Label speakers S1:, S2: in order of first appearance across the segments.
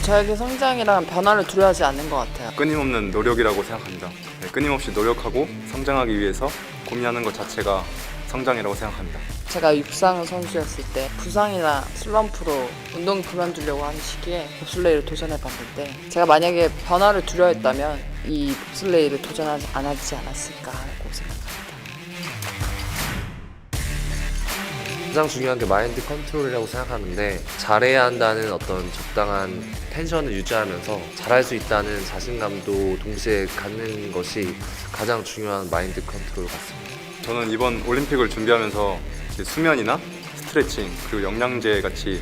S1: 저에게 성장이란 변화를 두려워하지 않는 것 같아요.
S2: 끊임없는 노력이라고 생각합니다. 네, 끊임없이 노력하고 성장하기 위해서 고민하는 것 자체가 성장이라고 생각합니다.
S1: 제가 육상 선수였을 때 부상이나 슬럼프로 운동 그만두려고 하는 시기에 봅슬레이를 도전해봤는데, 제가 만약에 변화를 두려워했다면 이 봅슬레이를 도전하지 않았지 않았을까라고 생각합니다.
S3: 가장 중요한 게 마인드 컨트롤이라고 생각하는데, 잘해야 한다는 어떤 적당한 텐션을 유지하면서 잘할 수 있다는 자신감도 동시에 갖는 것이 가장 중요한 마인드 컨트롤 같습니다.
S2: 저는 이번 올림픽을 준비하면서 수면이나 스트레칭 그리고 영양제 같이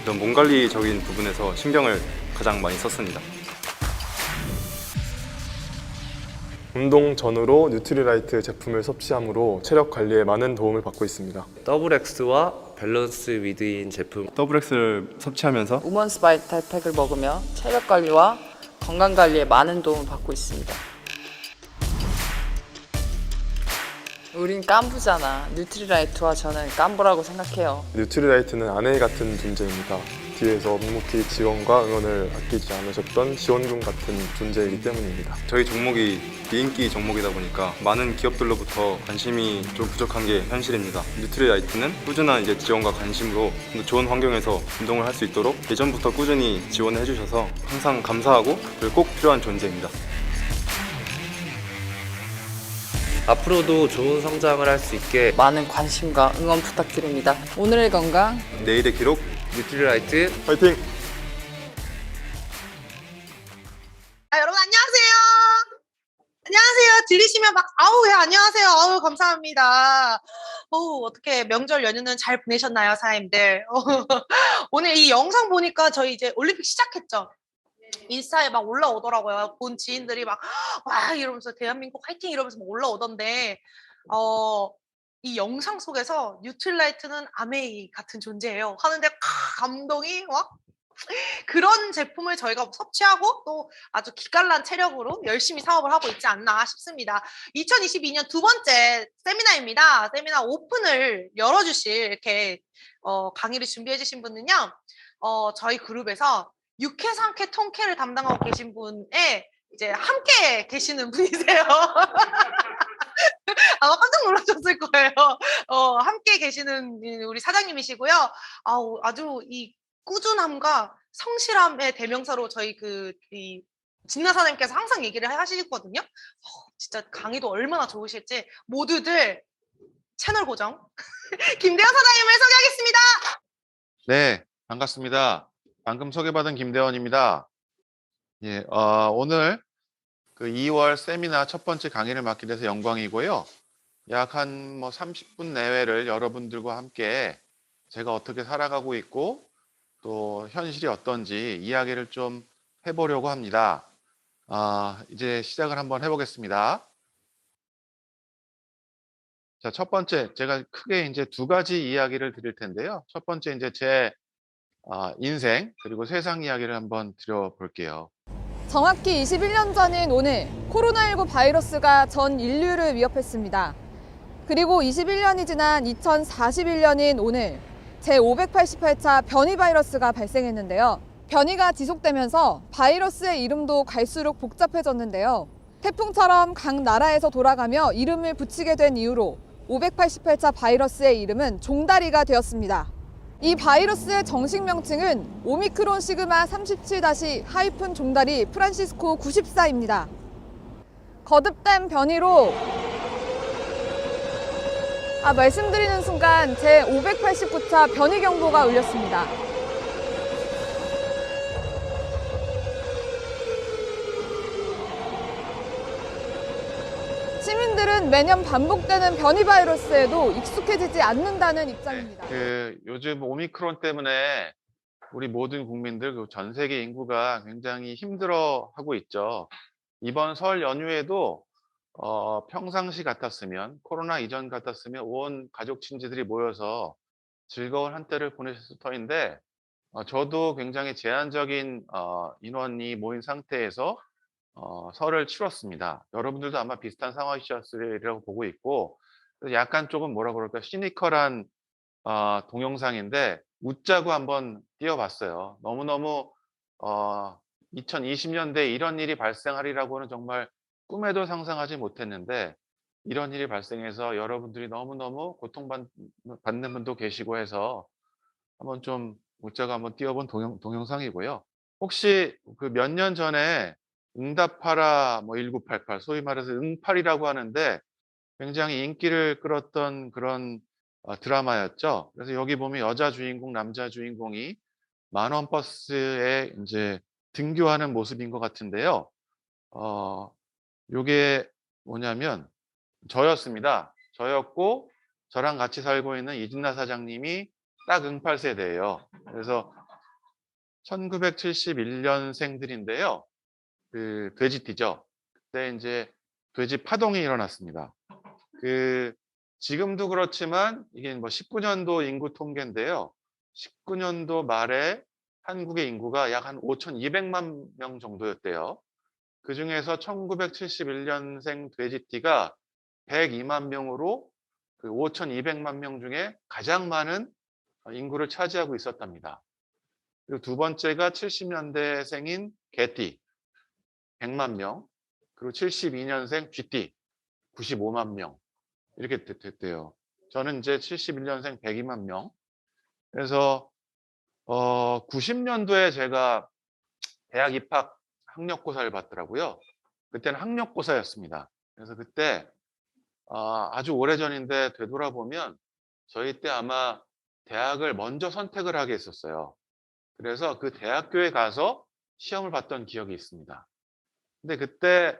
S2: 이런 몸 관리적인 부분에서 신경을 가장 많이 썼습니다.
S4: 운동 전후로 뉴트리라이트 제품을 섭취함으로 체력 관리에 많은 도움을 받고 있습니다.
S3: 더블엑스와 밸런스 위드인 제품,
S2: 더블엑스를 섭취하면서
S1: 우먼스 바이탈 팩을 먹으며 체력 관리와 건강 관리에 많은 도움을 받고 있습니다. 우린 깐부잖아. 뉴트리라이트와 저는 깐부라고 생각해요.
S4: 뉴트리라이트는 아내 같은 존재입니다. 뒤에서 묵묵히 지원과 응원을 아끼지 않으셨던 지원군 같은 존재이기 때문입니다.
S2: 저희 종목이 비인기 종목이다 보니까 많은 기업들로부터 관심이 좀 부족한 게 현실입니다. 뉴트리라이트는 꾸준한 지원과 관심으로 좀 더 좋은 환경에서 운동을 할 수 있도록 예전부터 꾸준히 지원을 해주셔서 항상 감사하고 그리고 꼭 필요한 존재입니다.
S3: 앞으로도 좋은 성장을 할 수 있게
S1: 많은 관심과 응원 부탁드립니다. 오늘의 건강,
S2: 내일의 기록
S3: 뉴트리라이트
S4: 파이팅!
S5: 여러분 안녕하세요. 안녕하세요. 들리시면 막 아우 예 안녕하세요. 아우 감사합니다. 어떻게 명절 연휴는 잘 보내셨나요, 사장님들? 오늘 이 영상 보니까 저희 이제 올림픽 시작했죠. 인스타에 막 올라오더라고요. 본 지인들이 막 와 이러면서 대한민국 화이팅 이러면서 막 올라오던데 이 영상 속에서 뉴트릴라이트는 아메이 같은 존재예요. 하는데 감동이 막 그런 제품을 저희가 섭취하고 또 아주 기깔난 체력으로 열심히 사업을 하고 있지 않나 싶습니다. 2022년 두 번째 세미나입니다. 세미나 오픈을 열어주실 이렇게 강의를 준비해 주신 분은요. 저희 그룹에서 육회, 상쾌, 통쾌를 담당하고 계신 분에 이제 함께 계시는 분이세요. 아마 깜짝 놀라셨을 거예요. 함께 계시는 우리 사장님이시고요. 아주 이 꾸준함과 성실함의 대명사로 저희 이 진나 사장님께서 항상 얘기를 하시거든요. 진짜 강의도 얼마나 좋으실지 모두들 채널 고정 김대현 사장님을 소개하겠습니다.
S6: 네, 반갑습니다. 방금 소개받은 김대원입니다. 예, 오늘 그 2월 세미나 첫 번째 강의를 맡게 돼서 영광이고요. 약 한 30분 내외를 여러분들과 함께 제가 어떻게 살아가고 있고 또 현실이 어떤지 이야기를 좀 해보려고 합니다. 이제 시작을 한번 해보겠습니다. 자, 첫 번째, 제가 크게 이제 두 가지 이야기를 드릴 텐데요. 첫 번째 이제 제 인생 그리고 세상 이야기를 한번 드려볼게요.
S7: 정확히 21년 전인 오늘 코로나19 바이러스가 전 인류를 위협했습니다. 그리고 21년이 지난 2041년인 오늘 제588차 변이 바이러스가 발생했는데요. 변이가 지속되면서 바이러스의 이름도 갈수록 복잡해졌는데요. 태풍처럼 각 나라에서 돌아가며 이름을 붙이게 된 이후로 588차 바이러스의 이름은 종다리가 되었습니다. 이 바이러스의 정식 명칭은 오미크론 시그마 37-하이픈 종다리 프란시스코 94입니다. 거듭된 변이로 말씀드리는 순간 제589차 변이 경보가 울렸습니다. 시민들은 매년 반복되는 변이 바이러스에도 익숙해지지 않는다는 입장입니다.
S6: 요즘 오미크론 때문에 우리 모든 국민들, 전 세계 인구가 굉장히 힘들어하고 있죠. 이번 설 연휴에도 평상시 같았으면, 코로나 이전 같았으면 온 가족 친지들이 모여서 즐거운 한때를 보내셨을 터인데 저도 굉장히 제한적인 인원이 모인 상태에서 설을 치렀습니다. 여러분들도 아마 비슷한 상황이셨으리라고 보고 있고, 약간 조금 뭐라 그럴까, 시니컬한 동영상인데 웃자고 한번 띄워봤어요. 너무너무 2020년대에 이런 일이 발생하리라고는 정말 꿈에도 상상하지 못했는데 이런 일이 발생해서 여러분들이 너무너무 고통받는 분도 계시고 해서 한번 좀 웃자고 한번 띄워본 동영상이고요. 혹시 그 몇 년 전에 응답하라 1988 소위 말해서 응팔이라고 하는데 굉장히 인기를 끌었던 그런 드라마였죠. 그래서 여기 보면 여자 주인공, 남자 주인공이 만원 버스에 이제 등교하는 모습인 것 같은데요. 요게 뭐냐면 저였습니다. 저였고 저랑 같이 살고 있는 이진나 사장님이 딱 응팔 세대예요. 그래서 1971년생들인데요. 그 돼지띠죠. 그때 이제 돼지 파동이 일어났습니다. 그 지금도 그렇지만 이게 뭐 19년도 인구 통계인데요. 19년도 말에 한국의 인구가 약 한 5,200만 명 정도였대요. 그중에서 1971년생 돼지띠가 102만 명으로 그 5,200만 명 중에 가장 많은 인구를 차지하고 있었답니다. 그리고 두 번째가 70년대생인 개띠 100만 명, 그리고 72년생 쥐띠 95만 명 이렇게 됐대요. 저는 이제 71년생 102만 명. 그래서 90년도에 제가 대학 입학 학력고사를 봤더라고요. 그때는 학력고사였습니다. 그래서 그때 아주 오래전인데 되돌아보면 저희 때 아마 대학을 먼저 선택을 하게 했었어요. 그래서 그 대학교에 가서 시험을 봤던 기억이 있습니다. 근데 그때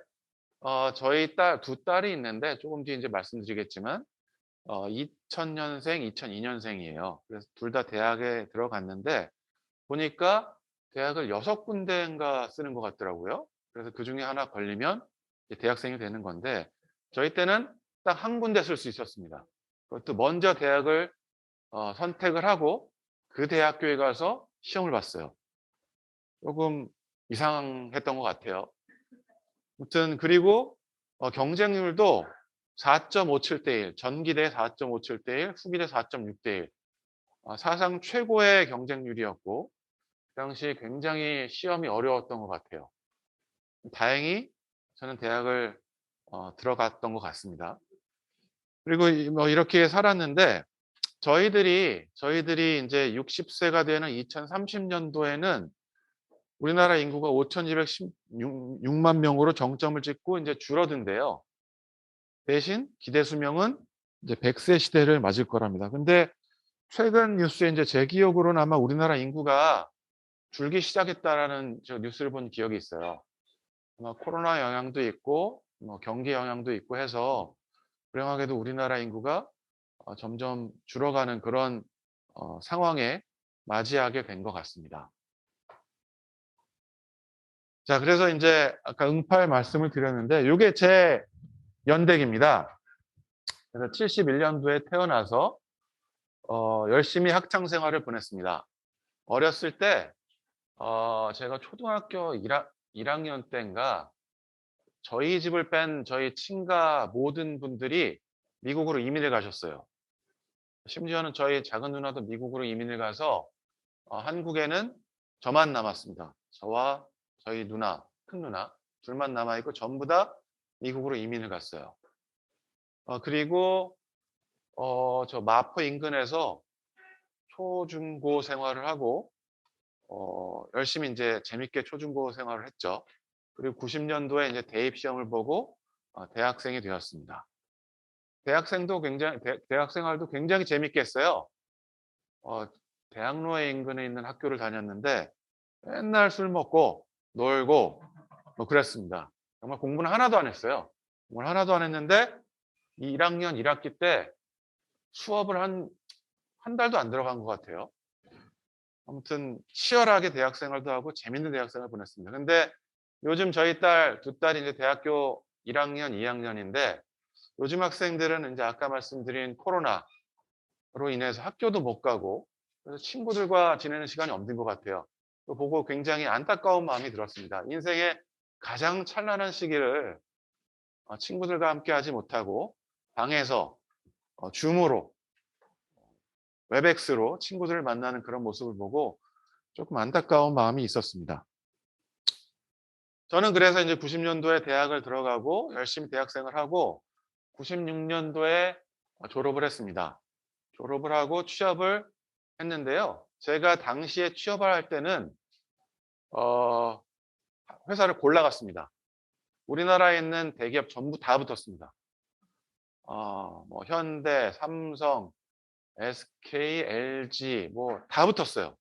S6: 저희 두 딸이 있는데 조금 뒤에 이제 말씀드리겠지만 2000년생, 2002년생이에요. 그래서 둘 다 대학에 들어갔는데 보니까 대학을 6군데인가 쓰는 것 같더라고요. 그래서 그중에 하나 걸리면 이제 대학생이 되는 건데 저희 때는 딱 한 군데 쓸 수 있었습니다. 그것도 먼저 대학을 선택을 하고 그 대학교에 가서 시험을 봤어요. 조금 이상했던 것 같아요. 아무튼 그리고 경쟁률도 4.57대 1, 전기대 4.57대 1, 후기대 4.6대 1. 사상 최고의 경쟁률이었고 그 당시 굉장히 시험이 어려웠던 것 같아요. 다행히 저는 대학을 들어갔던 것 같습니다. 그리고 뭐 이렇게 살았는데 저희들이 이제 60세가 되는 2030년도에는 우리나라 인구가 5,216만 명으로 정점을 찍고 이제 줄어든대요. 대신 기대 수명은 이제 100세 시대를 맞을 거랍니다. 근데 최근 뉴스에 이제 제 기억으로는 아마 우리나라 인구가 줄기 시작했다라는 저 뉴스를 본 기억이 있어요. 아마 코로나 영향도 있고 뭐 경기 영향도 있고 해서 불행하게도 우리나라 인구가 점점 줄어가는 그런 상황에 맞이하게 된 것 같습니다. 자, 그래서 이제 아까 응팔 말씀을 드렸는데 이게 제 연대기입니다. 그래서 71년도에 태어나서 열심히 학창 생활을 보냈습니다. 어렸을 때 제가 초등학교 1학년 때인가 저희 집을 뺀 저희 친가 모든 분들이 미국으로 이민을 가셨어요. 심지어는 저희 작은 누나도 미국으로 이민을 가서 한국에는 저만 남았습니다. 저와 저희 누나, 큰 누나 둘만 남아있고 전부 다 미국으로 이민을 갔어요. 그리고 저 마포 인근에서 초중고 생활을 하고 열심히 이제 재밌게 초중고 생활을 했죠. 그리고 90년도에 이제 대입 시험을 보고 대학생이 되었습니다. 대학 생활도 굉장히 재밌게 했어요. 대학로에 인근에 있는 학교를 다녔는데 맨날 술 먹고 놀고 뭐 그랬습니다. 정말 공부는 하나도 안 했어요. 공부를 하나도 안 했는데 1학년 1학기 때 수업을 한 달도 안 들어간 것 같아요. 아무튼 치열하게 대학 생활도 하고 재밌는 대학 생활을 보냈습니다. 근데 요즘 저희 두 딸이 이제 대학교 1학년, 2학년인데 요즘 학생들은 이제 아까 말씀드린 코로나로 인해서 학교도 못 가고 그래서 친구들과 지내는 시간이 없는 것 같아요. 또 보고 굉장히 안타까운 마음이 들었습니다. 인생의 가장 찬란한 시기를 친구들과 함께 하지 못하고 방에서 줌으로 웹엑스로 친구들을 만나는 그런 모습을 보고 조금 안타까운 마음이 있었습니다. 저는 그래서 이제 90년도에 대학을 들어가고 열심히 대학생을 하고 96년도에 졸업을 했습니다. 졸업을 하고 취업을 했는데요. 제가 당시에 취업을 할 때는 회사를 골라갔습니다. 우리나라에 있는 대기업 전부 다 붙었습니다. 뭐 현대, 삼성, SK, LG 뭐 다 붙었어요.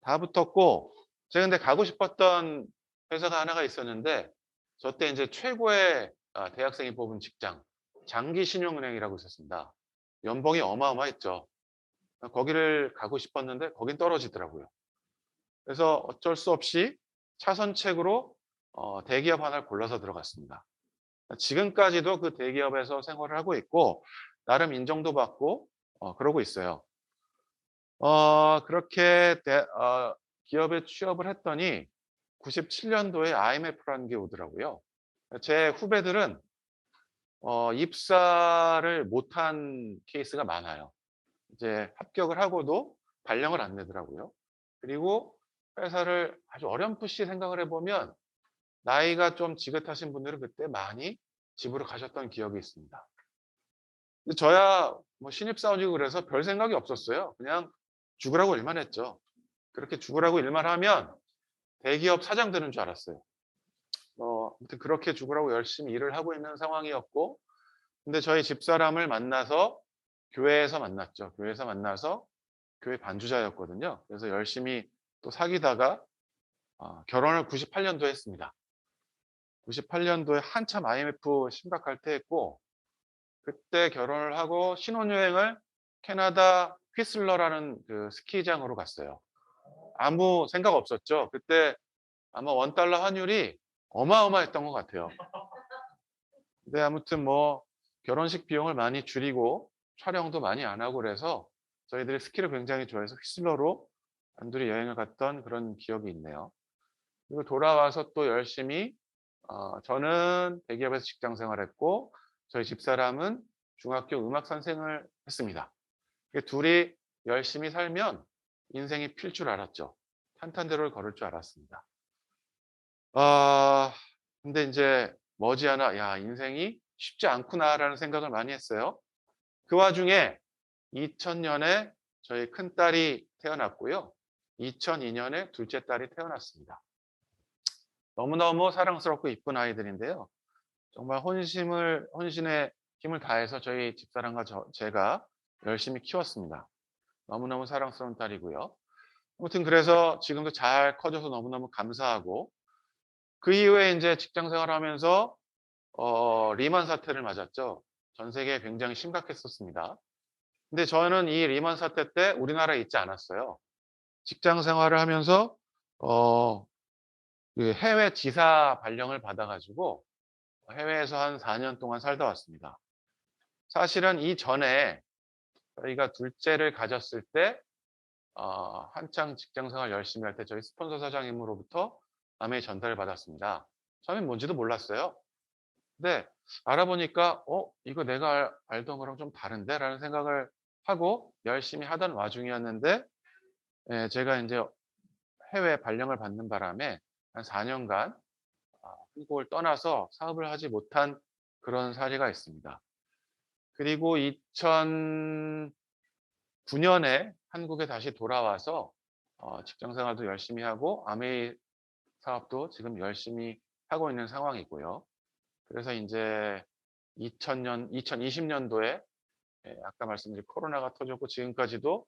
S6: 다 붙었고 제가 근데 가고 싶었던 회사가 하나가 있었는데 저 때 이제 최고의 대학생이 뽑은 직장 장기신용은행이라고 있었습니다. 연봉이 어마어마했죠. 거기를 가고 싶었는데 거긴 떨어지더라고요. 그래서 어쩔 수 없이 차선책으로 대기업 하나를 골라서 들어갔습니다. 지금까지도 그 대기업에서 생활을 하고 있고 나름 인정도 받고 그러고 있어요. 그렇게 기업에 취업을 했더니 97년도에 IMF라는 게 오더라고요. 제 후배들은 입사를 못한 케이스가 많아요. 이제 합격을 하고도 발령을 안 내더라고요. 그리고 회사를 아주 어렴풋이 생각을 해보면 나이가 좀 지긋하신 분들은 그때 많이 집으로 가셨던 기억이 있습니다. 근데 저야 뭐 신입사원이고 그래서 별 생각이 없었어요. 그냥 죽으라고 일만 했죠. 그렇게 죽으라고 일만 하면 대기업 사장 되는 줄 알았어요. 아무튼 그렇게 죽으라고 열심히 일을 하고 있는 상황이었고, 근데 저희 집사람을 만나서 교회에서 만났죠. 교회에서 만나서 교회 반주자였거든요. 그래서 열심히 또 사귀다가 결혼을 98년도에 했습니다. 98년도에 한참 IMF 심각할 때 했고, 그때 결혼을 하고 신혼여행을 캐나다 휘슬러라는 그 스키장으로 갔어요. 아무 생각 없었죠. 그때 아마 $1 환율이 어마어마했던 것 같아요. 근데 아무튼 뭐 결혼식 비용을 많이 줄이고 촬영도 많이 안 하고 그래서 저희들이 스키를 굉장히 좋아해서 휘슬러로 단둘이 여행을 갔던 그런 기억이 있네요. 그리고 돌아와서 또 열심히 저는 대기업에서 직장 생활했고 저희 집사람은 중학교 음악 선생을 했습니다. 둘이 열심히 살면 인생이 필 줄 알았죠. 탄탄대로를 걸을 줄 알았습니다. 근데 이제 머지않아 야 인생이 쉽지 않구나라는 생각을 많이 했어요. 그 와중에 2000년에 저희 큰딸이 태어났고요. 2002년에 둘째 딸이 태어났습니다. 너무너무 사랑스럽고 이쁜 아이들인데요. 정말 혼신의 힘을 다해서 저희 집사람과 제가 열심히 키웠습니다. 너무너무 사랑스러운 딸이고요. 아무튼 그래서 지금도 잘 커져서 너무너무 감사하고 그 이후에 이제 직장 생활하면서 리만 사태를 맞았죠. 전 세계에 굉장히 심각했었습니다. 근데 저는 이 리만 사태 때 우리나라에 있지 않았어요. 직장 생활을 하면서 그 해외 지사 발령을 받아가지고 해외에서 한 4년 동안 살다 왔습니다. 사실은 이전에 저희가 둘째를 가졌을 때 한창 직장생활 열심히 할 때 저희 스폰서 사장님으로부터 아메이 전달을 받았습니다. 처음엔 뭔지도 몰랐어요. 근데 알아보니까 이거 내가 알던 거랑 좀 다른데? 라는 생각을 하고 열심히 하던 와중이었는데 제가 이제 해외 발령을 받는 바람에 한 4년간 한국을 떠나서 사업을 하지 못한 그런 사례가 있습니다. 그리고 2009년에 한국에 다시 돌아와서 직장 생활도 열심히 하고 아메이 사업도 지금 열심히 하고 있는 상황이고요. 그래서 이제 2020년도에 아까 말씀드린 코로나가 터졌고 지금까지도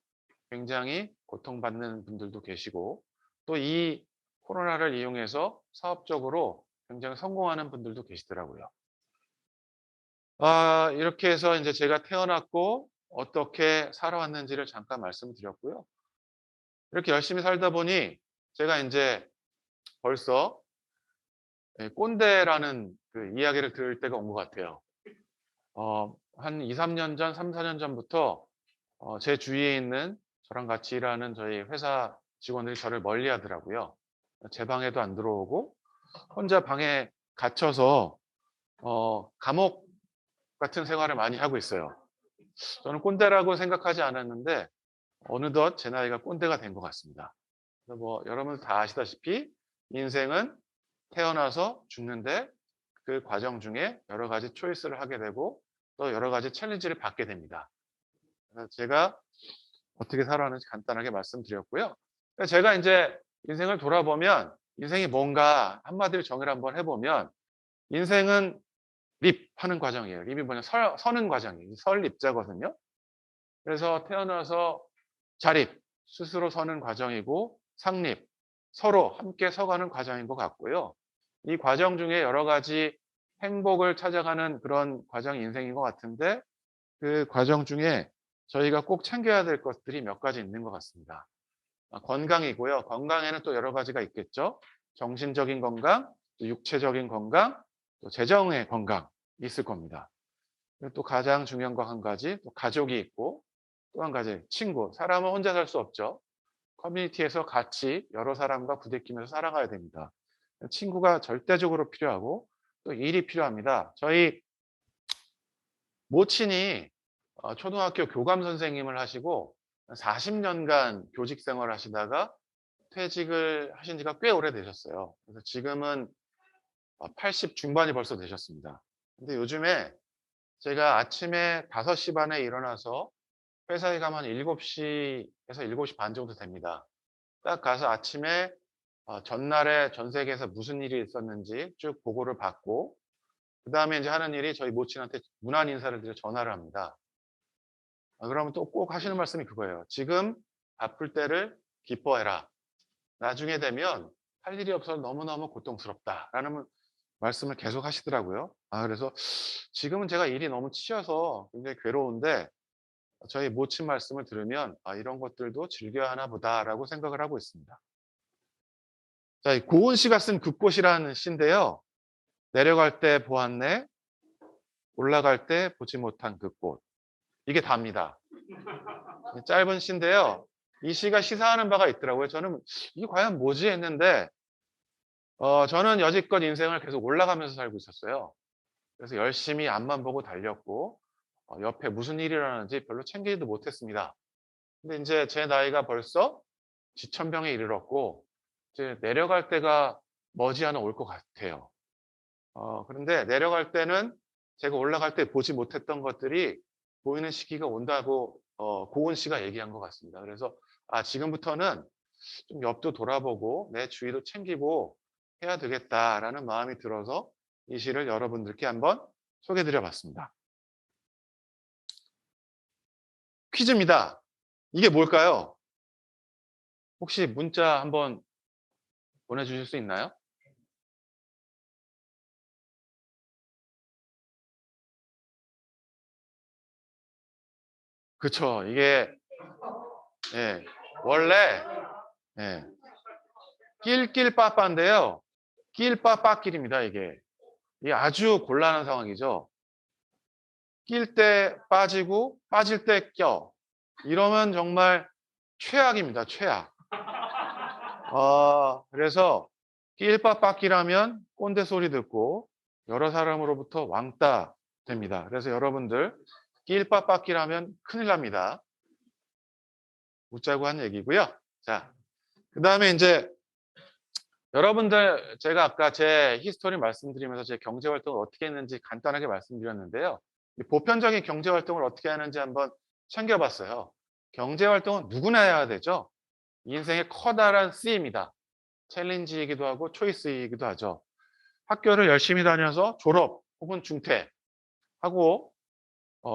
S6: 굉장히 고통받는 분들도 계시고 또 이 코로나를 이용해서 사업적으로 굉장히 성공하는 분들도 계시더라고요. 이렇게 해서 이제 제가 태어났고 어떻게 살아왔는지를 잠깐 말씀드렸고요. 이렇게 열심히 살다 보니 제가 이제 벌써 꼰대라는 그 이야기를 들을 때가 온 것 같아요. 한 2, 3년 전, 3, 4년 전부터 제 주위에 있는 저랑 같이 일하는 저희 회사 직원들이 저를 멀리 하더라고요. 제 방에도 안 들어오고 혼자 방에 갇혀서 감옥 같은 생활을 많이 하고 있어요. 저는 꼰대라고 생각하지 않았는데 어느덧 제 나이가 꼰대가 된 것 같습니다. 그래서 뭐 여러분 다 아시다시피 인생은 태어나서 죽는데 그 과정 중에 여러 가지 초이스를 하게 되고 또 여러 가지 챌린지를 받게 됩니다. 그래서 제가 어떻게 살아왔는지 간단하게 말씀드렸고요. 제가 이제 인생을 돌아보면 인생이 뭔가 한마디로 정의를 한번 해보면 인생은 립하는 과정이에요. 립이 뭐냐 서는 과정이에요. 설립자거든요. 그래서 태어나서 자립, 스스로 서는 과정이고 상립, 서로 함께 서가는 과정인 것 같고요. 이 과정 중에 여러 가지 행복을 찾아가는 그런 과정이 인생인 것 같은데 그 과정 중에 저희가 꼭 챙겨야 될 것들이 몇 가지 있는 것 같습니다. 건강이고요. 건강에는 또 여러 가지가 있겠죠. 정신적인 건강, 또 육체적인 건강, 또 재정의 건강 있을 겁니다. 그리고 또 가장 중요한 거 한 가지, 또 가족이 있고 또 한 가지 친구. 사람은 혼자 살 수 없죠. 커뮤니티에서 같이 여러 사람과 부대끼면서 살아가야 됩니다. 친구가 절대적으로 필요하고 또 일이 필요합니다. 저희 모친이 초등학교 교감 선생님을 하시고 40년간 교직 생활을 하시다가 퇴직을 하신 지가 꽤 오래되셨어요. 그래서 지금은 80 중반이 벌써 되셨습니다. 근데 요즘에 제가 아침에 5시 반에 일어나서 회사에 가면 7시에서 7시 반 정도 됩니다. 딱 가서 아침에 전날에 전 세계에서 무슨 일이 있었는지 쭉 보고를 받고 그 다음에 이제 하는 일이 저희 모친한테 문안 인사를 드려 전화를 합니다. 그러면 또 꼭 하시는 말씀이 그거예요. 지금 바쁠 때를 기뻐해라. 나중에 되면 할 일이 없어서 너무너무 고통스럽다라는 말씀을 계속 하시더라고요. 그래서 지금은 제가 일이 너무 치여서 굉장히 괴로운데 저희 모친 말씀을 들으면 이런 것들도 즐겨야 하나 보다라고 생각을 하고 있습니다. 자, 이 고은 씨가 쓴 그꽃이라는 시인데요. 내려갈 때 보았네, 올라갈 때 보지 못한 그 꽃. 이게 답니다. 짧은 시인데요. 이 시가 시사하는 바가 있더라고요. 저는 이게 과연 뭐지 했는데 저는 여지껏 인생을 계속 올라가면서 살고 있었어요. 그래서 열심히 앞만 보고 달렸고 옆에 무슨 일이 일어나는지 별로 챙기지도 못했습니다. 근데 이제 제 나이가 벌써 지천병에 이르렀고 이제 내려갈 때가 머지않아 올 것 같아요. 그런데 내려갈 때는 제가 올라갈 때 보지 못했던 것들이 보이는 시기가 온다고 고은 씨가 얘기한 것 같습니다. 그래서 지금부터는 좀 옆도 돌아보고 내 주위도 챙기고 해야 되겠다라는 마음이 들어서 이 시를 여러분들께 한번 소개해 드려봤습니다. 퀴즈입니다. 이게 뭘까요? 혹시 문자 한번 보내주실 수 있나요? 그쵸. 이게 원래 낄낄빠빠인데요. 낄빠빠길입니다. 이게 아주 곤란한 상황이죠. 낄 때 빠지고 빠질 때 껴. 이러면 정말 최악입니다. 최악. 그래서 낄빠빠끼라면 꼰대 소리 듣고 여러 사람으로부터 왕따 됩니다. 그래서 여러분들 낄빠빠끼라면 큰일 납니다. 웃자고 한 얘기고요. 자, 그 다음에 이제 여러분들 제가 아까 제 히스토리 말씀드리면서 제 경제활동을 어떻게 했는지 간단하게 말씀드렸는데요. 보편적인 경제활동을 어떻게 하는지 한번 챙겨봤어요. 경제활동은 누구나 해야 되죠. 인생의 커다란 C입니다. 챌린지이기도 하고 초이스이기도 하죠. 학교를 열심히 다녀서 졸업 혹은 중퇴하고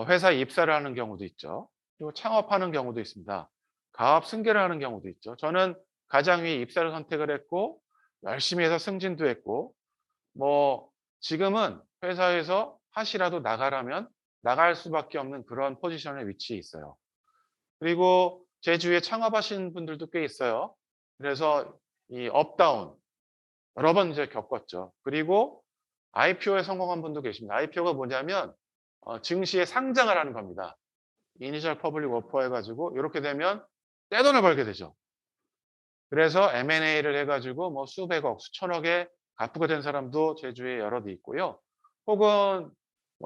S6: 회사에 입사를 하는 경우도 있죠. 그리고 창업하는 경우도 있습니다. 가업 승계를 하는 경우도 있죠. 저는 가장 위에 입사를 선택을 했고 열심히 해서 승진도 했고 지금은 회사에서 핫이라도 나가라면 나갈 수밖에 없는 그런 포지션에 위치해 있어요. 그리고 제 주위에 창업하신 분들도 꽤 있어요. 그래서 이 업다운 여러 번 이제 겪었죠. 그리고 IPO에 성공한 분도 계십니다. IPO가 뭐냐면 증시에 상장을 하는 겁니다. 이니셜 퍼블릭 오퍼 해가지고 이렇게 되면 떼돈을 벌게 되죠. 그래서 M&A를 해가지고 수백억, 수천억에 갚게 된 사람도 제 주위에 여럿 있고요. 혹은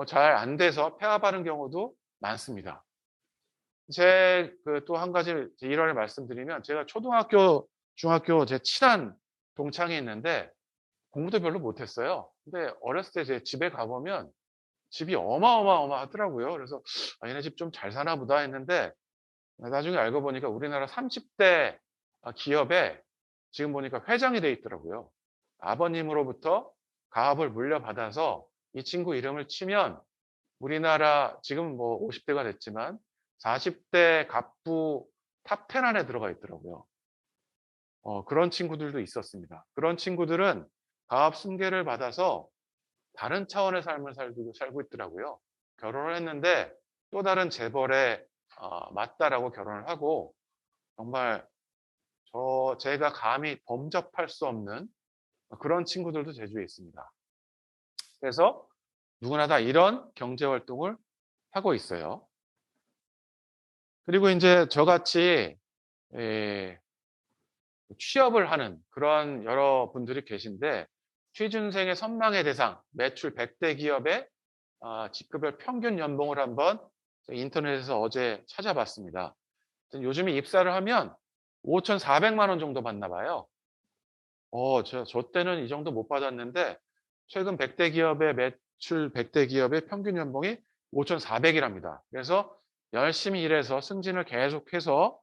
S6: 잘 안 돼서 폐업하는 경우도 많습니다. 제 그 또 한 가지 제 일화를 말씀드리면 제가 초등학교, 중학교 제 친한 동창이 있는데 공부도 별로 못했어요. 근데 어렸을 때 제 집에 가보면 집이 어마어마하더라고요. 그래서 '아 얘네 집 좀 잘 사나 보다.' 했는데 나중에 알고 보니까 우리나라 30대 기업에 지금 보니까 회장이 돼 있더라고요. 아버님으로부터 가업을 물려받아서 이 친구 이름을 치면 우리나라 지금 뭐 50대가 됐지만 40대 갑부 탑 10 안에 들어가 있더라고요. 그런 친구들도 있었습니다. 그런 친구들은 가업 승계를 받아서 다른 차원의 삶을 살고 있더라고요. 결혼을 했는데 또 다른 재벌에 맞다라고 결혼을 하고 정말 제가 감히 범접할 수 없는 그런 친구들도 제주에 있습니다. 그래서 누구나 다 이런 경제 활동을 하고 있어요. 그리고 인제 저같이 예 취업을 하는 그런 여러분들이 계신데 취준생의 선망의 대상 매출 100대 기업의 직급별 평균 연봉을 한번 인터넷에서 어제 찾아봤습니다. 요즘에 입사를 하면 5,400만 원 정도 받나 봐요. 저 때는 이 정도 못 받았는데 최근 100대 기업의 매출 100대 기업의 평균 연봉이 5,400이랍니다. 그래서 열심히 일해서 승진을 계속해서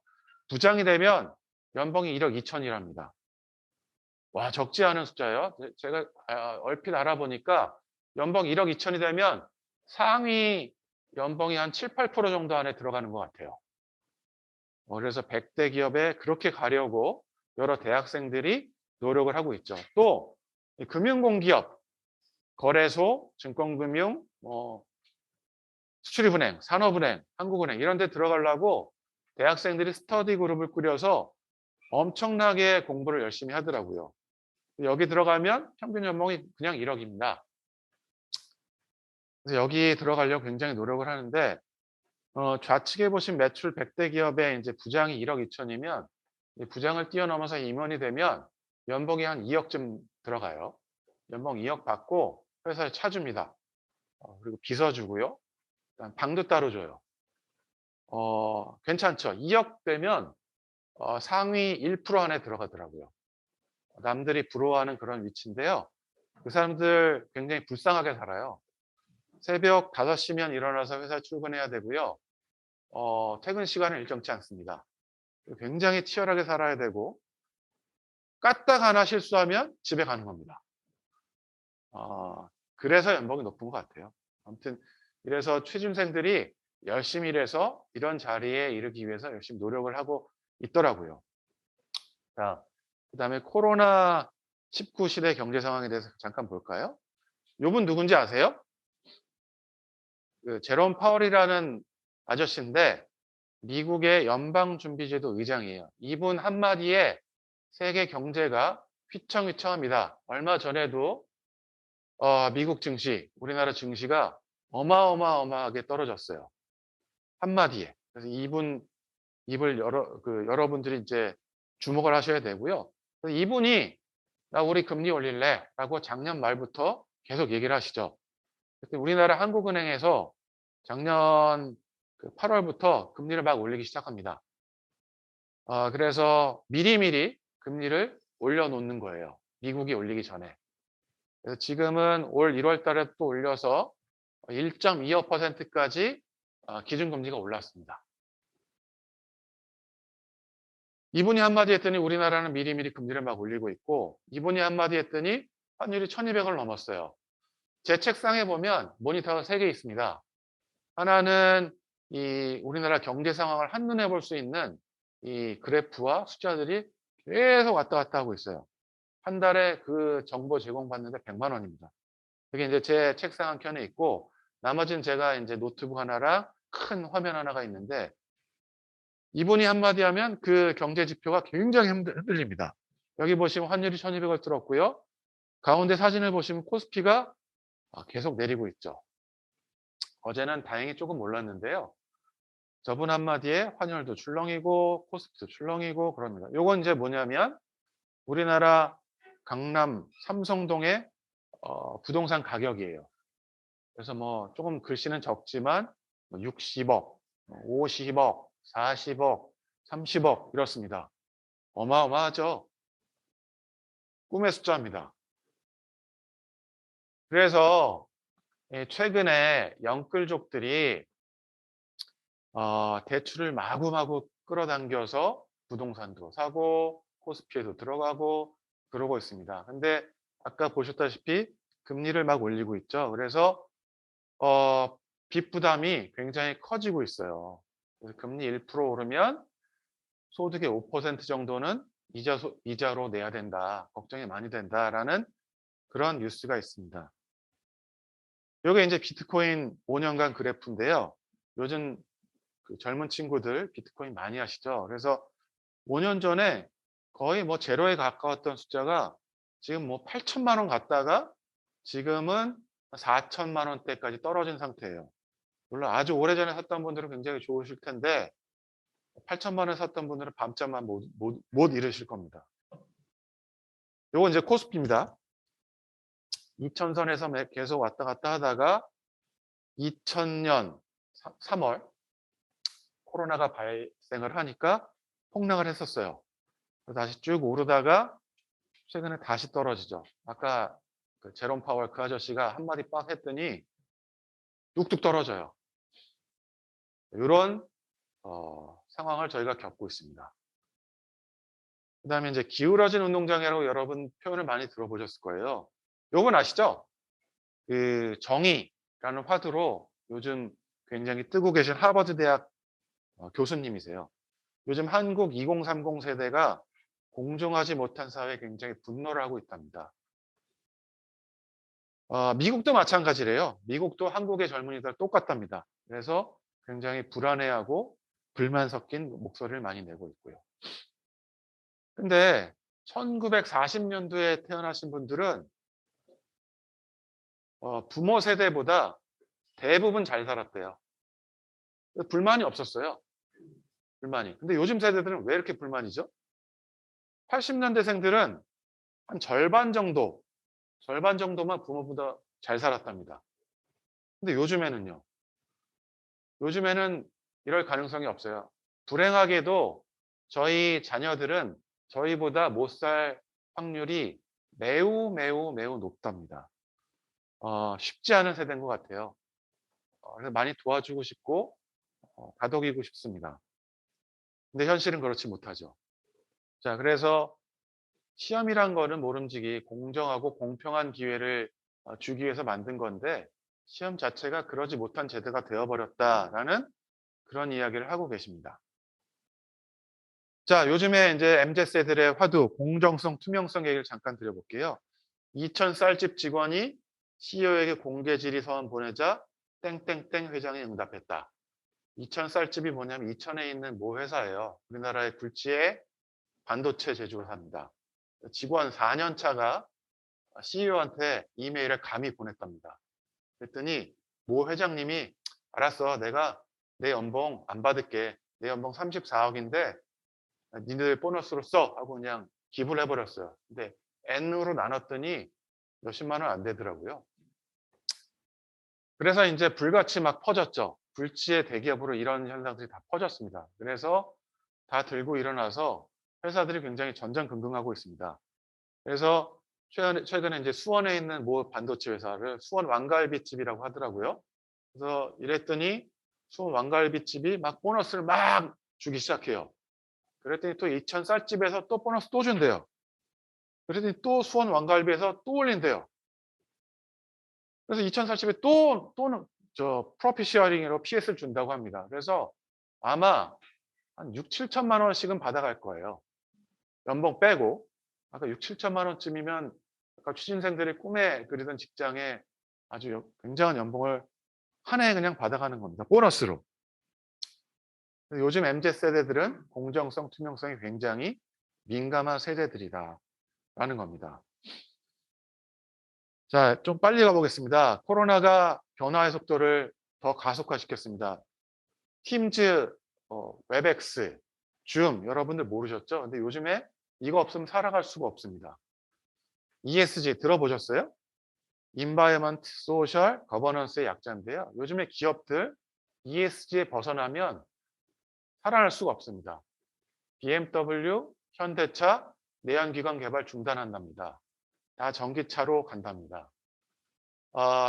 S6: 부장이 되면 연봉이 1억 2천이랍니다. 와, 적지 않은 숫자예요. 제가 얼핏 알아보니까 연봉 1억 2천이 되면 상위 연봉이 한 7, 8% 정도 안에 들어가는 것 같아요. 그래서 100대 기업에 그렇게 가려고 여러 대학생들이 노력을 하고 있죠. 또 금융공기업, 거래소, 증권금융, 수출입은행, 산업은행, 한국은행 이런 데 들어가려고 대학생들이 스터디 그룹을 꾸려서 엄청나게 공부를 열심히 하더라고요. 여기 들어가면 평균 연봉이 그냥 1억입니다. 그래서 여기 들어가려고 굉장히 노력을 하는데 좌측에 보신 매출 100대 기업의 이제 부장이 1억 2천이면 부장을 뛰어넘어서 임원이 되면 연봉이 한 2억쯤 들어가요. 연봉 2억 받고 회사에 차 줍니다. 그리고 비서 주고요. 그다음 방도 따로 줘요. 괜찮죠? 2억 되면 상위 1% 안에 들어가더라고요. 남들이 부러워하는 그런 위치인데요. 그 사람들 굉장히 불쌍하게 살아요. 새벽 5시면 일어나서 회사 출근해야 되고요. 퇴근 시간은 일정치 않습니다. 굉장히 치열하게 살아야 되고 까딱 하나 실수하면 집에 가는 겁니다. 그래서 연봉이 높은 것 같아요. 아무튼 이래서 취준생들이 열심히 일해서 이런 자리에 이르기 위해서 열심히 노력을 하고 있더라고요. 자, 그다음에 코로나19 시대 경제 상황에 대해서 잠깐 볼까요? 이분 누군지 아세요? 그 제롬 파월이라는 아저씨인데 미국의 연방준비제도 의장이에요. 이분 한마디에 세계 경제가 휘청휘청합니다. 얼마 전에도 미국 증시, 우리나라 증시가 어마어마하게 떨어졌어요. 한마디에. 그래서 이분 입을 여러분들이 이제 주목을 하셔야 되고요. 그래서 이분이 나 우리 금리 올릴래 라고 작년 말부터 계속 얘기를 하시죠. 우리나라 한국은행에서 작년 8월부터 금리를 막 올리기 시작합니다. 그래서 미리미리 금리를 올려놓는 거예요. 미국이 올리기 전에. 그래서 지금은 올 1월 달에 또 올려서 1.25%까지 기준금리가 올랐습니다. 이분이 한마디 했더니 우리나라는 미리미리 금리를 막 올리고 있고 이분이 한마디 했더니 환율이 1200을 넘었어요. 제 책상에 보면 모니터가 3개 있습니다. 하나는 이 우리나라 경제 상황을 한눈에 볼 수 있는 이 그래프와 숫자들이 계속 왔다 갔다 하고 있어요. 한 달에 그 정보 제공받는데 100만 원입니다. 그게 이제 제 책상 한 켠에 있고 나머지는 제가 이제 노트북 하나랑 큰 화면 하나가 있는데 이분이 한마디 하면 그 경제 지표가 굉장히 흔들립니다. 여기 보시면 환율이 1200을 뚫었고요. 가운데 사진을 보시면 코스피가 계속 내리고 있죠. 어제는 다행히 조금 올랐는데요. 저분 한마디에 환율도 출렁이고 코스피도 출렁이고 그럽니다. 요건 이제 뭐냐면 우리나라 강남 삼성동의 부동산 가격이에요. 그래서 뭐 조금 글씨는 적지만 60억, 50억, 40억, 30억 이렇습니다. 어마어마하죠. 꿈의 숫자입니다. 그래서 최근에 영끌족들이 대출을 마구마구 끌어당겨서 부동산도 사고 코스피에도 들어가고 그러고 있습니다. 근데 아까 보셨다시피 금리를 막 올리고 있죠. 그래서 빚 부담이 굉장히 커지고 있어요. 그래서 금리 1% 오르면 소득의 5% 정도는 이자로 내야 된다. 걱정이 많이 된다라는 그런 뉴스가 있습니다. 이게 이제 비트코인 5년간 그래프인데요. 요즘 그 젊은 친구들 비트코인 많이 하시죠. 그래서 5년 전에 거의 뭐 제로에 가까웠던 숫자가 지금 뭐 8천만 원 갔다가 지금은 4천만 원대까지 떨어진 상태예요. 물론 아주 오래전에 샀던 분들은 굉장히 좋으실 텐데 8천만 원에 샀던 분들은 밤잠만 못 이루실 겁니다. 요거 이제 코스피입니다. 2000선에서 계속 왔다 갔다 하다가 2000년 3월 코로나가 발생을 하니까 폭락을 했었어요. 다시 쭉 오르다가 최근에 다시 떨어지죠. 아까 그 제롬 파월 그 아저씨가 한마디 빡 했더니 뚝뚝 떨어져요. 이런 상황을 저희가 겪고 있습니다. 그 다음에 이제 기울어진 운동장이라고 여러분 표현을 많이 들어보셨을 거예요. 요건 아시죠? 그 정의라는 화두로 요즘 굉장히 뜨고 계신 하버드 대학 교수님이세요. 요즘 한국 2030 세대가 공정하지 못한 사회에 굉장히 분노를 하고 있답니다. 미국도 마찬가지래요. 미국도 한국의 젊은이들 똑같답니다. 그래서 굉장히 불안해하고 불만 섞인 목소리를 많이 내고 있고요. 근데 1940년도에 태어나신 분들은 부모 세대보다 대부분 잘 살았대요. 불만이 없었어요. 불만이. 근데 요즘 세대들은 왜 이렇게 불만이죠? 80년대생들은 한 절반 정도만 부모보다 잘 살았답니다. 근데 요즘에는요. 요즘에는 이럴 가능성이 없어요. 불행하게도 저희 자녀들은 저희보다 못 살 확률이 매우 높답니다. 쉽지 않은 세대인 것 같아요. 그래서 많이 도와주고 싶고 다독이고 싶습니다. 근데 현실은 그렇지 못하죠. 자, 그래서 시험이란 거는 모름지기 공정하고 공평한 기회를 주기 위해서 만든 건데 시험 자체가 그러지 못한 제도가 되어버렸다라는 그런 이야기를 하고 계십니다. 자, 요즘에 이제 MZ세대의 화두 공정성, 투명성 얘기를 잠깐 드려볼게요. 2000 쌀집 직원이 CEO에게 공개 질의 서한 보내자 땡땡땡 회장이 응답했다. 2000 쌀집이 뭐냐면 이천에 있는 모 회사예요. 우리나라의 굴지의 반도체 제조사입니다. 직원 4년 차가 CEO한테 이메일을 감히 보냈답니다. 그랬더니 모 회장님이 알았어, 내가 내 연봉 안 받을게. 내 연봉 34억인데 니들 보너스로 써 하고 그냥 기부를 해버렸어요. 근데 N으로 나눴더니 몇십만 원 안 되더라고요. 그래서 이제 불같이 막 퍼졌죠. 굴지의 대기업으로 이런 현상들이 다 퍼졌습니다. 그래서 다 들고 일어나서 회사들이 굉장히 전전긍긍하고 있습니다. 그래서 최근에 이제 수원에 있는 모 반도체 회사를 수원 왕갈비집이라고 하더라고요. 그래서 이랬더니 수원 왕갈비집이 막 보너스를 막 주기 시작해요. 그랬더니 또 2000 쌀집에서 또 보너스 또 준대요. 그랬더니 또 수원 왕갈비에서 또 올린대요. 그래서 2000 쌀집에 또는 프로핏 쉐어링으로 PS를 준다고 합니다. 그래서 아마 한 6, 7천만 원씩은 받아갈 거예요. 연봉 빼고. 아까 6, 7천만 원쯤이면 아까 취준생들이 꿈에 그리던 직장에 아주 굉장한 연봉을 한 해에 그냥 받아가는 겁니다. 보너스로. 요즘 MZ세대들은 공정성, 투명성이 굉장히 민감한 세대들이다라는 겁니다. 자, 좀 빨리 가보겠습니다. 코로나가 변화의 속도를 더 가속화시켰습니다. 팀즈, 웹엑스, 줌 여러분들 모르셨죠? 근데 요즘에 이거 없으면 살아갈 수가 없습니다. ESG 들어보셨어요? Environment, Social, Governance의 약자인데요. 요즘에 기업들 ESG에 벗어나면 살아날 수가 없습니다. BMW, 현대차, 내연기관 개발 중단한답니다. 다 전기차로 간답니다.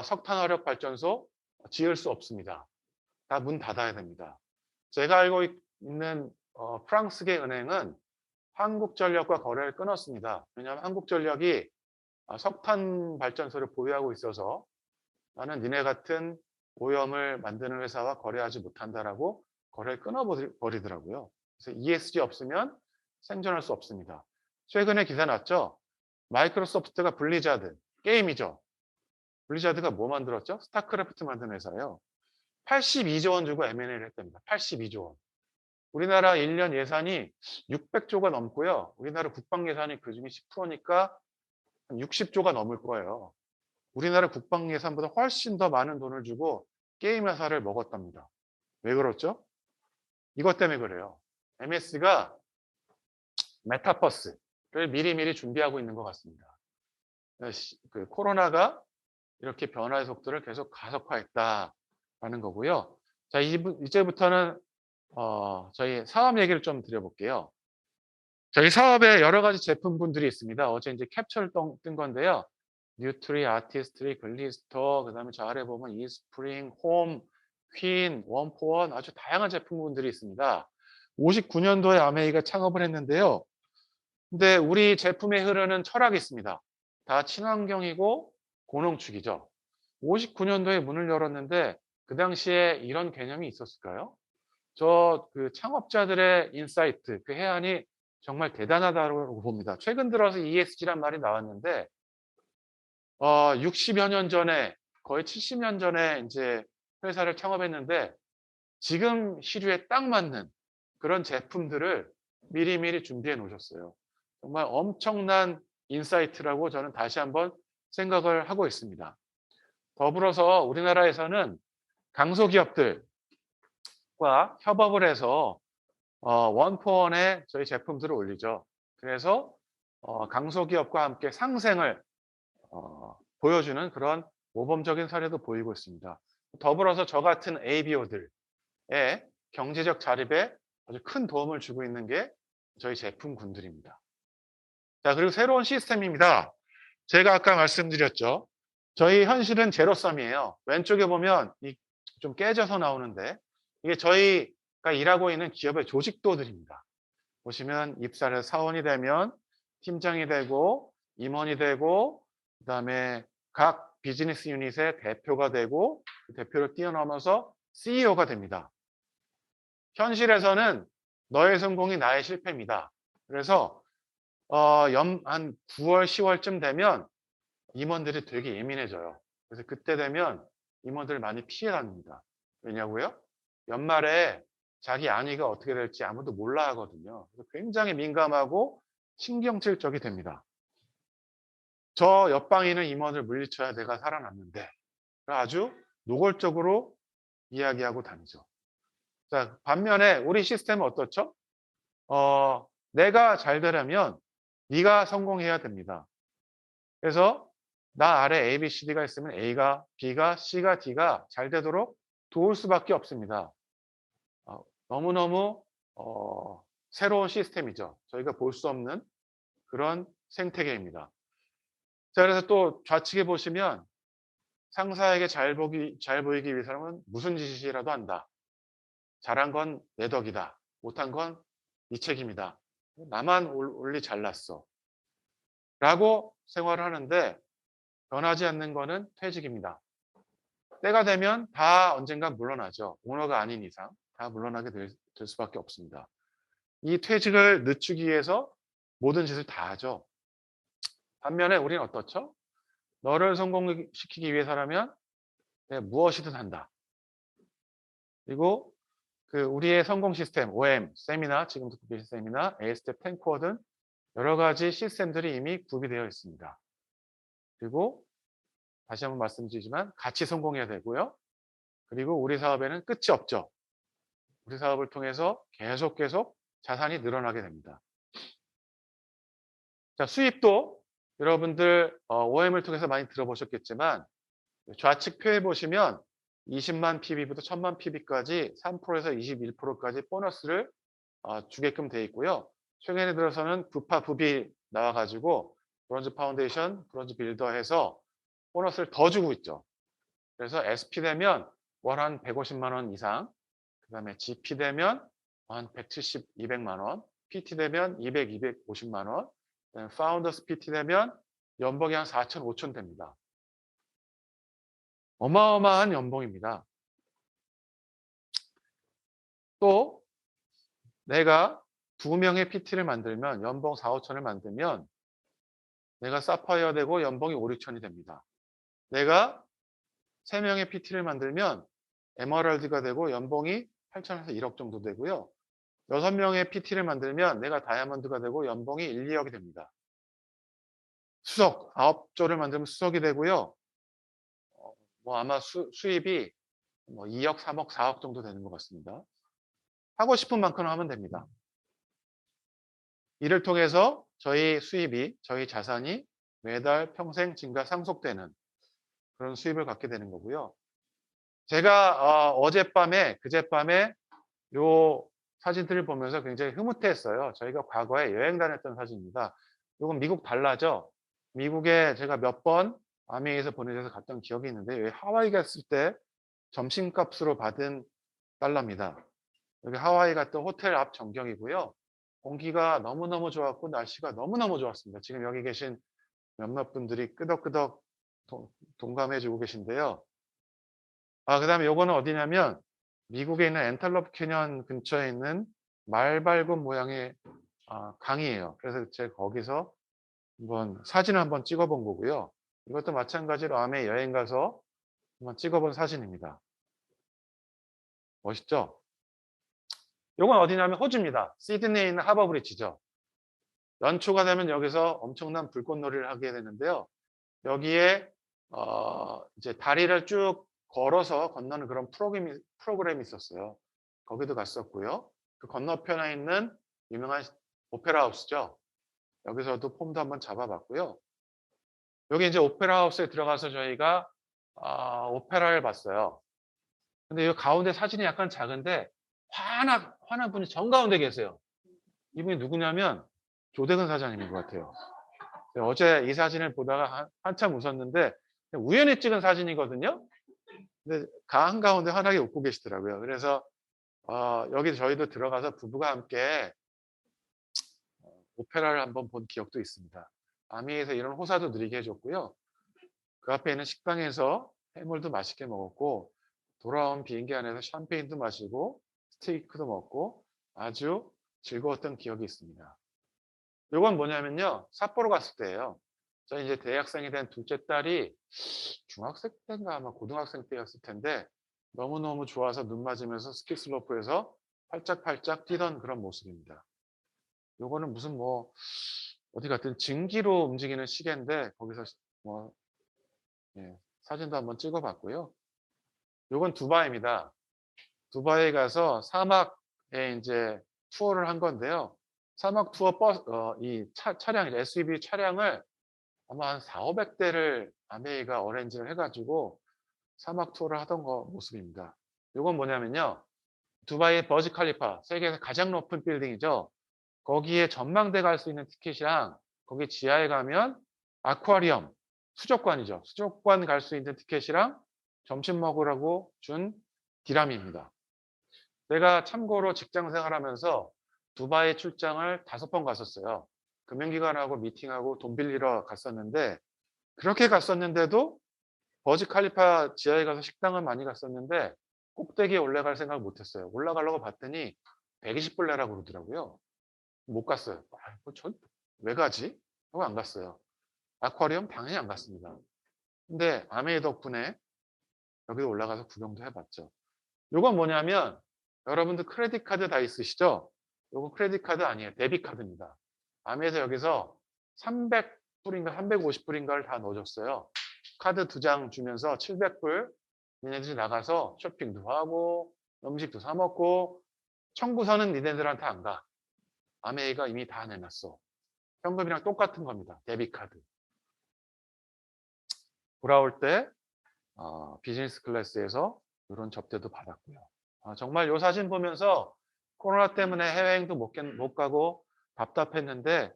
S6: 석탄화력 발전소 지을 수 없습니다. 다 문 닫아야 됩니다. 제가 알고 있는 프랑스계 은행은 한국전력과 거래를 끊었습니다. 왜냐하면 한국전력이 석탄 발전소를 보유하고 있어서 나는 니네 같은 오염을 만드는 회사와 거래하지 못한다라고 거래를 끊어버리더라고요. 그래서 ESG 없으면 생존할 수 없습니다. 최근에 기사 났죠? 마이크로소프트가 블리자드, 게임이죠. 블리자드가 뭐 만들었죠? 스타크래프트 만드는 회사예요. 82조 원 주고 M&A를 했답니다. 82조 원. 우리나라 1년 예산이 600조가 넘고요. 우리나라 국방 예산이 그중에 10%니까 한 60조가 넘을 거예요. 우리나라 국방 예산보다 훨씬 더 많은 돈을 주고 게임 회사를 먹었답니다. 왜 그렇죠? 이것 때문에 그래요. MS가 메타버스를 미리미리 준비하고 있는 것 같습니다. 그 코로나가 이렇게 변화의 속도를 계속 가속화했다라는 거고요. 자, 이제부터는 저희 사업 얘기를 좀 드려볼게요. 저희 사업에 여러 가지 제품군들이 있습니다. 어제 이제 캡처를 뜬 건데요. 뉴트리, 아티스트리, 글리스터, 그 다음에 저 아래 보면 이스프링, 홈, 퀸, 원포원 아주 다양한 제품군들이 있습니다. 59년도에 아메이가 창업을 했는데요. 근데 우리 제품에 흐르는 철학이 있습니다. 다 친환경이고 고농축이죠. 59년도에 문을 열었는데 그 당시에 이런 개념이 있었을까요? 저 그 창업자들의 인사이트, 그 해안이 정말 대단하다고 봅니다. 최근 들어서 ESG란 말이 나왔는데 60여 년 전에 거의 70년 전에 이제 회사를 창업했는데 지금 시류에 딱 맞는 그런 제품들을 미리미리 준비해 놓으셨어요. 정말 엄청난 인사이트라고 저는 다시 한번 생각을 하고 있습니다. 더불어서 우리나라에서는 강소기업들과 협업을 해서 원포원에 저희 제품들을 올리죠. 그래서 강소기업과 함께 상생을 보여주는 그런 모범적인 사례도 보이고 있습니다. 더불어서 저 같은 ABO들의 경제적 자립에 아주 큰 도움을 주고 있는 게 저희 제품군들입니다. 자, 그리고 새로운 시스템입니다. 제가 아까 말씀드렸죠. 저희 현실은 제로섬이에요. 왼쪽에 보면 좀 깨져서 나오는데 이게 저희가 일하고 있는 기업의 조직도들입니다. 보시면 입사를 사원이 되면 팀장이 되고 임원이 되고 그다음에 각 비즈니스 유닛의 대표가 되고 그 대표를 뛰어넘어서 CEO가 됩니다. 현실에서는 너의 성공이 나의 실패입니다. 그래서 한 9월, 10월쯤 되면 임원들이 되게 예민해져요. 그래서 그때 되면 임원들 많이 피해 다닙니다. 왜냐고요? 연말에 자기 안위가 어떻게 될지 아무도 몰라 하거든요. 그래서 굉장히 민감하고 신경질적이 됩니다. 저 옆방에 있는 임원을 물리쳐야 내가 살아남는데 아주 노골적으로 이야기하고 다니죠. 자, 반면에 우리 시스템은 어떻죠? 내가 잘 되려면 네가 성공해야 됩니다. 그래서 나 아래 A, B, C, D가 있으면 A가, B가, C가, D가 잘 되도록 도울 수밖에 없습니다. 너무너무 새로운 시스템이죠. 저희가 볼 수 없는 그런 생태계입니다. 자, 그래서 또 좌측에 보시면 상사에게 잘 보이기 위해서는 무슨 짓이라도 한다. 잘한 건 내 덕이다. 못한 건 네 책임이다. 나만 올리 잘났어. 라고 생활을 하는데 변하지 않는 거는 퇴직입니다. 때가 되면 다 언젠간 물러나죠. 오너가 아닌 이상 다 물러나게 될 수밖에 없습니다. 이 퇴직을 늦추기 위해서 모든 짓을 다 하죠. 반면에 우리는 어떻죠? 너를 성공시키기 위해서라면 내가 무엇이든 한다. 그리고 우리의 성공 시스템, OM, 세미나, 지금 듣고 계신 세미나, A스텝, 10코어 등 여러 가지 시스템들이 이미 구비되어 있습니다. 그리고 다시 한번 말씀드리지만 같이 성공해야 되고요. 그리고 우리 사업에는 끝이 없죠. 우리 사업을 통해서 계속 자산이 늘어나게 됩니다. 자, 수입도 여러분들 OM을 통해서 많이 들어보셨겠지만 좌측 표에 보시면 20만 PB부터 1000만 PB까지 3%에서 21%까지 보너스를 주게끔 돼 있고요. 최근에 들어서는 부파, 부비 나와가지고 브론즈 파운데이션, 브론즈 빌더 해서 보너스를 더 주고 있죠. 그래서 SP 되면 월 한 150만 원 이상, 그 다음에 GP 되면 한 170, 200만 원, PT 되면 200, 250만 원, 그다음에 파운더스 PT 되면 연봉이 한 4천, 5천 됩니다. 어마어마한 연봉입니다. 또 내가 2명의 PT를 만들면 연봉 4, 5천을 만들면 내가 사파이어 되고 연봉이 5, 6천이 됩니다. 내가 3명의 PT를 만들면 에메랄드가 되고 연봉이 8천에서 1억 정도 되고요. 6명의 PT를 만들면 내가 다이아몬드가 되고 연봉이 1, 2억이 됩니다. 수석 9조를 만들면 수석이 되고요. 뭐 아마 수입이 뭐 2억, 3억, 4억 정도 되는 것 같습니다. 하고 싶은 만큼 하면 됩니다. 이를 통해서 저희 수입이, 저희 자산이 매달 평생 증가 상속되는 그런 수입을 갖게 되는 거고요. 제가 어젯밤에, 그젯밤에 요 사진들을 보면서 굉장히 흐뭇해했어요. 저희가 과거에 여행 다녔던 사진입니다. 이건 미국 달러죠. 미국에 제가 몇 번 아메이에서 보내줘서 갔던 기억이 있는데 여기 하와이 갔을 때 점심값으로 받은 달러입니다. 여기 하와이 갔던 호텔 앞 전경이고요. 공기가 너무너무 좋았고 날씨가 너무너무 좋았습니다. 지금 여기 계신 몇몇 분들이 끄덕끄덕 동감해주고 계신데요. 그 다음에 요거는 어디냐면 미국에 있는 엔탈러프 캐년 근처에 있는 말발굽 모양의 강이에요. 그래서 제가 거기서 한번 사진을 한번 찍어본 거고요. 이것도 마찬가지로 아메 여행 가서 한번 찍어본 사진입니다. 멋있죠? 요건 어디냐면 호주입니다. 시드니에 있는 하버 브리지죠. 연초가 되면 여기서 엄청난 불꽃놀이를 하게 되는데요. 여기에 이제 다리를 쭉 걸어서 건너는 그런 프로그램이 있었어요. 거기도 갔었고요. 그 건너편에 있는 유명한 오페라 하우스죠. 여기서도 폼도 한번 잡아봤고요. 여기 이제 오페라 하우스에 들어가서 저희가 오페라를 봤어요. 근데 이 가운데 사진이 약간 작은데 환한 분이 정가운데 계세요. 이분이 누구냐면 조대근 사장님인 것 같아요. 어제 이 사진을 보다가 한참 웃었는데 우연히 찍은 사진이거든요. 근데 한가운데 환하게 웃고 계시더라고요. 그래서 여기 저희도 들어가서 부부가 함께 오페라를 한번 본 기억도 있습니다. 아미에서 이런 호사도 누리게 해줬고요. 그 앞에 있는 식당에서 해물도 맛있게 먹었고 돌아온 비행기 안에서 샴페인도 마시고 스테이크도 먹고 아주 즐거웠던 기억이 있습니다. 이건 뭐냐면요. 삿포로 갔을 때예요. 저희 이제 대학생이 된 둘째 딸이 중학생 때인가 아마 고등학생 때였을 텐데 너무너무 좋아서 눈 맞으면서 스키슬로프에서 팔짝팔짝 뛰던 그런 모습입니다. 요거는 무슨 뭐 어디 같은 증기로 움직이는 시계인데 거기서 뭐 사진도 한번 찍어봤고요. 요건 두바이입니다. 두바이에 가서 사막에 이제 투어를 한 건데요. 사막 투어 버스, 이 차량, SUV 차량을 아마 한 4,500대를 아메이가 어렌지를 해가지고 사막 투어를 하던 거 모습입니다. 이건 뭐냐면요. 두바이의 버즈 칼리파, 세계에서 가장 높은 빌딩이죠. 거기에 전망대 갈 수 있는 티켓이랑 거기 지하에 가면 아쿠아리움, 수족관이죠. 수족관 갈 수 있는 티켓이랑 점심 먹으라고 준 디람입니다. 내가 참고로 직장 생활하면서 두바이 출장을 5번 갔었어요. 금융기관하고 미팅하고 돈 빌리러 갔었는데 그렇게 갔었는데도 버즈 칼리파 지하에 가서 식당은 많이 갔었는데 꼭대기에 올라갈 생각을 못했어요. 올라가려고 봤더니 120불 내라고 그러더라고요. 못 갔어요. 왜 가지? 하고 안 갔어요. 아쿠아리움 당연히 안 갔습니다. 근데 아메이 덕분에 여기 올라가서 구경도 해봤죠. 이건 뭐냐면 여러분들 크레딧 카드 다 있으시죠? 이거 크레딧 카드 아니에요. 데뷔 카드입니다. 아메에서 여기서 300불인가 350불인가를 다 넣어줬어요. 카드 2장 주면서 700불 니네들이 나가서 쇼핑도 하고 음식도 사 먹고 청구서는 니네들한테 안 가. 아메이가 이미 다 내놨어. 현금이랑 똑같은 겁니다. 데뷔 카드. 돌아올 때 비즈니스 클래스에서 이런 접대도 받았고요. 정말 이 사진 보면서 코로나 때문에 해외여행도 못 가고 답답했는데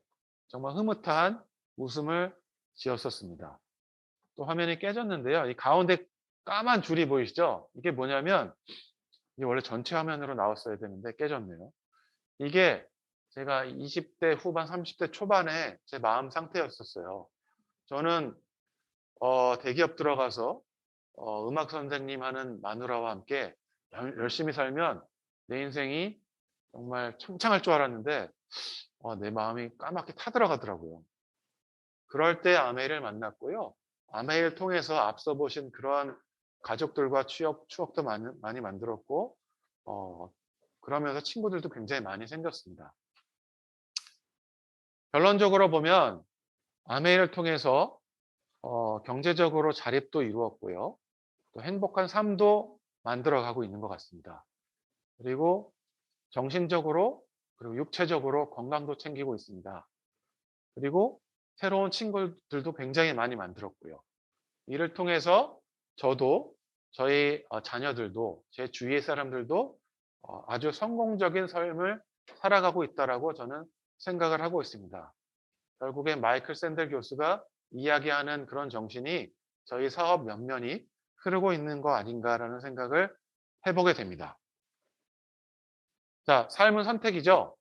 S6: 정말 흐뭇한 웃음을 지었었습니다. 또 화면이 깨졌는데요. 이 가운데 까만 줄이 보이시죠? 이게 뭐냐면 이게 원래 전체 화면으로 나왔어야 되는데 깨졌네요. 이게 제가 20대 후반, 30대 초반에 제 마음 상태였었어요. 저는 대기업 들어가서 음악 선생님 하는 마누라와 함께 열심히 살면 내 인생이 정말 창창할 줄 알았는데 내 마음이 까맣게 타들어가더라고요. 그럴 때 아메이를 만났고요. 아메이를 통해서 앞서 보신 그런 가족들과 추억도 많이 만들었고 그러면서 친구들도 굉장히 많이 생겼습니다. 결론적으로 보면 아메이를 통해서 경제적으로 자립도 이루었고요. 또 행복한 삶도 만들어가고 있는 것 같습니다. 그리고 정신적으로 그리고 육체적으로 건강도 챙기고 있습니다. 그리고 새로운 친구들도 굉장히 많이 만들었고요. 이를 통해서 저도 저희 자녀들도 제 주위의 사람들도 아주 성공적인 삶을 살아가고 있다라고 저는 생각을 하고 있습니다. 결국엔 마이클 샌델 교수가 이야기하는 그런 정신이 저희 사업 면면이 흐르고 있는 거 아닌가라는 생각을 해보게 됩니다. 자, 삶은 선택이죠.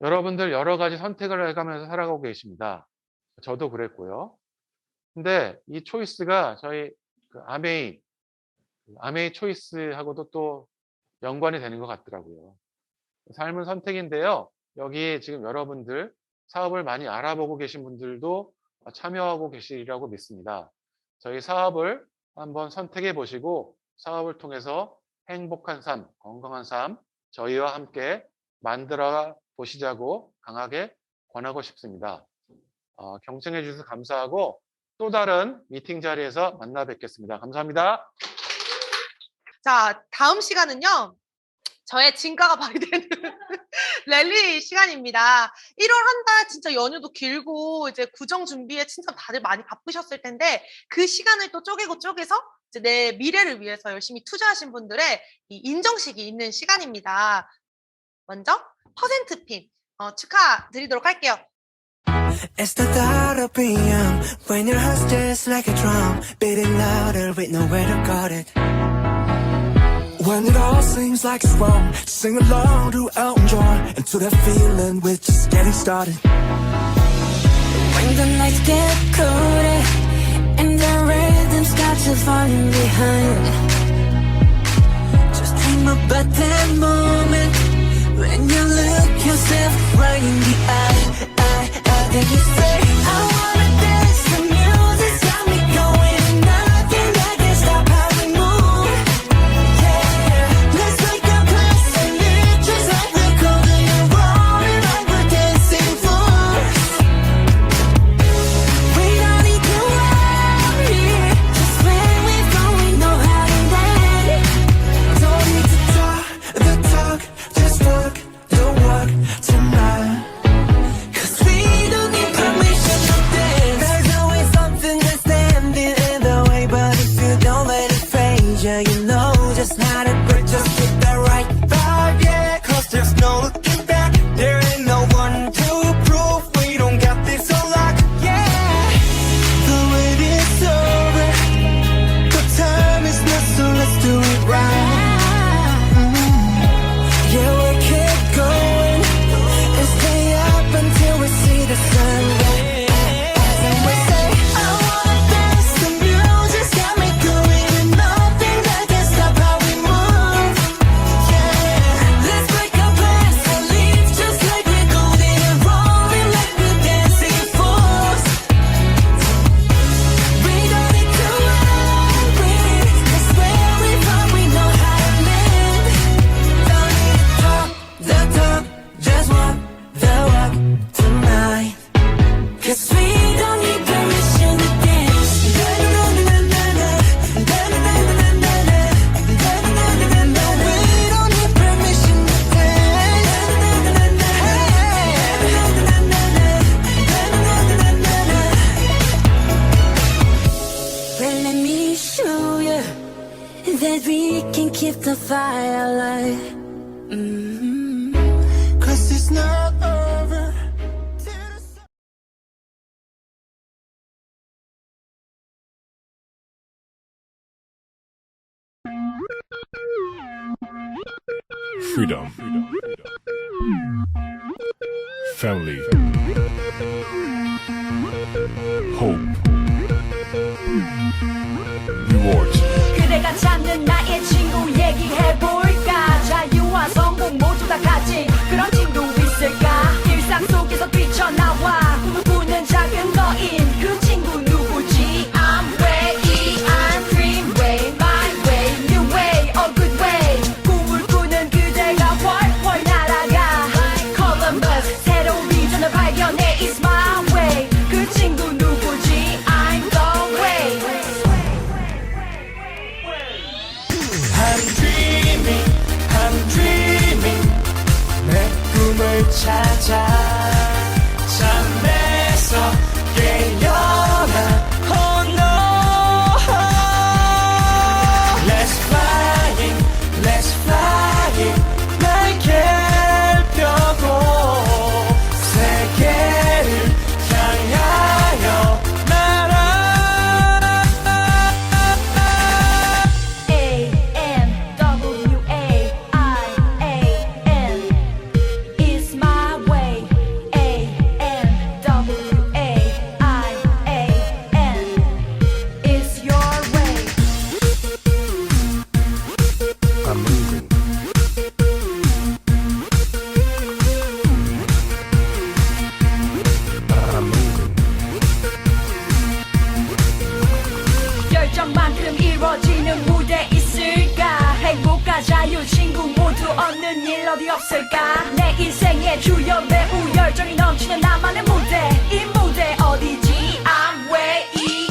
S6: 여러분들 여러 가지 선택을 해가면서 살아가고 계십니다. 저도 그랬고요. 근데 이 초이스가 저희 아메이 초이스하고도 또 연관이 되는 것 같더라고요. 삶은 선택인데요. 여기 지금 여러분들 사업을 많이 알아보고 계신 분들도 참여하고 계시리라고 믿습니다. 저희 사업을 한번 선택해 보시고 사업을 통해서 행복한 삶, 건강한 삶 저희와 함께 만들어 보시자고 강하게 권하고 싶습니다. 경청해 주셔서 감사하고 또 다른 미팅 자리에서 만나 뵙겠습니다. 감사합니다.
S5: 자, 다음 시간은요. 저의 진가가 발휘되는 랠리 시간입니다. 1월 한 달 진짜 연휴도 길고 이제 구정 준비에 진짜 다들 많이 바쁘셨을 텐데 그 시간을 또 쪼개서 이제 내 미래를 위해서 열심히 투자하신 분들의 이 인정식이 있는 시간입니다. 먼저 퍼센트핀 축하드리도록 할게요.
S8: It's the thought of being young when your heart's just like a drum beating louder with nowhere to guard it. When it all seems like it's wrong, sing along to Elton John and to that feeling we're just getting started.
S9: When the nights get colder and the rhythm starts to falling behind, just dream about that moment when you look yourself right in the eye. Then you say, I wanna dance, the music's got me going, and nothing that can stop how we move. Yeah, let's make a place and live just like we're golden and rolling like we're dancing fools. We don't need to worry, just when we're going, we know how to land.
S8: Don't need to talk the talk, just walk the walk tonight. Yeah, you know just how to break, just get that right vibe, yeah. Cause there's no looking back, there ain't no one to prove we don't got this on lock, yeah. The wait is over, the time is not, so let's do it right. Yeah, we keep going and stay up until we see the sun, yeah. And we say, I wanna dance, the music's got me going, and nothing that can stop how we move. Yeah, let's break our plans and leave just like we're golden and rolling like we're dancing fools. We don't need to worry, 'cause where we're from we know how to live. Don't need to talk the talk, just walk the walk tonight. 'Cause we don't need permission to dance. We don't need permission to dance.
S9: Well, let me show you that
S10: freedom, family, hope, rewards.
S9: 그대가 찾는 나의 친구 얘기해볼까. 자유와 성공 모두 다 가진 그런 친구 있을까. 일상 속에서 뛰쳐나와 꿈을 꾸는 작은 거인 그 친구 누구지. I'm way, I'm dream way, my way, new way, a good way. 꿈을 꾸는 그대가 훨훨 날아가. Columbus 새로운 비전을 발견해. It's my way. 그 친구 누구지. I'm the way. I'm dreaming 내 꿈을 찾아 잠에서 깨어나. Oh no, let's flying 날개를 펴고 세계를 향하여 날아. Is my way. Is your way.
S10: I'm moving. I'm moving.
S9: 열정만큼 이루어지는 무대 있을까. 행복과 자유 친구 모두 얻는 일 어디 없을까. 내 인생의 주요 배우 열정이 넘치는 나만의 무대. 이 무대 어디지. I'm way,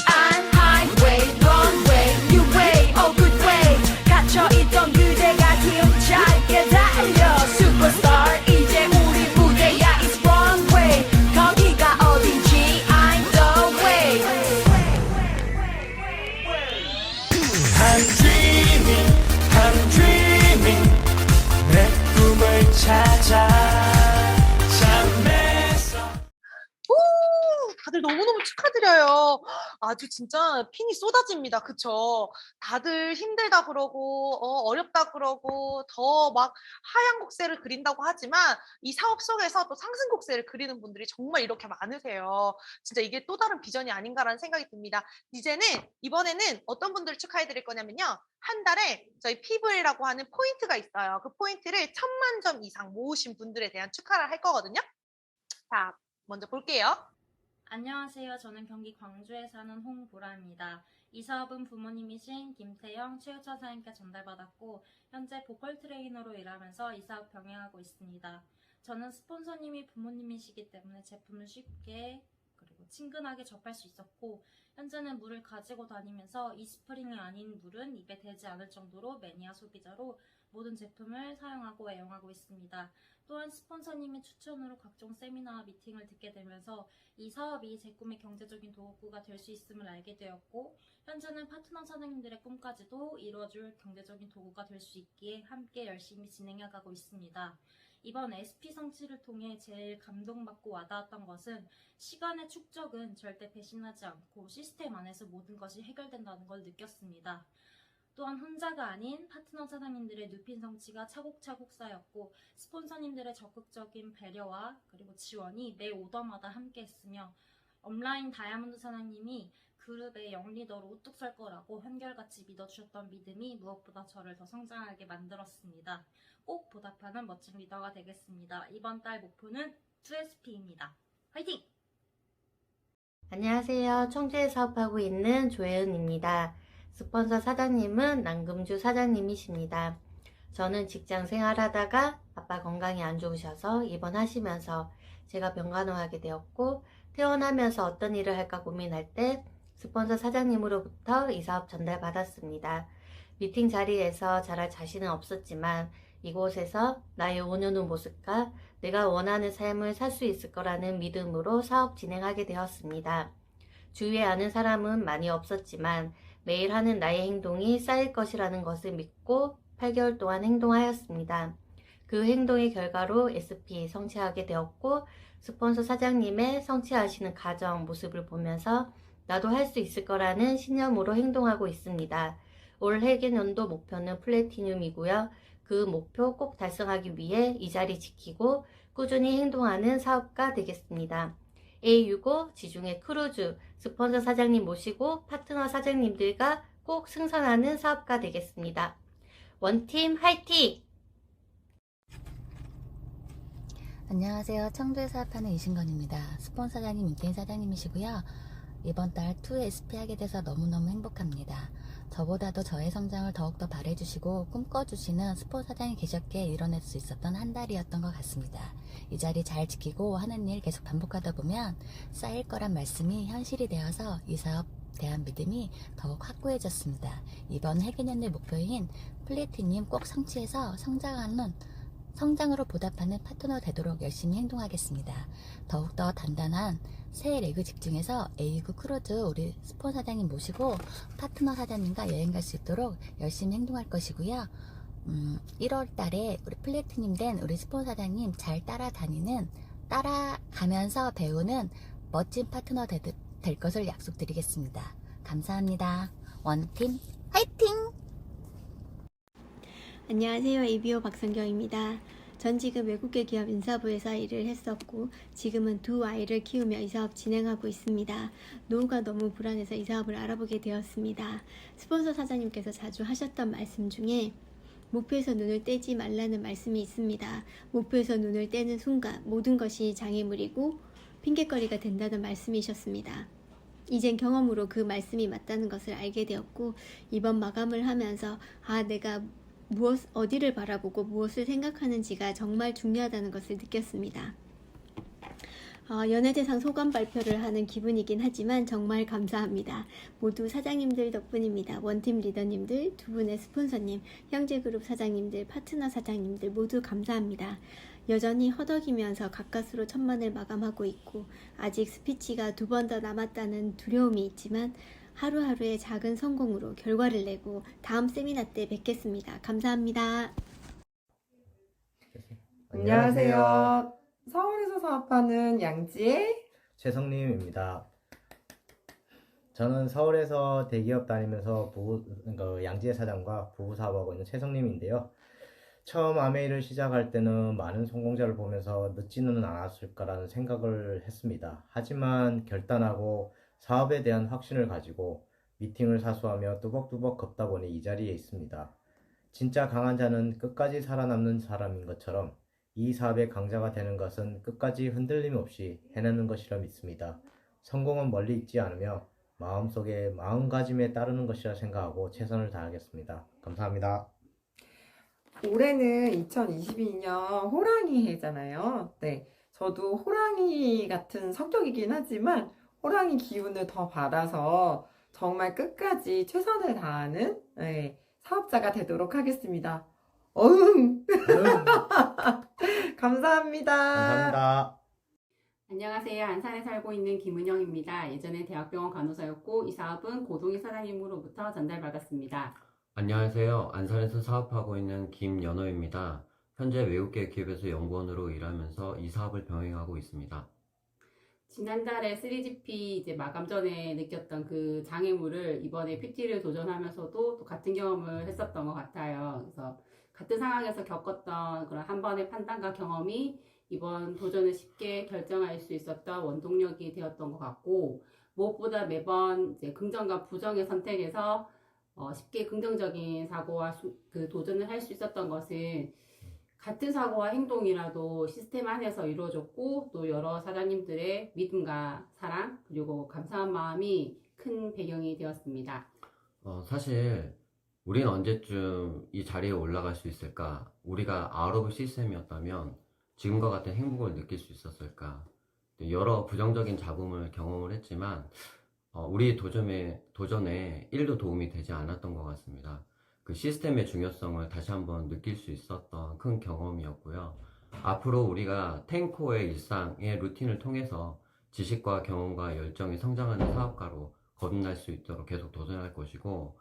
S9: I'm highway, runway, new way, a good way. 갇혀있던 그대가 힘차게 달려. Superstar 이제 우리 무대야. It's runway. 거기가 어디지. I'm the way. I'm dreaming 내 꿈을 찾아 잠에서.
S5: 오, 다들 너무너무 축하드려요. 아주 진짜 핀이 쏟아집니다. 그쵸? 다들 힘들다 그러고, 어렵다 그러고, 더 막 하얀 곡線을 그린다고 하지만, 이 사업 속에서 또 상승 곡線을 그리는 분들이 정말 이렇게 많으세요. 진짜 이게 또 다른 비전이 아닌가라는 생각이 듭니다. 이번에는 어떤 분들을 축하해 드릴 거냐면요. 한 달에 저희 피블이라고 하는 포인트가 있어요. 그 포인트를 1000만 점 이상 모으신 분들에 대한 축하를 할 거거든요. 자, 먼저 볼게요.
S11: 안녕하세요. 저는 경기 광주에 사는 홍보라입니다. 이 사업은 부모님이신 김태영 최우천 사장님께 전달받았고 현재 보컬 트레이너로 일하면서 이 사업 병행하고 있습니다. 저는 스폰서님이 부모님이시기 때문에 제품을 쉽게 그리고 친근하게 접할 수 있었고 현재는 물을 가지고 다니면서 이 스프링이 아닌 물은 입에 대지 않을 정도로 매니아 소비자로 모든 제품을 사용하고 애용하고 있습니다. 또한 스폰서님의 추천으로 각종 세미나와 미팅을 듣게 되면서 이 사업이 제 꿈의 경제적인 도구가 될 수 있음을 알게 되었고 현재는 파트너 사장님들의 꿈까지도 이루어줄 경제적인 도구가 될 수 있기에 함께 열심히 진행해가고 있습니다. 이번 SP 성취를 통해 제일 감동받고 와닿았던 것은 시간의 축적은 절대 배신하지 않고 시스템 안에서 모든 것이 해결된다는 걸 느꼈습니다. 또한 혼자가 아닌 파트너 사장님들의 눕힌 성취가 차곡차곡 쌓였고 스폰서님들의 적극적인 배려와 그리고 지원이 매 오더마다 함께했으며 업라인 다이아몬드 사장님이 그룹의 영리더로 우뚝 설 거라고 한결같이 믿어주셨던 믿음이 무엇보다 저를 더 성장하게 만들었습니다. 꼭 보답하는 멋진 리더가 되겠습니다. 이번 달 목표는 2SP입니다. 화이팅!
S12: 안녕하세요. 청주에 사업하고 있는 조혜은입니다. 스폰서 사장님은 남금주 사장님이십니다. 저는 직장 생활하다가 아빠 건강이 안 좋으셔서 입원하시면서 제가 병간호하게 되었고 퇴원하면서 어떤 일을 할까 고민할 때 스폰서 사장님으로부터 이 사업 전달받았습니다. 미팅 자리에서 잘할 자신은 없었지만 이곳에서 나의 5년 후 모습과 내가 원하는 삶을 살 수 있을 거라는 믿음으로 사업 진행하게 되었습니다. 주위에 아는 사람은 많이 없었지만 매일 하는 나의 행동이 쌓일 것이라는 것을 믿고 8개월 동안 행동하였습니다. 그 행동의 결과로 SP 성취하게 되었고 스폰서 사장님의 성취하시는 과정 모습을 보면서 나도 할 수 있을 거라는 신념으로 행동하고 있습니다. 올 회계년도 목표는 플래티늄이고요. 그 목표 꼭 달성하기 위해 이 자리 지키고 꾸준히 행동하는 사업가 되겠습니다. A65 지중해 크루즈 스폰서 사장님 모시고 파트너 사장님들과 꼭 승선하는 사업가 되겠습니다. 원팀 화이팅!
S13: 안녕하세요. 청주에 사업하는 이신건입니다. 스폰서 사장님, 인테인 사장님이시고요. 이번 달 2SP 하게 돼서 너무너무 행복합니다. 저보다도 저의 성장을 더욱더 바래주시고 꿈꿔주시는 스폰서 사장이 계셨기에 이뤄낼 수 있었던 한 달이었던 것 같습니다. 이 자리 잘 지키고 하는 일 계속 반복하다 보면 쌓일 거란 말씀이 현실이 되어서 이 사업 대한 믿음이 더욱 확고해졌습니다. 이번 해개년의 목표인 플래티님 꼭 성취해서 성장으로 보답하는 파트너 되도록 열심히 행동하겠습니다. 더욱더 단단한 새 레그 집중해서 A9 크루즈 우리 스폰서 사장님 모시고 파트너 사장님과 여행 갈 수 있도록 열심히 행동할 것이고요. 1월 달에 우리 플래티님 된 우리 스폰서 사장님 잘 따라가면서 배우는 멋진 파트너 될 것을 약속드리겠습니다. 감사합니다. 원팀 화이팅!
S14: 안녕하세요. ABO 박성경입니다. 전 지금 외국계 기업 인사부에서 일을 했었고 지금은 두 아이를 키우며 이 사업 진행하고 있습니다. 노후가 너무 불안해서 이 사업을 알아보게 되었습니다. 스폰서 사장님께서 자주 하셨던 말씀 중에 목표에서 눈을 떼지 말라는 말씀이 있습니다. 목표에서 눈을 떼는 순간 모든 것이 장애물이고 핑계거리가 된다는 말씀이셨습니다. 이젠 경험으로 그 말씀이 맞다는 것을 알게 되었고 이번 마감을 하면서 내가 어디를 바라보고 무엇을 생각하는지가 정말 중요하다는 것을 느꼈습니다. 연예대상 소감 발표를 하는 기분이긴 하지만 정말 감사합니다. 모두 사장님들 덕분입니다. 원팀 리더님들, 두 분의 스폰서님, 형제그룹 사장님들, 파트너 사장님들 모두 감사합니다. 여전히 허덕이면서 가까스로 1000만을 마감하고 있고 아직 스피치가 2번 더 남았다는 두려움이 있지만 하루하루의 작은 성공으로 결과를 내고 다음 세미나 때 뵙겠습니다. 감사합니다.
S15: 안녕하세요. 서울에서 사업하는 양지의
S16: 최성님입니다. 저는 서울에서 대기업 다니면서 양지의 사장과 부부 사업하고 있는 최성님인데요. 처음 아메이를 시작할 때는 많은 성공자를 보면서 늦지는 않았을까라는 생각을 했습니다. 하지만 결단하고 사업에 대한 확신을 가지고 미팅을 사수하며 뚜벅뚜벅 걷다 보니 이 자리에 있습니다. 진짜 강한 자는 끝까지 살아남는 사람인 것처럼 이 사업의 강자가 되는 것은 끝까지 흔들림 없이 해내는 것이라 믿습니다. 성공은 멀리 있지 않으며 마음속에 마음가짐에 따르는 것이라 생각하고 최선을 다하겠습니다. 감사합니다.
S15: 올해는 2022년 호랑이 해잖아요. 네, 저도 호랑이 같은 성격이긴 하지만 호랑이 기운을 더 받아서 정말 끝까지 최선을 다하는 사업자가 되도록 하겠습니다. 감사합니다.
S16: 감사합니다.
S17: 안녕하세요. 안산에 살고 있는 김은영입니다. 예전에 대학병원 간호사였고 이 사업은 고동희 사장님으로부터 전달받았습니다.
S18: 안녕하세요. 안산에서 사업하고 있는 김연호입니다. 현재 외국계 기업에서 연구원으로 일하면서 이 사업을 병행하고 있습니다.
S17: 지난달에 3GP 이제 마감 전에 느꼈던 그 장애물을 이번에 PT를 도전하면서도 또 같은 경험을 했었던 것 같아요. 그래서 같은 상황에서 겪었던 그런 한 번의 판단과 경험이 이번 도전을 쉽게 결정할 수 있었던 원동력이 되었던 것 같고, 무엇보다 매번 이제 긍정과 부정의 선택에서 쉽게 긍정적인 사고와 도전을 할 수 있었던 것은 같은 사고와 행동이라도 시스템 안에서 이루어졌고 또 여러 사장님들의 믿음과 사랑 그리고 감사한 마음이 큰 배경이 되었습니다.
S18: 사실 우린 언제쯤 이 자리에 올라갈 수 있을까? 우리가 out of 시스템이었다면 지금과 같은 행복을 느낄 수 있었을까? 여러 부정적인 잡음을 경험을 했지만 우리 도전에 1도 도움이 되지 않았던 것 같습니다. 그 시스템의 중요성을 다시 한번 느낄 수 있었던 큰 경험이었고요. 앞으로 우리가 탱코의 일상의 루틴을 통해서 지식과 경험과 열정이 성장하는 사업가로 거듭날 수 있도록 계속 도전할 것이고,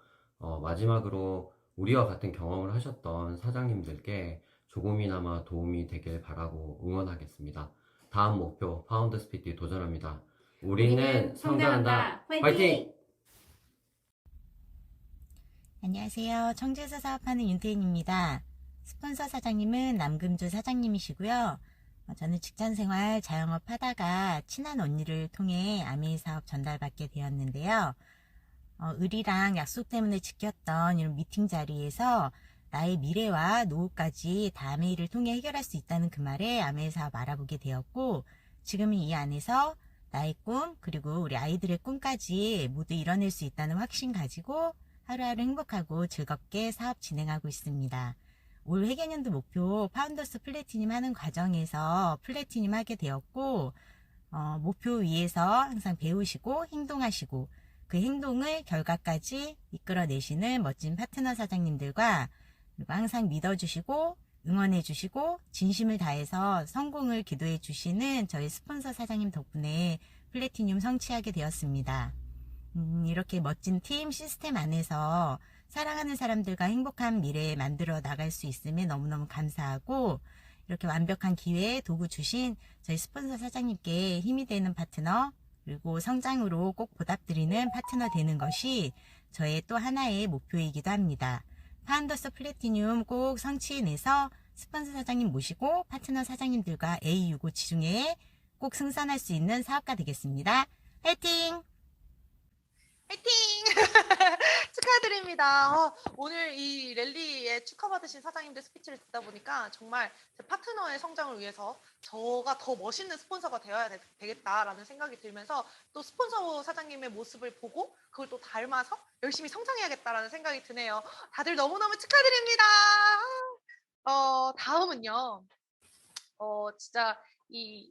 S18: 마지막으로 우리와 같은 경험을 하셨던 사장님들께 조금이나마 도움이 되길 바라고 응원하겠습니다. 다음 목표 파운드 스피티 도전합니다. 우리는 성장한다. 화이팅!
S13: 안녕하세요. 청주에서 사업하는 윤태인입니다. 스폰서 사장님은 남금주 사장님이시고요. 저는 직장생활 자영업 하다가 친한 언니를 통해 아메이 사업 전달받게 되었는데요. 을이랑 약속 때문에 지켰던 이런 미팅 자리에서 나의 미래와 노후까지 다 아메이를 통해 해결할 수 있다는 그 말에 아메이 사업 알아보게 되었고, 지금은 이 안에서 나의 꿈 그리고 우리 아이들의 꿈까지 모두 이뤄낼 수 있다는 확신 가지고 하루하루 행복하고 즐겁게 사업 진행하고 있습니다. 올 회계년도 목표 파운더스 플래티늄 하는 과정에서 플래티늄 하게 되었고, 목표 위에서 항상 배우시고 행동하시고 그 행동을 결과까지 이끌어내시는 멋진 파트너 사장님들과, 그리고 항상 믿어주시고 응원해주시고 진심을 다해서 성공을 기도해주시는 저희 스폰서 사장님 덕분에 플래티늄 성취하게 되었습니다. 이렇게 멋진 팀 시스템 안에서 사랑하는 사람들과 행복한 미래 만들어 나갈 수 있음에 너무너무 감사하고, 이렇게 완벽한 기회에 도구 주신 저희 스폰서 사장님께 힘이 되는 파트너, 그리고 성장으로 꼭 보답드리는 파트너 되는 것이 저의 또 하나의 목표이기도 합니다. 파운더스 플래티늄 꼭 성취해내서 스폰서 사장님 모시고 파트너 사장님들과 A65 지중해에 꼭 승선할 수 있는 사업가 되겠습니다. 화이팅!
S5: 화이팅! 축하드립니다. 오늘 이 랠리에 축하받으신 사장님들 스피치를 듣다 보니까 정말 제 파트너의 성장을 위해서 저가 더 멋있는 스폰서가 되어야 되겠다라는 생각이 들면서 또 스폰서 사장님의 모습을 보고 그걸 또 닮아서 열심히 성장해야겠다라는 생각이 드네요. 다들 너무너무 축하드립니다. 다음은요. 진짜 이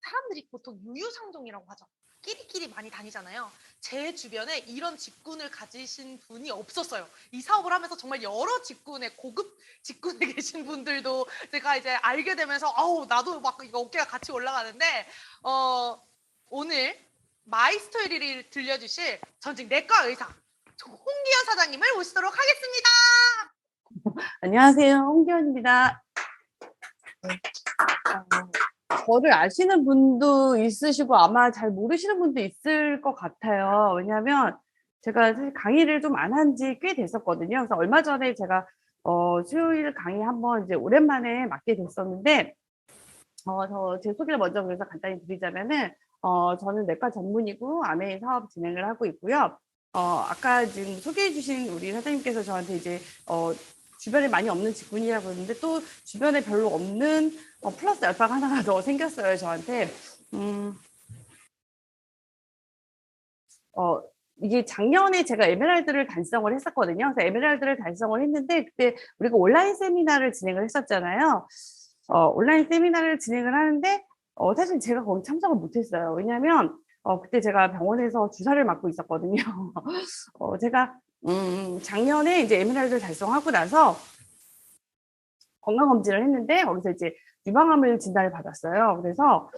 S5: 사람들이 보통 유유상종이라고 하죠. 끼리끼리 많이 다니잖아요. 제 주변에 이런 직군을 가지신 분이 없었어요. 이 사업을 하면서 정말 여러 직군의 고급 직군에 계신 분들도 제가 이제 알게 되면서 나도 막 이거 어깨가 같이 올라가는데 오늘 마이 스토리를 들려주실 전직 내과 의사 홍기현 사장님을 모시도록 하겠습니다.
S19: 안녕하세요, 홍기현입니다. 저를 아시는 분도 있으시고 아마 잘 모르시는 분도 있을 것 같아요. 왜냐하면 제가 사실 강의를 좀 안 한 지 꽤 됐었거든요. 그래서 얼마 전에 제가 수요일 강의 한번 이제 오랜만에 맡게 됐었는데, 제 소개를 먼저 그래서 간단히 드리자면은 저는 내과 전문이고 아메이 사업 진행을 하고 있고요. 아까 지금 소개해주신 우리 사장님께서 저한테 이제 주변에 많이 없는 직군이라고 했는데 또 주변에 별로 없는 플러스 알파가 하나가 더 생겼어요, 저한테. 이게 작년에 제가 에메랄드를 달성을 했었거든요. 그래서 에메랄드를 달성을 했는데 그때 우리가 온라인 세미나를 진행을 했었잖아요. 온라인 세미나를 진행을 하는데 사실 제가 거기 참석을 못했어요. 왜냐하면 그때 제가 병원에서 주사를 맞고 있었거든요. 제가 작년에 이제 에메랄드를 달성하고 나서 건강검진을 했는데 거기서 이제 유방암을 진단을 받았어요. 그래서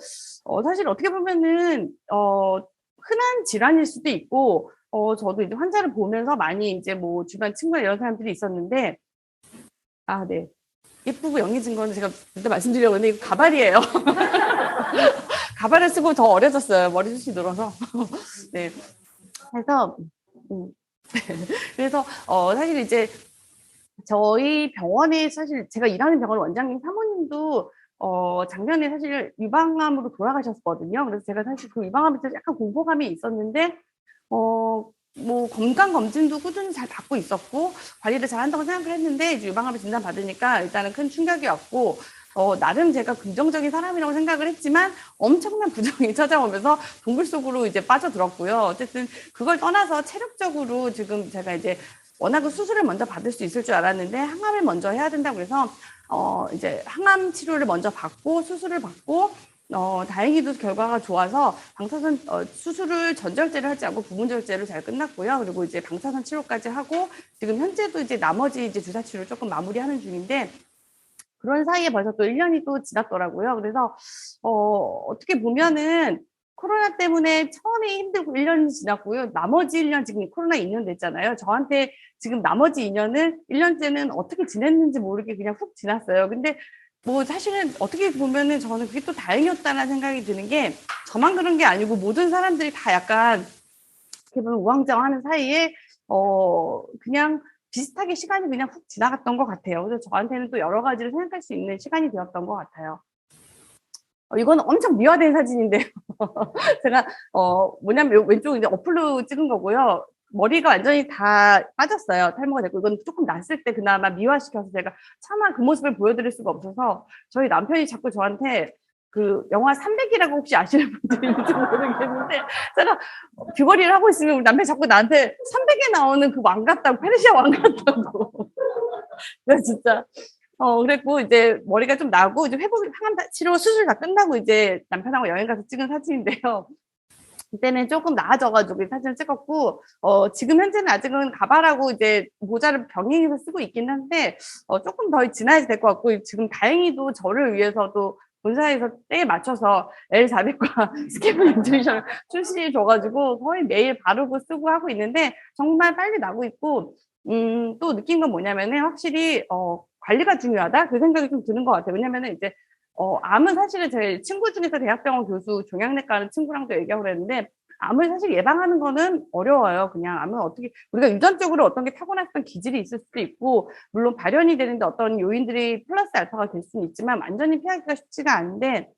S19: 사실 어떻게 보면은 흔한 질환일 수도 있고 저도 이제 환자를 보면서 많이 이제 뭐 주변 친구나 이런 사람들이 있었는데 네. 예쁘고 영해진 거는 제가 그때 말씀드리려고 했는데 이거 가발이에요. 가발을 쓰고 더 어려졌어요. 머리숱이 늘어서. 네. 그래서 사실 이제 저희 병원에 사실 제가 일하는 병원 원장님 사모님도 작년에 사실 유방암으로 돌아가셨거든요. 그래서 제가 사실 그 유방암에 대해서 약간 공포감이 있었는데 뭐 건강 검진도 꾸준히 잘 받고 있었고 관리를 잘 한다고 생각을 했는데 이제 유방암을 진단 받으니까 일단은 큰 충격이 왔고 나름 제가 긍정적인 사람이라고 생각을 했지만 엄청난 부정이 찾아오면서 동굴 속으로 이제 빠져들었고요. 어쨌든 그걸 떠나서 체력적으로 지금 제가 이제 워낙 수술을 먼저 받을 수 있을 줄 알았는데 항암을 먼저 해야 된다고 해서 이제 항암 치료를 먼저 받고 수술을 받고 다행히도 결과가 좋아서 방사선 수술을 전절제를 하지 않고 부분절제를 잘 끝났고요. 그리고 이제 방사선 치료까지 하고 지금 현재도 이제 나머지 이제 주사 치료를 조금 마무리하는 중인데 그런 사이에 벌써 또 1년이 또 지났더라고요. 그래서 어떻게 보면은 코로나 때문에 처음에 힘들고 1년이 지났고요. 나머지 1년 지금 코로나 2년 됐잖아요. 저한테 지금 나머지 2년은 1년째는 어떻게 지냈는지 모르게 그냥 훅 지났어요. 근데 뭐 사실은 어떻게 보면은 저는 그게 또 다행이었다는 생각이 드는 게 저만 그런 게 아니고 모든 사람들이 다 약간 어떻게 보면 우왕좌왕하는 사이에 그냥 비슷하게 시간이 그냥 훅 지나갔던 것 같아요. 그래서 저한테는 또 여러 가지를 생각할 수 있는 시간이 되었던 것 같아요. 이거는 엄청 미화된 사진인데요. 제가 뭐냐면 왼쪽 이제 어플로 찍은 거고요. 머리가 완전히 다 빠졌어요. 탈모가 됐고 이건 조금 났을 때 그나마 미화시켜서 제가 차마 그 모습을 보여드릴 수가 없어서 저희 남편이 자꾸 저한테 그 영화 300이라고 혹시 아시는 분들이 있는지 모르겠는데 제가 귀걸이를 하고 있으면 우리 남편이 자꾸 나한테 300에 나오는 그 왕 같다고 페르시아 왕 같다고. 그래서 진짜 그랬고 이제 머리가 좀 나고 이제 회복 항암 치료 수술 다 끝나고 이제 남편하고 여행 가서 찍은 사진인데요. 그때는 조금 나아져가지고 이 사진을 찍었고 지금 현재는 아직은 가발하고 이제 모자를 병행해서 쓰고 있긴 한데 조금 더 지나야 될 것 같고 지금 다행히도 저를 위해서도 본사에서 때에 맞춰서 L400과 스케프 인투이션을 출시해 줘가지고 거의 매일 바르고 쓰고 하고 있는데 정말 빨리 나고 있고 또 느낀 건 뭐냐면은 확실히 관리가 중요하다 그 생각이 좀 드는 것 같아요. 왜냐면은 이제 암은 사실은 제 친구 중에서 대학병원 교수 종양내과 하는 친구랑도 얘기하고 그랬는데 암을 사실 예방하는 거는 어려워요. 그냥 암은 어떻게 우리가 유전적으로 어떤 게 타고났던 기질이 있을 수도 있고 물론 발현이 되는데 어떤 요인들이 플러스 알파가 될 수는 있지만 완전히 피하기가 쉽지가 않은데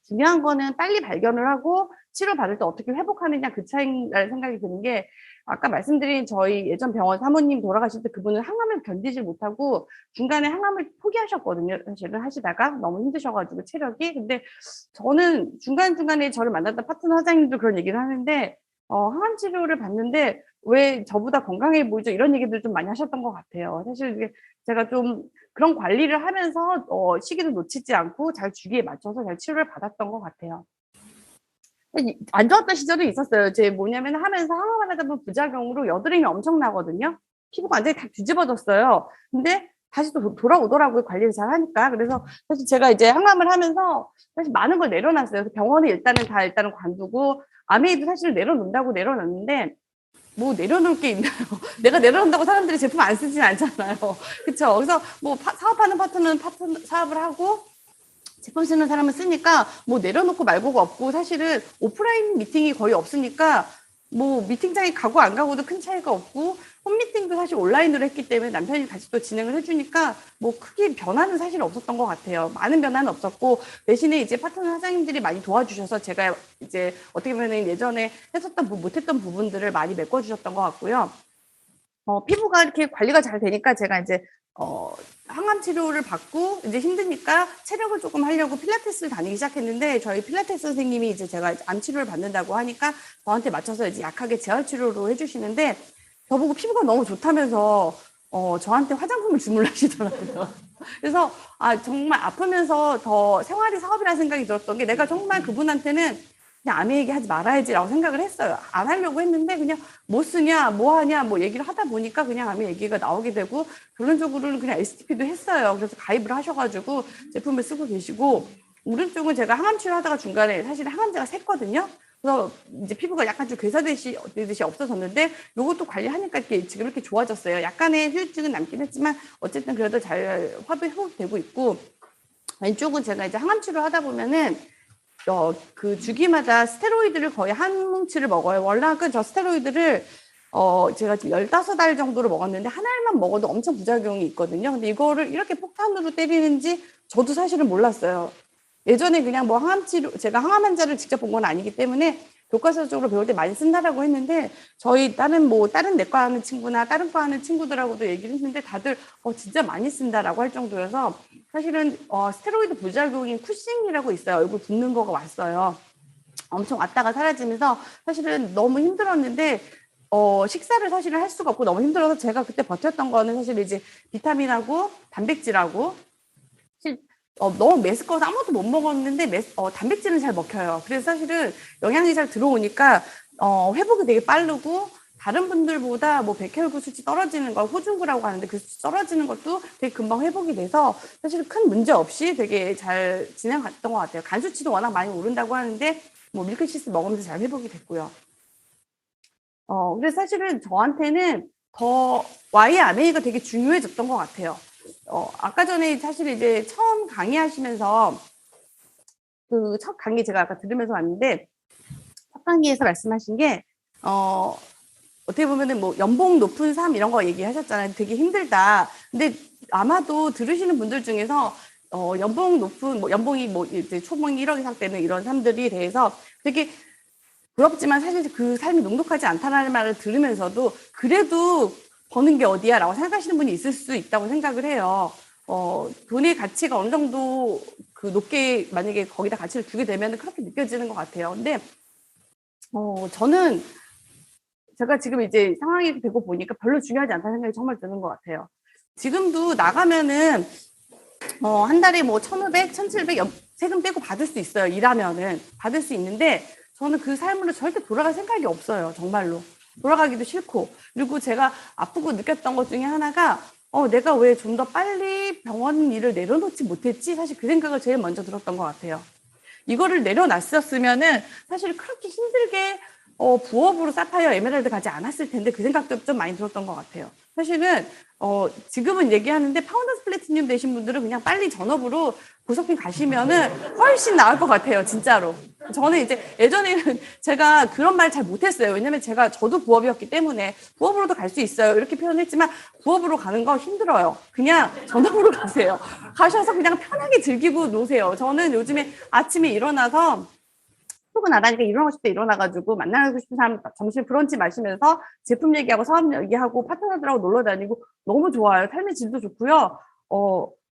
S19: 중요한 거는 빨리 발견을 하고 치료받을 때 어떻게 회복하느냐 그 차이라는 생각이 드는 게 아까 말씀드린 저희 예전 병원 사모님 돌아가실 때 그분은 항암을 견디질 못하고 중간에 항암을 포기하셨거든요. 사실은 하시다가 너무 힘드셔가지고 체력이. 근데 저는 중간중간에 저를 만났던 파트너 사장님도 그런 얘기를 하는데 항암 치료를 받는데 왜 저보다 건강해 보이죠? 이런 얘기들 좀 많이 하셨던 것 같아요. 사실 이게 제가 좀 그런 관리를 하면서 시기도 놓치지 않고 잘 주기에 맞춰서 잘 치료를 받았던 것 같아요. 안 좋았던 시절이 있었어요. 제 뭐냐면 하면서 항암을 하다 보면 부작용으로 여드름이 엄청 나거든요. 피부가 완전히 다 뒤집어졌어요. 근데 다시 또 돌아오더라고요. 관리를 잘 하니까. 그래서 사실 제가 이제 항암을 하면서 사실 많은 걸 내려놨어요. 그래서 병원에 일단은 관두고 아메이도 사실 내려놓는다고 내려놨는데 뭐 내려놓을 게 있나요? 내가 내려놓는다고 사람들이 제품 안 쓰진 않잖아요. 그쵸? 그래서 뭐 사업하는 파트너는 사업을 하고 제품 쓰는 사람은 쓰니까 뭐 내려놓고 말고가 없고 사실은 오프라인 미팅이 거의 없으니까 뭐 미팅장에 가고 안 가고도 큰 차이가 없고 홈미팅도 사실 온라인으로 했기 때문에 남편이 같이 또 진행을 해주니까 뭐 크게 변화는 사실 없었던 것 같아요. 많은 변화는 없었고 대신에 이제 파트너 사장님들이 많이 도와주셔서 제가 이제 어떻게 보면 예전에 했었던 못했던 부분들을 많이 메꿔주셨던 것 같고요. 피부가 이렇게 관리가 잘 되니까 제가 이제 항암 치료를 받고 이제 힘드니까 체력을 조금 하려고 필라테스를 다니기 시작했는데 저희 필라테스 선생님이 이제 제가 암 치료를 받는다고 하니까 저한테 맞춰서 이제 약하게 재활 치료로 해주시는데 저보고 피부가 너무 좋다면서 저한테 화장품을 주문을 하시더라고요. 그래서 정말 아프면서 더 생활이 사업이라는 생각이 들었던 게 내가 정말 그분한테는 그냥 암 얘기하지 말아야지라고 생각을 했어요. 안 하려고 했는데 그냥 뭐 쓰냐, 뭐 하냐, 뭐 얘기를 하다 보니까 그냥 암 얘기가 나오게 되고 결론적으로는 그냥 STP도 했어요. 그래서 가입을 하셔가지고 제품을 쓰고 계시고 오른쪽은 제가 항암 치료하다가 중간에 사실 항암제가 샜거든요. 그래서 이제 피부가 약간 좀 괴사되듯이 없어졌는데 요것도 관리하니까 지금 이렇게 좋아졌어요. 약간의 후유증은 남긴 했지만 어쨌든 그래도 잘 회복되고 있고 왼쪽은 제가 이제 항암 치료 하다 보면은 그 주기마다 스테로이드를 거의 한 뭉치를 먹어요. 월락은 저 스테로이드를 제가 지금 15알 정도를 먹었는데 한 알만 먹어도 엄청 부작용이 있거든요. 근데 이거를 이렇게 폭탄으로 때리는지 저도 사실은 몰랐어요. 예전에 그냥 뭐 항암 치료, 제가 항암 환자를 직접 본 건 아니기 때문에 교과서적으로 배울 때 많이 쓴다라고 했는데 저희 다른 내과 하는 친구나 다른 과 하는 친구들하고도 얘기를 했는데 다들 진짜 많이 쓴다라고 할 정도여서 사실은 스테로이드 부작용인 쿠싱이라고 있어요. 얼굴 붓는 거가 왔어요. 엄청 왔다가 사라지면서 사실은 너무 힘들었는데 식사를 사실은 할 수가 없고 너무 힘들어서 제가 그때 버텼던 거는 사실 이제 비타민하고 단백질하고 너무 메스꺼워서 아무것도 못 먹었는데 단백질은 잘 먹혀요. 그래서 사실은 영양이 잘 들어오니까 회복이 되게 빠르고 다른 분들보다 뭐 백혈구 수치 떨어지는 걸 호중구라고 하는데 그 수치 떨어지는 것도 되게 금방 회복이 돼서 사실 큰 문제 없이 되게 잘 진행했던 것 같아요. 간 수치도 워낙 많이 오른다고 하는데 뭐 밀크시스 먹으면서 잘 회복이 됐고요. 그래서 사실은 저한테는 더 YMA가 되게 중요해졌던 것 같아요. 아까 전에 사실 이제 처음 강의하시면서 그 첫 강의 제가 아까 들으면서 왔는데 첫 강의에서 말씀하신 게 어떻게 보면은 뭐 연봉 높은 삶 이런 거 얘기하셨잖아요. 되게 힘들다. 근데 아마도 들으시는 분들 중에서 연봉 높은 뭐 연봉이 뭐 이제 초봉 1억 이상 되는 이런 삶들이 대해서 되게 부럽지만 사실 그 삶이 녹록하지 않다는 말을 들으면서도 그래도 버는 게 어디야라고 생각하시는 분이 있을 수 있다고 생각을 해요. 돈의 가치가 어느 정도 그 높게 만약에 거기다 가치를 두게 되면 그렇게 느껴지는 것 같아요. 근데 저는 제가 지금 이제 상황이 되고 보니까 별로 중요하지 않다는 생각이 정말 드는 것 같아요. 지금도 나가면은 한 달에 뭐 1,500, 1,700 세금 떼고 받을 수 있어요. 일하면은 받을 수 있는데 저는 그 삶으로 절대 돌아갈 생각이 없어요. 정말로. 돌아가기도 싫고. 그리고 제가 아프고 느꼈던 것 중에 하나가 내가 왜 좀 더 빨리 병원 일을 내려놓지 못했지? 사실 그 생각을 제일 먼저 들었던 것 같아요. 이거를 내려놨었으면은 사실 그렇게 힘들게 부업으로 사파이어 에메랄드 가지 않았을 텐데 그 생각도 좀 많이 들었던 것 같아요. 사실은 지금은 얘기하는데 파운더스 플래티늄 되신 분들은 그냥 빨리 전업으로 보석핀 가시면은 훨씬 나을 것 같아요. 진짜로. 저는 이제 예전에는 제가 그런 말 잘 못했어요. 왜냐면 저도 부업이었기 때문에 부업으로도 갈 수 있어요. 이렇게 표현했지만 부업으로 가는 거 힘들어요. 그냥 전업으로 가세요. 가셔서 그냥 편하게 즐기고 노세요. 저는 요즘에 아침에 일어나서 출근하다니까 일어나고 싶다 일어나가지고 만나고 싶은 사람 점심 브런치 마시면서 제품 얘기하고 사업 얘기하고 파트너들하고 놀러 다니고 너무 좋아요. 삶의 질도 좋고요.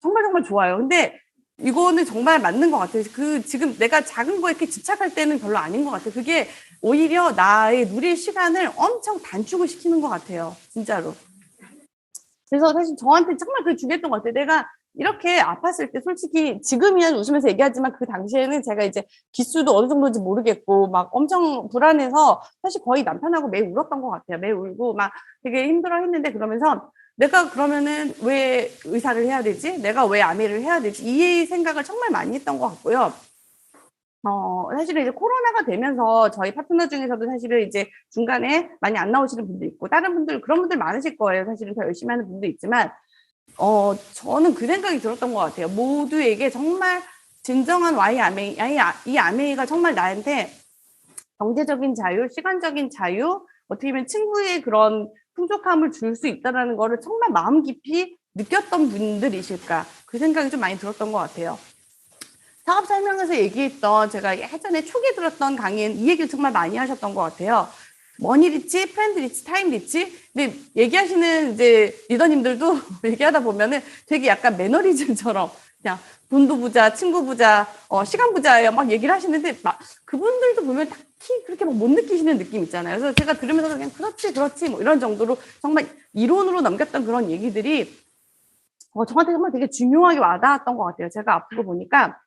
S19: 정말 정말 좋아요. 근데 이거는 정말 맞는 것 같아요. 지금 내가 작은 거에 이렇게 집착할 때는 별로 아닌 것 같아요. 그게 오히려 나의 누릴 시간을 엄청 단축을 시키는 것 같아요. 진짜로. 그래서 사실 저한테 정말 그게 중요했던 것 같아요. 내가 이렇게 아팠을 때 솔직히 지금이야 웃으면서 얘기하지만 그 당시에는 제가 이제 기수도 어느 정도인지 모르겠고 막 엄청 불안해서 사실 거의 남편하고 매일 울었던 것 같아요. 매일 울고 막 되게 힘들어 했는데 그러면서 내가 그러면은 왜 의사를 해야 되지? 내가 왜 아메를 해야 되지? 이 생각을 정말 많이 했던 것 같고요. 사실은 이제 코로나가 되면서 저희 파트너 중에서도 사실은 이제 중간에 많이 안 나오시는 분도 있고 다른 분들 그런 분들 많으실 거예요. 사실은 더 열심히 하는 분도 있지만 저는 그 생각이 들었던 것 같아요. 모두에게 정말 진정한 이 아메이가 정말 나한테 경제적인 자유, 시간적인 자유, 어떻게 보면 친구의 그런 풍족함을 줄 수 있다는 거를 정말 마음 깊이 느꼈던 분들이실까 그 생각이 좀 많이 들었던 것 같아요. 사업 설명에서 얘기했던 제가 예전에 초기에 들었던 강의는 이 얘기를 정말 많이 하셨던 것 같아요. 머니 리치, 프렌드 리치, 타임 리치. 근데 얘기하시는 이제 리더님들도 얘기하다 보면은 되게 약간 매너리즘처럼 그냥 돈도 부자, 친구 부자, 시간 부자예요. 막 얘기를 하시는데 막 그분들도 보면 딱히 그렇게 막 못 느끼시는 느낌 있잖아요. 그래서 제가 들으면서 그냥 그렇지 뭐 이런 정도로 정말 이론으로 넘겼던 그런 얘기들이 저한테 정말 되게 중요하게 와닿았던 것 같아요. 제가 아프고 보니까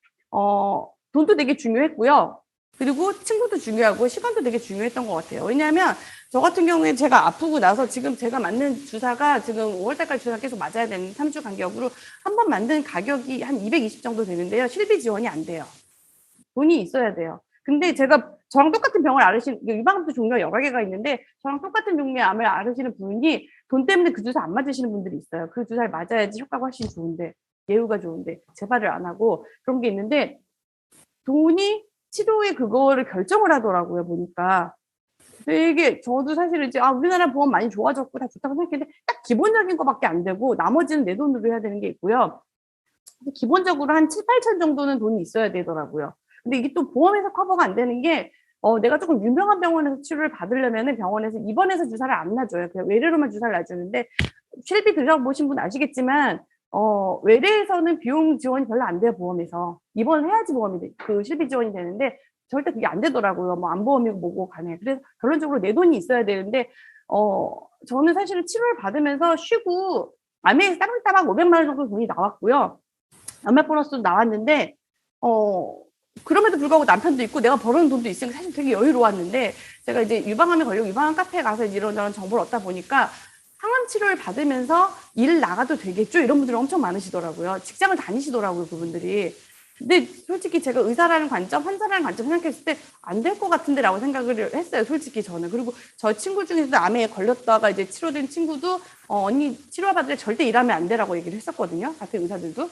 S19: 돈도 되게 중요했고요. 그리고 친구도 중요하고 시간도 되게 중요했던 것 같아요. 왜냐하면 저 같은 경우에 제가 아프고 나서 지금 제가 맞는 주사가 지금 5월달까지 주사 계속 맞아야 되는 3주 간격으로 한 번 만든 가격이 한 220 정도 되는데요. 실비 지원이 안 돼요. 돈이 있어야 돼요. 근데 제가 저랑 똑같은 병을 앓으시는 유방암도 종류가 여러 개가 있는데 저랑 똑같은 종류의 암을 앓으시는 분이 돈 때문에 그 주사 안 맞으시는 분들이 있어요. 그 주사를 맞아야지 효과가 훨씬 좋은데 예후가 좋은데 재발을 안 하고 그런 게 있는데 돈이 치료의 그거를 결정을 하더라고요. 보니까 되게 저도 사실은 이제 우리나라 보험 많이 좋아졌고 다 좋다고 생각했는데 딱 기본적인 거밖에 안 되고 나머지는 내 돈으로 해야 되는 게 있고요. 기본적으로 한 7, 8천 정도는 돈이 있어야 되더라고요. 근데 이게 또 보험에서 커버가 안 되는 게 내가 조금 유명한 병원에서 치료를 받으려면은 병원에서 입원해서 주사를 안 놔줘요. 그냥 외래로만 주사를 놔주는데 실비 들어보신 분 아시겠지만 외래에서는 비용 지원이 별로 안 돼요. 보험에서 입원을 해야지 그 실비 지원이 되는데 절대 그게 안 되더라고요. 뭐 암보험이고 뭐고 간에. 그래서 결론적으로 내 돈이 있어야 되는데 저는 사실은 치료를 받으면서 쉬고 암에 따박따박 500만 원 정도 돈이 나왔고요. 암약 보너스도 나왔는데 그럼에도 불구하고 남편도 있고 내가 벌어놓은 돈도 있으니까 사실 되게 여유로웠는데 제가 이제 유방암에 걸리고 유방암 카페에 가서 이런저런 정보를 얻다 보니까 항암 치료를 받으면서 일 나가도 되겠죠? 이런 분들이 엄청 많으시더라고요. 직장을 다니시더라고요, 그분들이. 근데 솔직히 제가 의사라는 관점, 환자라는 관점 생각했을 때 안 될 것 같은데 라고 생각을 했어요, 솔직히 저는. 그리고 저 친구 중에서도 암에 걸렸다가 이제 치료된 친구도 언니 치료받을 때 절대 일하면 안 되라고 얘기를 했었거든요, 같은 의사들도.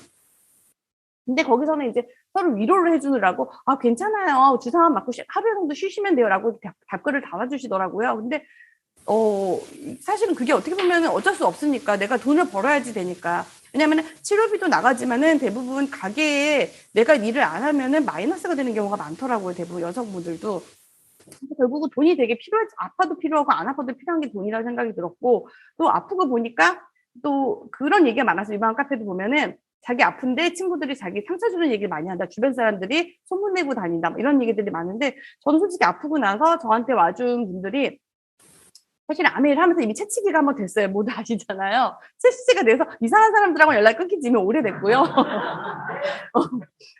S19: 근데 거기서는 이제 서로 위로를 해주느라고 괜찮아요. 주사만 맞고 하루 정도 쉬시면 돼요 라고 답글을 달아주시더라고요. 근데 사실은 그게 어떻게 보면 어쩔 수 없으니까 내가 돈을 벌어야지 되니까. 왜냐하면 치료비도 나가지만은 대부분 가게에 내가 일을 안 하면은 마이너스가 되는 경우가 많더라고요. 대부분 여성분들도. 결국은 돈이 되게 필요하지, 아파도 필요하고 안 아파도 필요한 게 돈이라고 생각이 들었고, 또 아프고 보니까 또 그런 얘기가 많아서 유방암 카페도 보면은 자기 아픈데 친구들이 자기 상처 주는 얘기를 많이 한다. 주변 사람들이 소문내고 다닌다. 뭐 이런 얘기들이 많은데 저는 솔직히 아프고 나서 저한테 와준 분들이 사실 아메이를 하면서 이미 채찍이가 한번 됐어요. 모두 아시잖아요. 채찍이가 돼서 이상한 사람들하고 연락이 끊긴 지 이미 오래됐고요.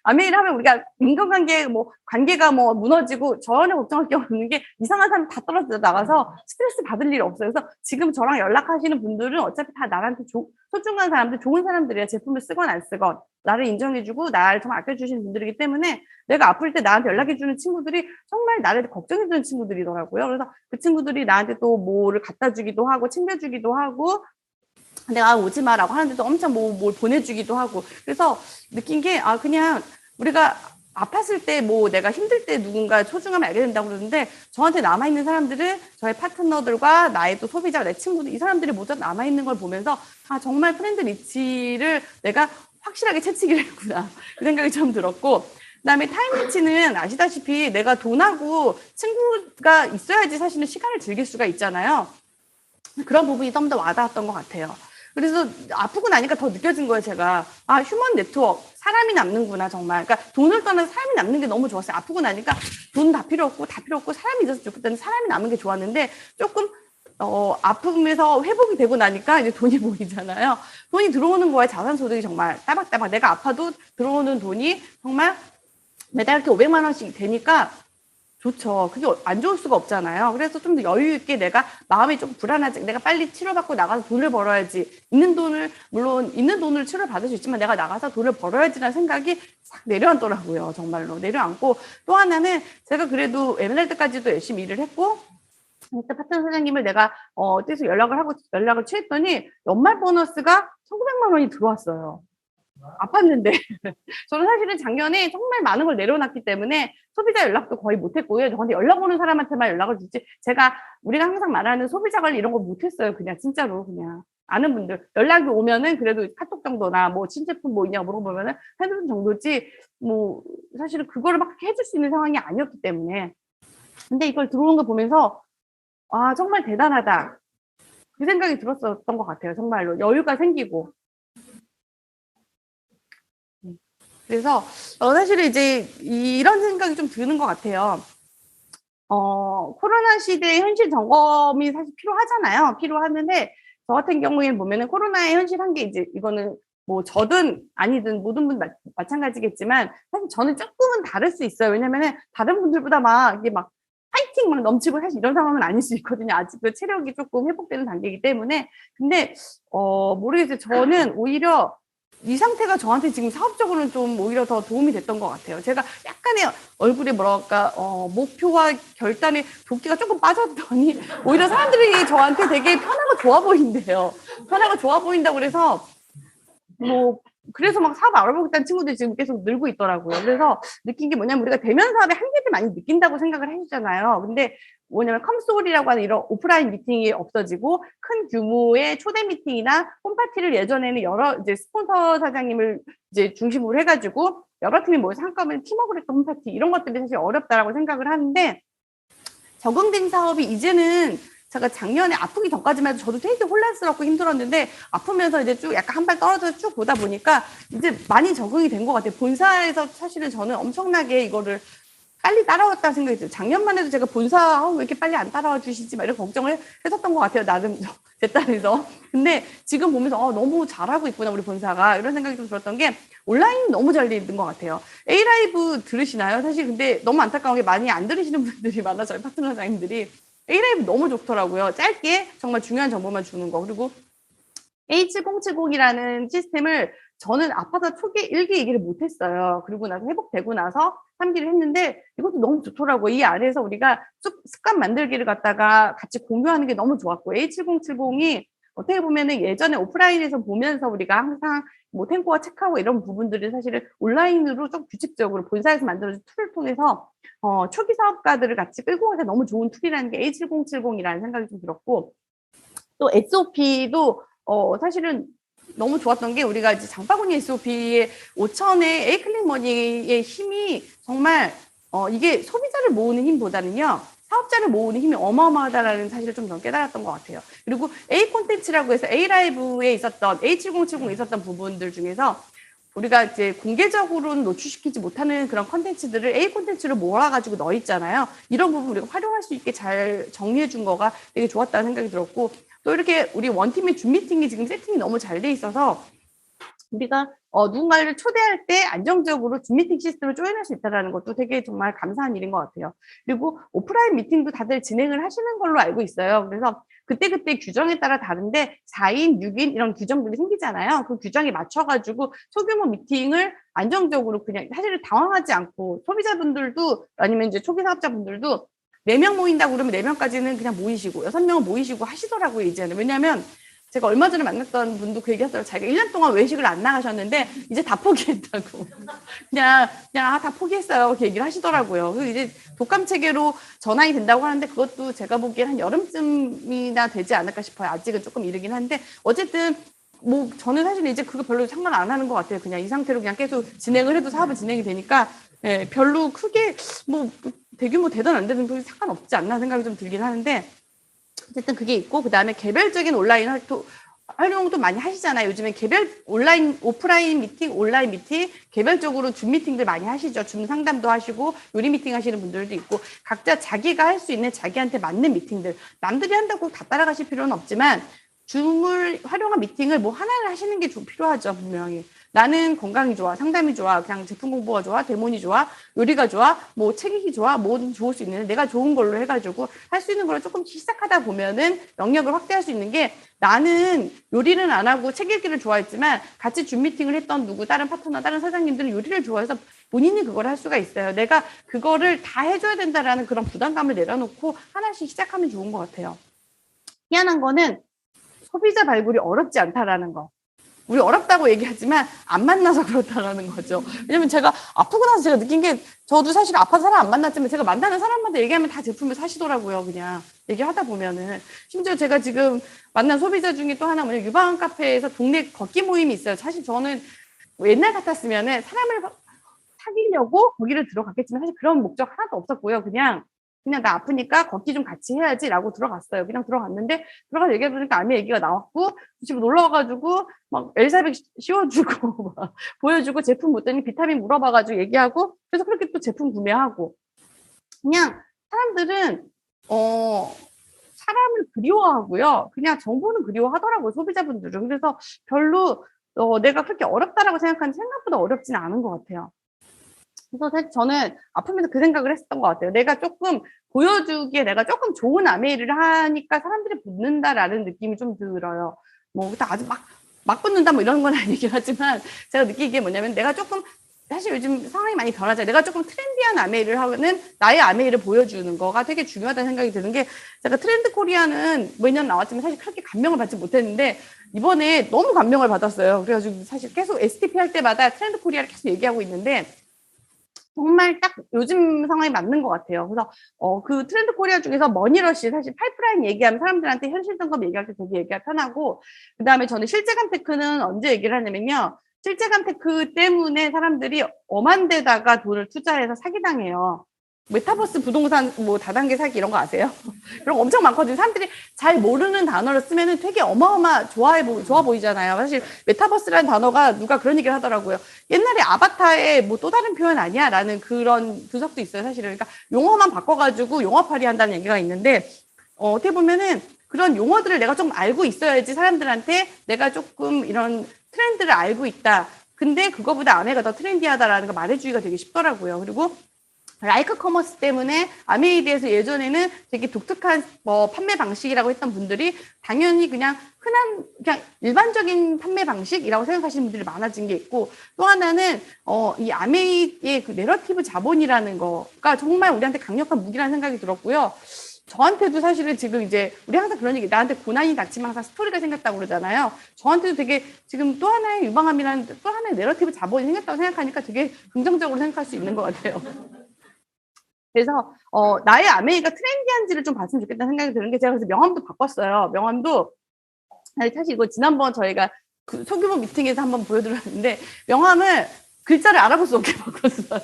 S19: 아메이를 하면 우리가 인간관계, 관계가 무너지고 전혀 걱정할 게 없는 게 이상한 사람 다 떨어져 나가서 스트레스 받을 일 없어요. 그래서 지금 저랑 연락하시는 분들은 어차피 다 나한테 소중한 사람들, 좋은 사람들이야. 제품을 쓰건 안 쓰건. 나를 인정해주고 나를 정말 아껴주시는 분들이기 때문에 내가 아플 때 나한테 연락해주는 친구들이 정말 나를 걱정해주는 친구들이더라고요. 그래서 그 친구들이 나한테 또 뭐를 갖다 주기도 하고 챙겨주기도 하고 내가 오지 마라고 하는데도 엄청 뭘 보내주기도 하고. 그래서 느낀 게 그냥 우리가 아팠을 때 내가 힘들 때 누군가 소중함을 알게 된다고 그러는데 저한테 남아있는 사람들은 저의 파트너들과 나의 또 소비자, 내 친구들, 이 사람들이 모두 남아있는 걸 보면서 정말 프렌드 리치를 내가 확실하게 채찍이를 했구나. 그 생각이 좀 들었고, 그다음에 타임 리치는 아시다시피 내가 돈하고 친구가 있어야지 사실은 시간을 즐길 수가 있잖아요. 그런 부분이 좀 더 와닿았던 것 같아요. 그래서 아프고 나니까 더 느껴진 거예요, 제가. 휴먼 네트워크, 사람이 남는구나, 정말. 그러니까 돈을 떠나서 사람이 남는 게 너무 좋았어요. 아프고 나니까 돈 다 필요 없고 사람이 있어서 좋겠다는, 사람이 남은 게 좋았는데 조금 아픔에서 회복이 되고 나니까 이제 돈이 보이잖아요. 돈이 들어오는 거에 자산 소득이 정말 따박따박, 내가 아파도 들어오는 돈이 정말 매달 이렇게 500만 원씩 되니까 좋죠. 그게 안 좋을 수가 없잖아요. 그래서 좀 더 여유 있게 내가 마음이 좀 불안하지. 내가 빨리 치료받고 나가서 돈을 벌어야지. 물론 있는 돈을 치료를 받을 수 있지만 내가 나가서 돈을 벌어야지라는 생각이 싹 내려앉더라고요. 정말로 내려앉고, 또 하나는 제가 그래도 에메랄드까지도 열심히 일을 했고, 그때 파트너 사장님을 내가 어디서 연락을 취했더니 연말 보너스가 1,900만 원이 들어왔어요. 아팠는데. 저는 사실은 작년에 정말 많은 걸 내려놨기 때문에 소비자 연락도 거의 못했고요. 저한테 연락 오는 사람한테만 연락을 주지, 우리가 항상 말하는 소비자 관리 이런 거 못했어요. 그냥 진짜로 그냥. 아는 분들 연락이 오면은 그래도 카톡 정도나 신제품 있냐고 물어보면은 해주는 정도지, 사실은 그거를 막 해줄 수 있는 상황이 아니었기 때문에. 근데 이걸 들어오는 거 보면서 정말 대단하다. 그 생각이 들었었던 것 같아요. 정말로 여유가 생기고. 그래서 사실은 이제 이런 생각이 좀 드는 것 같아요. 코로나 시대의 현실 점검이 사실 필요하잖아요. 필요하는데 저 같은 경우에는 보면은 코로나의 현실한 게 이제 이거는 저든 아니든 모든 분 마찬가지겠지만 사실 저는 조금은 다를 수 있어요. 왜냐면은 다른 분들보다 이게 파이팅 넘치고 사실 이런 상황은 아닐 수 있거든요. 아직도 체력이 조금 회복되는 단계이기 때문에. 근데 모르겠어요. 저는 오히려 이 상태가 저한테 지금 사업적으로는 좀 오히려 더 도움이 됐던 것 같아요. 제가 약간의 얼굴에 목표와 결단의 도끼가 조금 빠졌더니 오히려 사람들이 저한테 되게 편하고 좋아 보인대요. 편하고 좋아 보인다고 그래서 그래서 사업 알아보겠다는 친구들이 지금 계속 늘고 있더라고요. 그래서 느낀 게 뭐냐면 우리가 대면 사업의 한계를 많이 느낀다고 생각을 하시잖아요. 근데 뭐냐면 컴소울이라고 하는 이런 오프라인 미팅이 없어지고 큰 규모의 초대 미팅이나 홈파티를 예전에는 여러 이제 스폰서 사장님을 이제 중심으로 해가지고 여러 팀이 모여서 한꺼번에 팀워크를 했던 홈파티, 이런 것들이 사실 어렵다라고 생각을 하는데, 적응된 사업이 이제는 제가 작년에 아프기 전까지만 해도 저도 되게 혼란스럽고 힘들었는데 아프면서 이제 쭉 약간 한 발 떨어져서 쭉 보다 보니까 이제 많이 적응이 된 것 같아요. 본사에서 사실은 저는 엄청나게 이거를 빨리 따라왔다는 생각이 들어요. 작년만 해도 제가 본사 왜 이렇게 빨리 안 따라와 주시지 이런 걱정을 했었던 것 같아요. 나름 제 딸에서. 근데 지금 보면서 너무 잘하고 있구나 우리 본사가, 이런 생각이 좀 들었던 게 온라인 너무 잘 돼 있는 것 같아요. A라이브 들으시나요? 사실 근데 너무 안타까운 게 많이 안 들으시는 분들이 많아. 저희 파트너 사장님들이 A라이브 너무 좋더라고요. 짧게 정말 중요한 정보만 주는 거. 그리고 A7070이라는 시스템을 저는 아파서 초기 1기 얘기를 못했어요. 그리고 나서 회복되고 나서 3기를 했는데 이것도 너무 좋더라고요. 이 안에서 우리가 습관 만들기를 갖다가 같이 공유하는 게 너무 좋았고, A7070이 어떻게 보면은 예전에 오프라인에서 보면서 우리가 항상 뭐 탱고와 체크하고 이런 부분들이 사실은 온라인으로 좀 규칙적으로 본사에서 만들어진 툴을 통해서 초기 사업가들을 같이 끌고 가서 너무 좋은 툴이라는 게 A7070이라는 생각이 좀 들었고, 또 SOP도 사실은 너무 좋았던 게 우리가 이제 장바구니 SOP의 5천의 에이클릭머니의 힘이 정말 이게 소비자를 모으는 힘보다는요, 사업자를 모으는 힘이 어마어마하다라는 사실을 좀 더 깨달았던 것 같아요. 그리고 A 콘텐츠라고 해서 A 라이브에 있었던 A7070에 있었던 부분들 중에서 우리가 이제 공개적으로는 노출시키지 못하는 그런 콘텐츠들을 A 콘텐츠로 몰아가지고 넣어 있잖아요. 이런 부분 우리가 활용할 수 있게 잘 정리해 준 거가 되게 좋았다는 생각이 들었고, 또 이렇게 우리 원팀의 줌 미팅이 지금 세팅이 너무 잘 돼 있어서 우리가 누군가를 초대할 때 안정적으로 줌 미팅 시스템을 조인할 수 있다는 것도 되게 정말 감사한 일인 것 같아요. 그리고 오프라인 미팅도 다들 진행을 하시는 걸로 알고 있어요. 그래서 그때그때 규정에 따라 다른데 4인, 6인 이런 규정들이 생기잖아요. 그 규정에 맞춰가지고 소규모 미팅을 안정적으로 그냥 사실은 당황하지 않고, 소비자분들도 아니면 이제 초기 사업자분들도 4명 모인다고 그러면 4명까지는 그냥 모이시고 6명은 모이시고 하시더라고요, 이제는. 왜냐하면 제가 얼마 전에 만났던 분도 그 얘기 하더라고요. 자기가 1년 동안 외식을 안 나가셨는데 이제 다 포기했다고. 그냥 다 포기했어요. 그렇게 얘기를 하시더라고요. 그리고 이제 독감 체계로 전환이 된다고 하는데 그것도 제가 보기엔 한 여름쯤이나 되지 않을까 싶어요. 아직은 조금 이르긴 한데 어쨌든 뭐 저는 사실 이제 그거 별로 상관 안 하는 것 같아요. 그냥 이 상태로 그냥 계속 진행을 해도 사업은 진행이 되니까 별로 크게 뭐 대규모 되든 안 되든 그게 상관없지 않나 생각이 좀 들긴 하는데, 어쨌든 그게 있고, 그 다음에 개별적인 온라인 활용도 많이 하시잖아요. 요즘엔 개별 오프라인 미팅, 온라인 미팅, 개별적으로 줌 미팅들 많이 하시죠. 줌 상담도 하시고, 요리 미팅 하시는 분들도 있고, 각자 자기가 할 수 있는 자기한테 맞는 미팅들, 남들이 한다고 다 따라가실 필요는 없지만, 줌을 활용한 미팅을 뭐 하나를 하시는 게 좀 필요하죠, 분명히. 나는 건강이 좋아, 상담이 좋아, 그냥 제품 공부가 좋아, 데모니 좋아, 요리가 좋아, 뭐 책 읽기 좋아, 뭐든 좋을 수 있는데 내가 좋은 걸로 해가지고 할 수 있는 걸 조금씩 시작하다 보면은 영역을 확대할 수 있는 게, 나는 요리는 안 하고 책 읽기를 좋아했지만 같이 줌 미팅을 했던 다른 파트너, 다른 사장님들은 요리를 좋아해서 본인이 그걸 할 수가 있어요. 내가 그거를 다 해줘야 된다라는 그런 부담감을 내려놓고 하나씩 시작하면 좋은 것 같아요. 희한한 거는 소비자 발굴이 어렵지 않다라는 거. 우리 어렵다고 얘기하지만 안 만나서 그렇다라는 거죠. 왜냐면 제가 아프고 나서 제가 느낀 게, 저도 사실 아파서 사람 안 만났지만 제가 만나는 사람마다 얘기하면 다 제품을 사시더라고요. 그냥 얘기하다 보면은. 심지어 제가 지금 만난 소비자 중에 또 하나 뭐냐, 유방 카페에서 동네 걷기 모임이 있어요. 사실 저는 옛날 같았으면은 사람을 사귀려고 거기를 들어갔겠지만 사실 그런 목적 하나도 없었고요. 그냥 나 아프니까 걷기 좀 같이 해야지라고 들어갔어요. 그냥 들어갔는데, 들어가서 얘기해보니까 암의 얘기가 나왔고, 집에 놀러 와가지고 막 엘사백 씌워주고 막 보여주고, 제품 묻더니 비타민 물어봐가지고 얘기하고, 그래서 그렇게 또 제품 구매하고. 그냥 사람들은 사람을 그리워하고요, 그냥 정보는 그리워하더라고요, 소비자분들은. 그래서 별로 내가 그렇게 어렵다라고 생각하는, 생각보다 어렵지는 않은 것 같아요. 그래서 사실 저는 아프면서 그 생각을 했었던 것 같아요. 내가 조금 보여주기에 내가 조금 좋은 아메이를 하니까 사람들이 붙는다라는 느낌이 좀 들어요. 뭐 아주 막 붙는다 뭐 이런 건 아니긴 하지만, 제가 느끼기에 뭐냐면, 내가 조금, 사실 요즘 상황이 많이 변하잖아요. 내가 조금 트렌디한 아메이를 하는, 나의 아메이를 보여주는 거가 되게 중요하다는 생각이 드는 게, 제가 트렌드 코리아는 매년 나왔지만 사실 그렇게 감명을 받지 못했는데 이번에 너무 감명을 받았어요. 그래가지고 사실 계속 STP 할 때마다 트렌드 코리아를 계속 얘기하고 있는데, 정말 딱 요즘 상황이 맞는 것 같아요. 그래서 그 트렌드 코리아 중에서 머니러쉬, 사실 파이프라인 얘기하면 사람들한테 현실 점검 얘기할 때 되게 얘기가 편하고, 그 다음에 저는 실제감 테크는 언제 얘기를 하냐면요, 실제감 테크 때문에 사람들이 엄한 데다가 돈을 투자해서 사기당해요. 메타버스 부동산 뭐 다단계 사기 이런 거 아세요? 그런 거 엄청 많거든요. 사람들이 잘 모르는 단어를 쓰면은 되게 좋아 보이잖아요. 사실 메타버스라는 단어가 누가 그런 얘기를 하더라고요. 옛날에 아바타의 뭐 또 다른 표현 아니야? 라는 그런 분석도 있어요, 사실은. 그러니까 용어만 바꿔가지고 용어팔이 한다는 얘기가 있는데, 어떻게 보면은 그런 용어들을 내가 좀 알고 있어야지 사람들한테 내가 조금 이런 트렌드를 알고 있다, 근데 그거보다 아메가 더 트렌디하다라는 거 말해주기가 되게 쉽더라고요. 그리고 라이크 커머스 때문에 아메이에 대해서 예전에는 되게 독특한 판매 방식이라고 했던 분들이 당연히 그냥 그냥 일반적인 판매 방식이라고 생각하시는 분들이 많아진 게 있고, 또 하나는 이 아메이의 그 내러티브 자본이라는 거가 정말 우리한테 강력한 무기라는 생각이 들었고요. 저한테도 사실은 지금 이제 우리 항상 그런 얘기, 나한테 고난이 닥치면 항상 스토리가 생겼다고 그러잖아요. 저한테도 되게 지금 또 하나의 유방암이라는 또 하나의 내러티브 자본이 생겼다고 생각하니까 되게 긍정적으로 생각할 수 있는 것 같아요. 그래서 나의 아메이가 트렌디한지를 좀 봤으면 좋겠다는 생각이 드는 게, 제가 그래서 명함도 바꿨어요. 명함도 사실 이거 지난번 저희가 그 소규모 미팅에서 한번 보여드렸는데, 명함을 글자를 알아볼 수 없게 바꿨어요.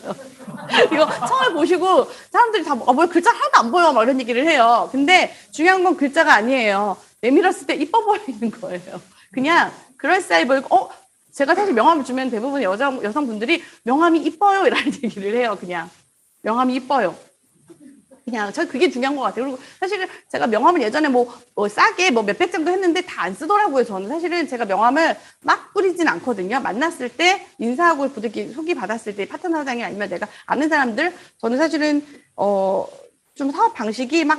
S19: 이거 처음에 보시고 사람들이 다 뭐 글자 하나도 안 보여 막 이런 얘기를 해요. 근데 중요한 건 글자가 아니에요. 내밀었을 때 이뻐 보이는 거예요. 그냥 그럴싸해 보이고, 제가 사실 명함을 주면 대부분 여성분들이 명함이 이뻐요 이라는 얘기를 해요. 그냥 명함이 이뻐요. 그냥 저 그게 중요한 것 같아요. 그리고 사실은 제가 명함을 예전에 뭐 싸게 뭐 몇백 정도 했는데 다 안 쓰더라고요. 저는 사실은 제가 명함을 막 뿌리진 않거든요. 만났을 때 인사하고 부득이 소개 받았을 때 파트너 사장이 아니면 내가 아는 사람들, 저는 사실은 좀 사업 방식이 막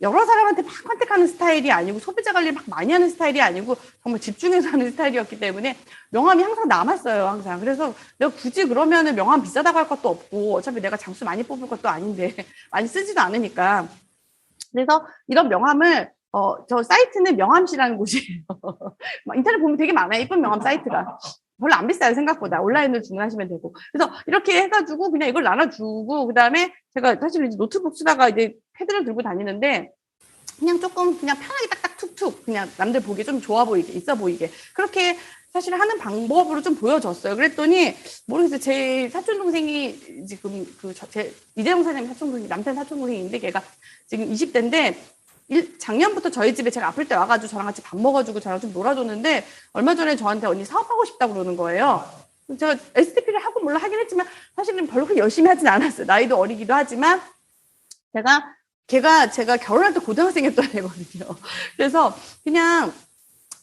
S19: 여러 사람한테 막 컨택하는 스타일이 아니고, 소비자 관리를 막 많이 하는 스타일이 아니고 정말 집중해서 하는 스타일이었기 때문에 명함이 항상 남았어요. 항상. 그래서 내가 굳이 그러면은 명함 비싸다고 할 것도 없고, 어차피 내가 장수 많이 뽑을 것도 아닌데 많이 쓰지도 않으니까. 그래서 이런 명함을 저 사이트는 명함씨라는 곳이에요. 인터넷 보면 되게 많아요. 이쁜 명함 사이트가. 별로 안 비싸요, 생각보다. 온라인으로 주문하시면 되고. 그래서 이렇게 해가지고 그냥 이걸 나눠주고, 그 다음에 제가 사실 이제 노트북 쓰다가 이제 패드를 들고 다니는데, 그냥 조금 그냥 편하게 딱딱 툭툭 그냥 남들 보기에 좀 좋아 보이게, 있어 보이게 그렇게 사실 하는 방법으로 좀 보여줬어요. 그랬더니 모르겠어요. 제 사촌 동생이 지금 제 이재용 사장님 사촌 동생, 남편 사촌 동생인데, 걔가 지금 20대인데 작년부터 저희 집에 제가 아플 때 와가지고 저랑 같이 밥 먹어주고 저랑 좀 놀아줬는데, 얼마 전에 저한테 언니 사업하고 싶다고 그러는 거예요. 제가 STP를 하고 몰라 하긴 했지만 사실은 별로 그렇게 열심히 하진 않았어요. 나이도 어리기도 하지만 제가 결혼할 때 고등학생이었던 애거든요. 그래서 그냥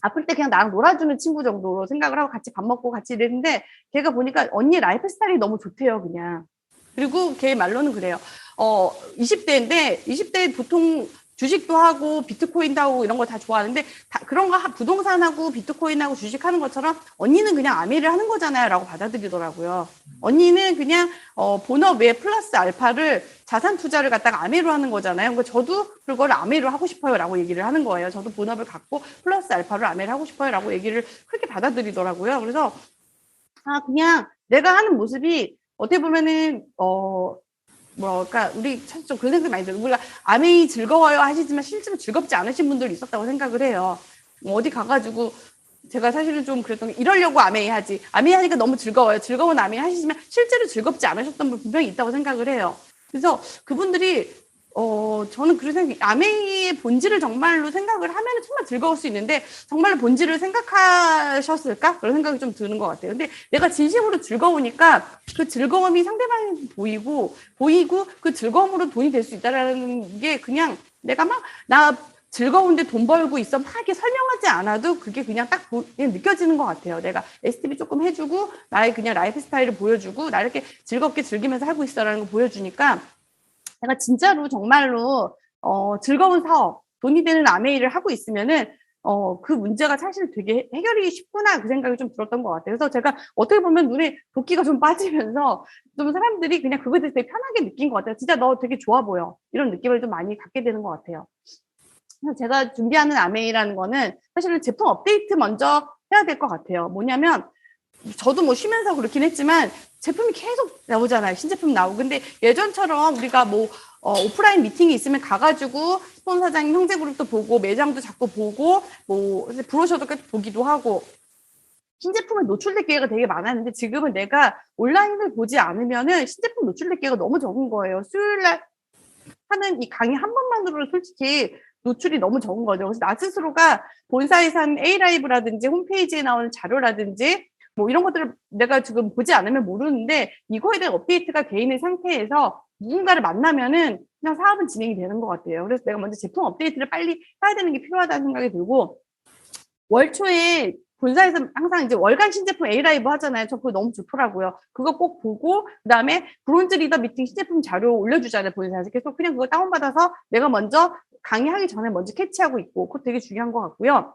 S19: 아플 때 그냥 나랑 놀아주는 친구 정도로 생각을 하고 같이 밥 먹고 같이 이랬는데, 걔가 보니까 언니 라이프 스타일이 너무 좋대요, 그냥. 그리고 걔 말로는 그래요. 20대인데 20대 보통 주식도 하고 비트코인도 하고 이런 거 다 좋아하는데, 그런 거 부동산하고 비트코인하고 주식하는 것처럼 언니는 그냥 아메이를 하는 거잖아요 라고 받아들이더라고요. 언니는 그냥 본업 외에 플러스 알파를 자산 투자를 갖다가 아메이로 하는 거잖아요. 그러니까 저도 그걸 아메이로 하고 싶어요 라고 얘기를 하는 거예요. 저도 본업을 갖고 플러스 알파를 아메이로 하고 싶어요 라고 얘기를 그렇게 받아들이더라고요. 그래서 그냥 내가 하는 모습이 어떻게 보면은 뭐랄까, 우리 사실 좀 그런 생각이 많이 들어요. 우리가 아메이 즐거워요 하시지만 실제로 즐겁지 않으신 분들이 있었다고 생각을 해요. 어디 가가지고 제가 사실은 좀 그랬던 게, 이러려고 아메이 하지, 아메이 하니까 너무 즐거워요, 즐거운 아메이 하시지만 실제로 즐겁지 않으셨던 분 분명히 있다고 생각을 해요. 그래서 그분들이 저는 그런 생각이, 아메이의 본질을 정말로 생각을 하면 정말 즐거울 수 있는데, 정말로 본질을 생각하셨을까? 그런 생각이 좀 드는 것 같아요. 근데 내가 진심으로 즐거우니까 그 즐거움이 상대방이 보이고 그 즐거움으로 돈이 될 수 있다라는 게, 그냥 내가 나 즐거운데 돈 벌고 있어 막 이렇게 설명하지 않아도 그게 그냥 딱 그냥 느껴지는 것 같아요. 내가 STB 조금 해주고 나의 그냥 라이프 스타일을 보여주고, 나 이렇게 즐겁게 즐기면서 하고 있어라는 거 보여주니까, 내가 진짜로 정말로 즐거운 사업, 돈이 되는 아메이를 하고 있으면은 그 문제가 사실 되게 해결이 쉽구나, 그 생각이 좀 들었던 것 같아요. 그래서 제가 어떻게 보면 눈에 도끼가 좀 빠지면서 좀 사람들이 그냥 그거에 대해서 되게 편하게 느낀 것 같아요. 진짜 너 되게 좋아 보여, 이런 느낌을 좀 많이 갖게 되는 것 같아요. 그래서 제가 준비하는 아메이라는 거는 사실은 제품 업데이트 먼저 해야 될 것 같아요. 뭐냐면, 저도 뭐 쉬면서 그렇긴 했지만 제품이 계속 나오잖아요. 신제품 나오고. 근데 예전처럼 우리가 뭐 오프라인 미팅이 있으면 가가지고 스폰 사장님 형제그룹도 보고 매장도 자꾸 보고 뭐 브로셔도 보기도 하고 신제품에 노출될 기회가 되게 많았는데, 지금은 내가 온라인을 보지 않으면은 신제품 노출될 기회가 너무 적은 거예요. 수요일날 하는 이 강의 한 번만으로 솔직히 노출이 너무 적은 거죠. 그래서 나 스스로가 본사에서 한 A라이브라든지 홈페이지에 나오는 자료라든지 뭐 이런 것들을 내가 지금 보지 않으면 모르는데, 이거에 대한 업데이트가 돼 있는 상태에서 누군가를 만나면은 그냥 사업은 진행이 되는 것 같아요. 그래서 내가 먼저 제품 업데이트를 빨리 해야 되는 게 필요하다는 생각이 들고, 월 초에 본사에서 항상 이제 월간 신제품 A라이브 하잖아요. 저 그거 너무 좋더라고요. 그거 꼭 보고, 그 다음에 브론즈 리더 미팅 신제품 자료 올려주잖아요. 본사에서 계속 그냥 그거 다운받아서 내가 먼저 강의하기 전에 먼저 캐치하고 있고, 그거 되게 중요한 것 같고요.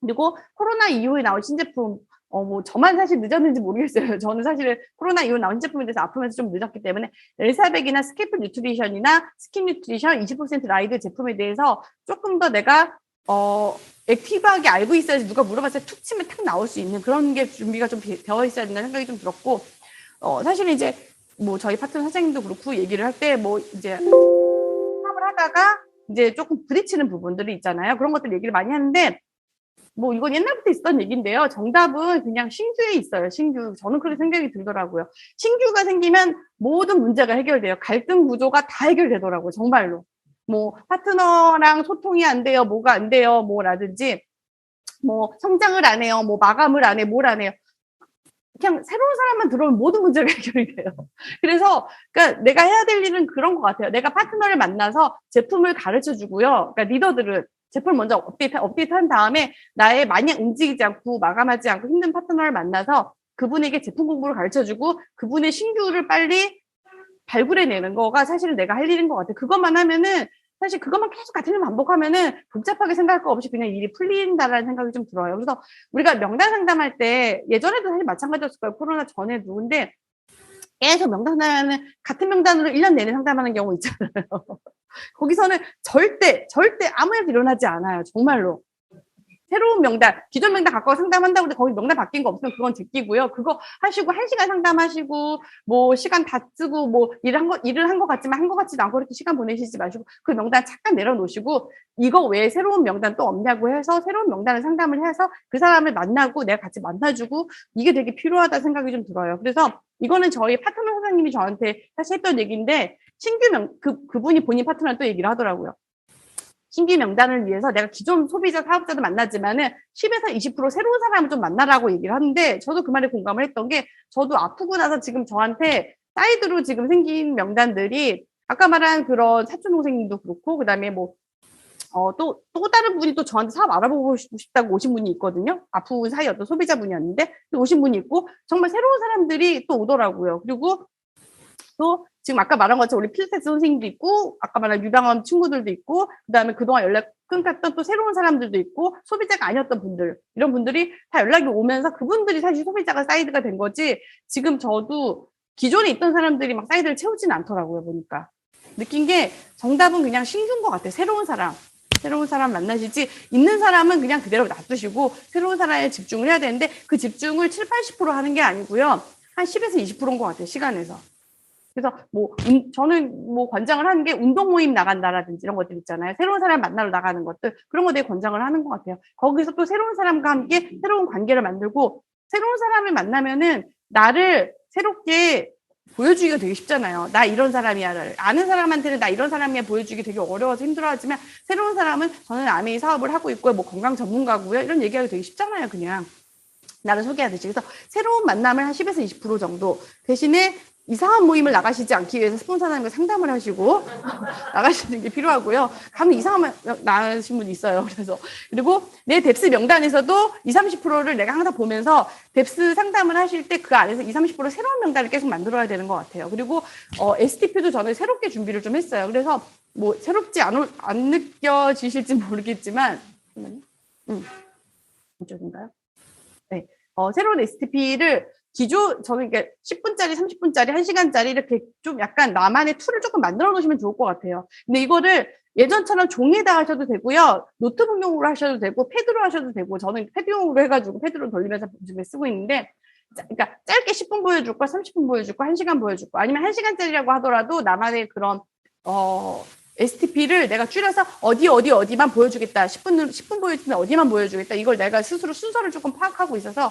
S19: 그리고 코로나 이후에 나온 신제품 뭐 저만 사실 늦었는지 모르겠어요. 저는 사실 코로나 이후 나온 신제품에 대해서 아프면서 좀 늦었기 때문에 엘사백이나 스케이프 뉴트리션이나 스킨 뉴트리션 20% 라이드 제품에 대해서 조금 더 내가 액티브하게 알고 있어야지 누가 물어봤을 때 툭 치면 탁 나올 수 있는 그런 게 준비가 좀 되어 있어야 된다는 생각이 좀 들었고, 사실 이제 뭐 저희 파트너 사장님도 그렇고 얘기를 할 때 뭐 이제 사업을 하다가 이제 조금 부딪히는 부분들이 있잖아요. 그런 것들 얘기를 많이 하는데, 뭐 이건 옛날부터 있었던 얘기인데요. 정답은 그냥 신규에 있어요. 신규. 저는 그렇게 생각이 들더라고요. 신규가 생기면 모든 문제가 해결돼요. 갈등 구조가 다 해결되더라고요. 정말로. 뭐 파트너랑 소통이 안 돼요. 뭐가 안 돼요. 뭐라든지 뭐 성장을 안 해요. 뭐 마감을 안 해. 뭘 안 해요. 그냥 새로운 사람만 들어오면 모든 문제가 해결이 돼요. 그래서 그러니까 내가 해야 될 일은 그런 것 같아요. 내가 파트너를 만나서 제품을 가르쳐 주고요. 그러니까 리더들은 제품을 먼저 업데이트한 다음에 나의 마냥 움직이지 않고 마감하지 않고 힘든 파트너를 만나서 그분에게 제품 공부를 가르쳐주고 그분의 신규를 빨리 발굴해내는 거가 사실은 내가 할 일인 것 같아요. 그것만 하면은 사실 그것만 계속 같은 일 반복하면은 복잡하게 생각할 거 없이 그냥 일이 풀린다라는 생각이 좀 들어요. 그래서 우리가 명단 상담할 때 예전에도 사실 마찬가지였을 거예요. 코로나 전에도. 근데 계속 명단 상담하면 같은 명단으로 1년 내내 상담하는 경우 있잖아요. 거기서는 절대 아무 일도 일어나지 않아요. 정말로. 새로운 명단, 기존 명단 갖고 상담한다고 해서 거기 명단 바뀐 거 없으면 그건 제끼고요. 그거 하시고 1시간 상담하시고 뭐 시간 다 쓰고 뭐 일을 한 것 같지만 한 것 같지도 않고 이렇게 시간 보내시지 마시고 그 명단 잠깐 내려놓으시고 이거 외에 새로운 명단 또 없냐고 해서 새로운 명단을 상담을 해서 그 사람을 만나고 내가 같이 만나주고 이게 되게 필요하다 생각이 좀 들어요. 그래서 이거는 저희 파트너 사장님이 저한테 사실 했던 얘기인데 그분이 본인 파트너랑 또 얘기를 하더라고요. 신규 명단을 위해서 내가 기존 소비자, 사업자도 만나지만은 10에서 20% 새로운 사람을 좀 만나라고 얘기를 하는데 저도 그 말에 공감을 했던 게 저도 아프고 나서 지금 저한테 사이드로 지금 생긴 명단들이 아까 말한 그런 사촌 동생님도 그렇고 그다음에 뭐 또 다른 분이 또 저한테 사업 알아보고 싶다고 오신 분이 있거든요. 아픈 사이 어떤 소비자분이었는데 오신 분이 있고 정말 새로운 사람들이 또 오더라고요. 그리고 또 지금 아까 말한 것처럼 우리 필테스 선생님도 있고 아까 말한 유방암 친구들도 있고 그다음에 그동안 연락 끊겼던 또 새로운 사람들도 있고 소비자가 아니었던 분들 이런 분들이 다 연락이 오면서 그분들이 사실 소비자가 사이드가 된 거지 지금 저도 기존에 있던 사람들이 막 사이드를 채우지는 않더라고요. 보니까 느낀 게 정답은 그냥 신규인 것 같아요. 새로운 사람 만나시지 있는 사람은 그냥 그대로 놔두시고 새로운 사람에 집중을 해야 되는데 그 집중을 7, 80% 하는 게 아니고요. 한 10에서 20%인 것 같아요. 시간에서. 그래서 저는 권장을 하는 게 운동 모임 나간다라든지 이런 것들 있잖아요. 새로운 사람 만나러 나가는 것들 그런 거 되게 권장을 하는 것 같아요. 거기서 또 새로운 사람과 함께 새로운 관계를 만들고 새로운 사람을 만나면은 나를 새롭게 보여주기가 되게 쉽잖아요. 나 이런 사람이야를 아는 사람한테는 나 이런 사람이야 보여주기 되게 어려워서 힘들어하지만 새로운 사람은 저는 아메이 사업을 하고 있고요. 뭐 건강 전문가고요. 이런 얘기하기 되게 쉽잖아요. 그냥 나를 소개하듯이. 그래서 새로운 만남을 한 10에서 20% 정도 대신에 이 사업 모임을 나가시지 않기 위해서 스폰서님과 상담을 하시고 나가시는 게 필요하고요. 가면 이 사업 나가신 분이 있어요. 그리고 내 뎁스 명단에서도 20, 30%를 내가 항상 보면서 뎁스 상담을 하실 때 그 안에서 20, 30% 새로운 명단을 계속 만들어야 되는 것 같아요. 그리고 STP도 저는 새롭게 준비를 좀 했어요. 그래서 뭐 새롭지 안 느껴지실지 모르겠지만 이쪽인가요? 네, 새로운 STP를 저는 이게 10분짜리, 30분짜리, 1시간짜리 이렇게 좀 약간 나만의 툴을 조금 만들어 놓으시면 좋을 것 같아요. 근데 이거를 예전처럼 종이에다 하셔도 되고요. 노트북용으로 하셔도 되고, 패드로 하셔도 되고, 저는 패드용으로 해가지고 패드로 돌리면서 요즘에 쓰고 있는데, 그러니까 짧게 10분 보여줄 거, 30분 보여줄 거, 1시간 보여줄 거, 아니면 1시간짜리라고 하더라도 나만의 그런, STP를 내가 줄여서 어디만 보여주겠다. 10분 보여주면 어디만 보여주겠다. 이걸 내가 스스로 순서를 조금 파악하고 있어서,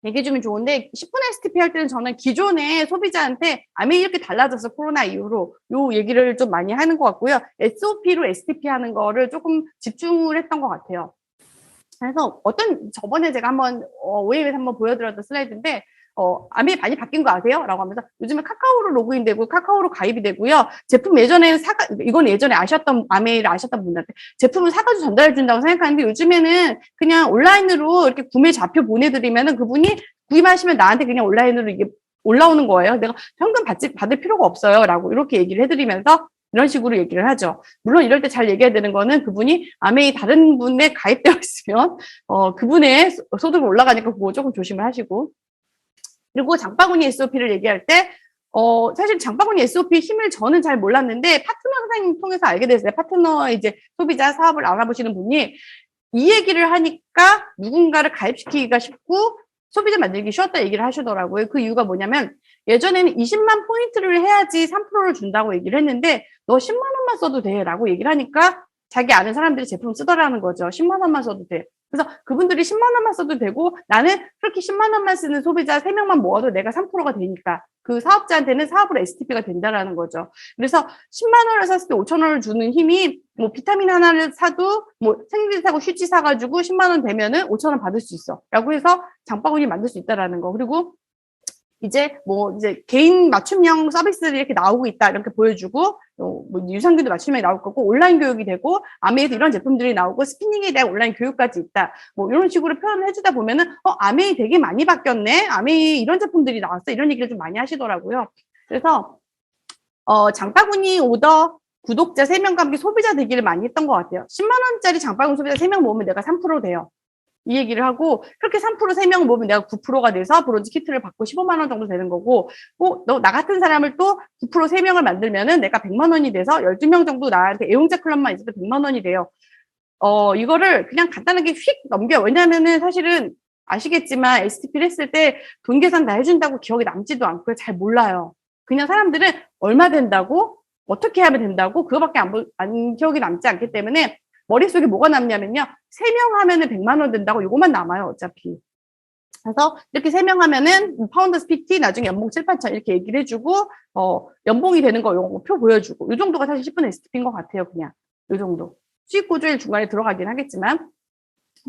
S19: 얘기해주면 좋은데 10분 STP 할 때는 저는 기존의 소비자한테 아메이 이렇게 달라져서 코로나 이후로 요 얘기를 좀 많이 하는 것 같고요. SOP로 STP 하는 거를 조금 집중을 했던 것 같아요. 그래서 저번에 제가 한번 OA에서 한번 보여드렸던 슬라이드인데 아메이 많이 바뀐 거 아세요? 라고 하면서 요즘에 카카오로 로그인되고 카카오로 가입이 되고요. 제품 예전에 이건 예전에 아메이를 아셨던 분들한테 제품을 사가지고 전달해 준다고 생각하는데 요즘에는 그냥 온라인으로 이렇게 구매 좌표 보내드리면은 그분이 구입하시면 나한테 그냥 온라인으로 이게 올라오는 거예요. 내가 현금 받을 필요가 없어요. 라고 이렇게 얘기를 해드리면서 이런 식으로 얘기를 하죠. 물론 이럴 때 잘 얘기해야 되는 거는 그분이 아메이 다른 분에 가입되어 있으면 그분의 소득이 올라가니까 그거 조금 조심을 하시고. 그리고 장바구니 SOP를 얘기할 때 사실 장바구니 SOP 힘을 저는 잘 몰랐는데 파트너 선생님 통해서 알게 됐어요. 파트너 이제 소비자 사업을 알아보시는 분이 이 얘기를 하니까 누군가를 가입시키기가 쉽고 소비자 만들기 쉬웠다 얘기를 하시더라고요. 그 이유가 뭐냐면 예전에는 20만 포인트를 해야지 3%를 준다고 얘기를 했는데 너 10만 원만 써도 돼 라고 얘기를 하니까 자기 아는 사람들이 제품 쓰더라는 거죠. 10만 원만 써도 돼. 그래서 그분들이 10만 원만 써도 되고 나는 그렇게 10만 원만 쓰는 소비자 3명만 모아도 내가 3%가 되니까 그 사업자한테는 사업으로 STP가 된다라는 거죠. 그래서 10만 원을 샀을 때 5천 원을 주는 힘이 뭐 비타민 하나를 사도 뭐 생리대 사고 휴지 사가지고 10만 원 되면은 5천 원 받을 수 있어. 라고 해서 장바구니 만들 수 있다라는 거. 그리고 이제 개인 맞춤형 서비스들이 이렇게 나오고 있다 이렇게 보여주고 뭐 유산균도 맞춤형이 나올 거고 온라인 교육이 되고 아메이에서 이런 제품들이 나오고 스피닝에 대한 온라인 교육까지 있다 뭐 이런 식으로 표현을 해주다 보면은 아메이 되게 많이 바뀌었네 아메이 이런 제품들이 나왔어 이런 얘기를 좀 많이 하시더라고요. 그래서 장바구니 오더 구독자 3명과 함께 소비자 되기를 많이 했던 것 같아요. 10만 원짜리 장바구니 소비자 3명 모으면 내가 3% 돼요. 이 얘기를 하고 그렇게 3% 3명 모으면 내가 9%가 돼서 브론즈 키트를 받고 15만 원 정도 되는 거고 너 나 같은 사람을 또 9% 3명을 만들면은 내가 100만 원이 돼서 12명 정도 나한테 애용자 클럽만 있어도 100만 원이 돼요. 이거를 그냥 간단하게 휙 넘겨요. 왜냐면은 사실은 아시겠지만 STP를 했을 때 돈 계산 다 해준다고 기억이 남지도 않고요. 잘 몰라요. 그냥 사람들은 얼마 된다고 어떻게 하면 된다고 그거밖에 안 기억이 남지 않기 때문에 머릿속에 뭐가 남냐면요. 3명 하면은 100만 원 된다고 이것만 남아요, 어차피. 그래서 이렇게 3명 하면은 파운더스 PT 나중에 연봉 7, 8천 이렇게 얘기를 해주고 연봉이 되는 거 요거 표 보여주고 요 정도가 사실 10분 STP인 것 같아요, 그냥. 요 정도. 수익 구조일 중간에 들어가긴 하겠지만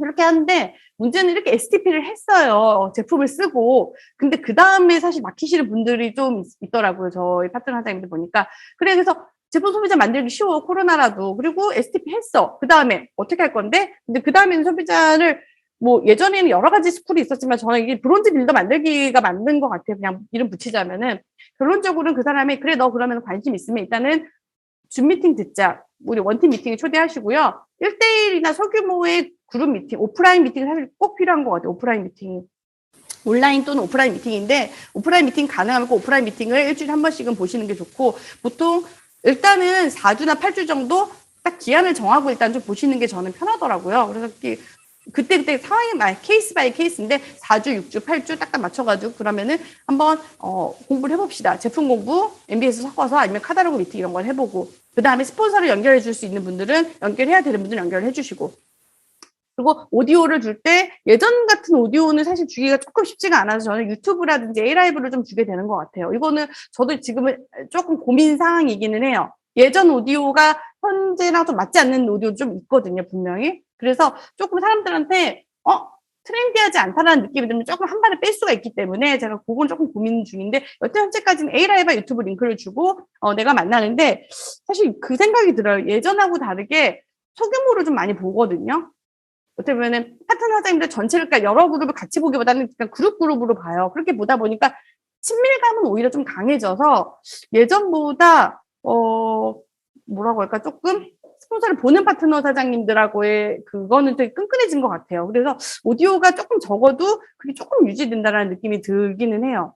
S19: 이렇게 하는데 문제는 이렇게 STP를 했어요. 제품을 쓰고. 근데 그 다음에 사실 막히시는 분들이 좀 있더라고요. 저희 파트너 사장님들 보니까. 그래서 제품 소비자 만들기 쉬워, 코로나라도. 그리고 STP 했어. 그 다음에 어떻게 할 건데? 근데 그 다음에는 소비자를, 뭐, 예전에는 여러 가지 스쿨이 있었지만 저는 이게 브론즈 빌더 만들기가 맞는 것 같아요. 그냥 이름 붙이자면은. 결론적으로는 그 사람이, 그래, 너 그러면 관심 있으면 일단은 줌 미팅 듣자. 우리 원팀 미팅에 초대하시고요. 1대1이나 소규모의 그룹 미팅, 오프라인 미팅이 사실 꼭 필요한 것 같아요. 오프라인 미팅이. 온라인 또는 오프라인 미팅인데, 오프라인 미팅 가능하면 오프라인 미팅을 일주일에 한 번씩은 보시는 게 좋고, 보통 일단은 4주나 8주 정도 딱 기한을 정하고 일단 좀 보시는 게 저는 편하더라고요. 그래서 그때 상황이 케이스 바이 케이스인데 4주, 6주, 8주 딱딱 맞춰가지고 그러면은 한번 공부를 해봅시다. 제품 공부, MBS 섞어서 아니면 카탈로그 미팅 이런 걸 해보고 그 다음에 스폰서를 연결해 줄 수 있는 분들은 연결해야 되는 분들은 연결해 주시고 그리고 오디오를 줄 때 예전 같은 오디오는 사실 주기가 조금 쉽지가 않아서 저는 유튜브라든지 A라이브를 좀 주게 되는 것 같아요. 이거는 저도 지금은 조금 고민 사항이기는 해요. 예전 오디오가 현재랑 좀 맞지 않는 오디오 좀 있거든요, 분명히. 그래서 조금 사람들한테 트렌디하지 않다라는 느낌이 들면 조금 한 발을 뺄 수가 있기 때문에 제가 그건 조금 고민 중인데 여태 현재까지는 A라이브와 유튜브 링크를 주고 내가 만나는데 사실 그 생각이 들어요. 예전하고 다르게 소규모로 좀 많이 보거든요. 어떻게 보면은 파트너 사장님들 전체를 그러니까 여러 그룹을 같이 보기보다는 그냥 그룹으로 봐요. 그렇게 보다 보니까 친밀감은 오히려 좀 강해져서 예전보다 뭐라고 할까 조금 스폰서를 보는 파트너 사장님들하고의 그거는 되게 끈끈해진 것 같아요. 그래서 오디오가 조금 적어도 그게 조금 유지된다라는 느낌이 들기는 해요.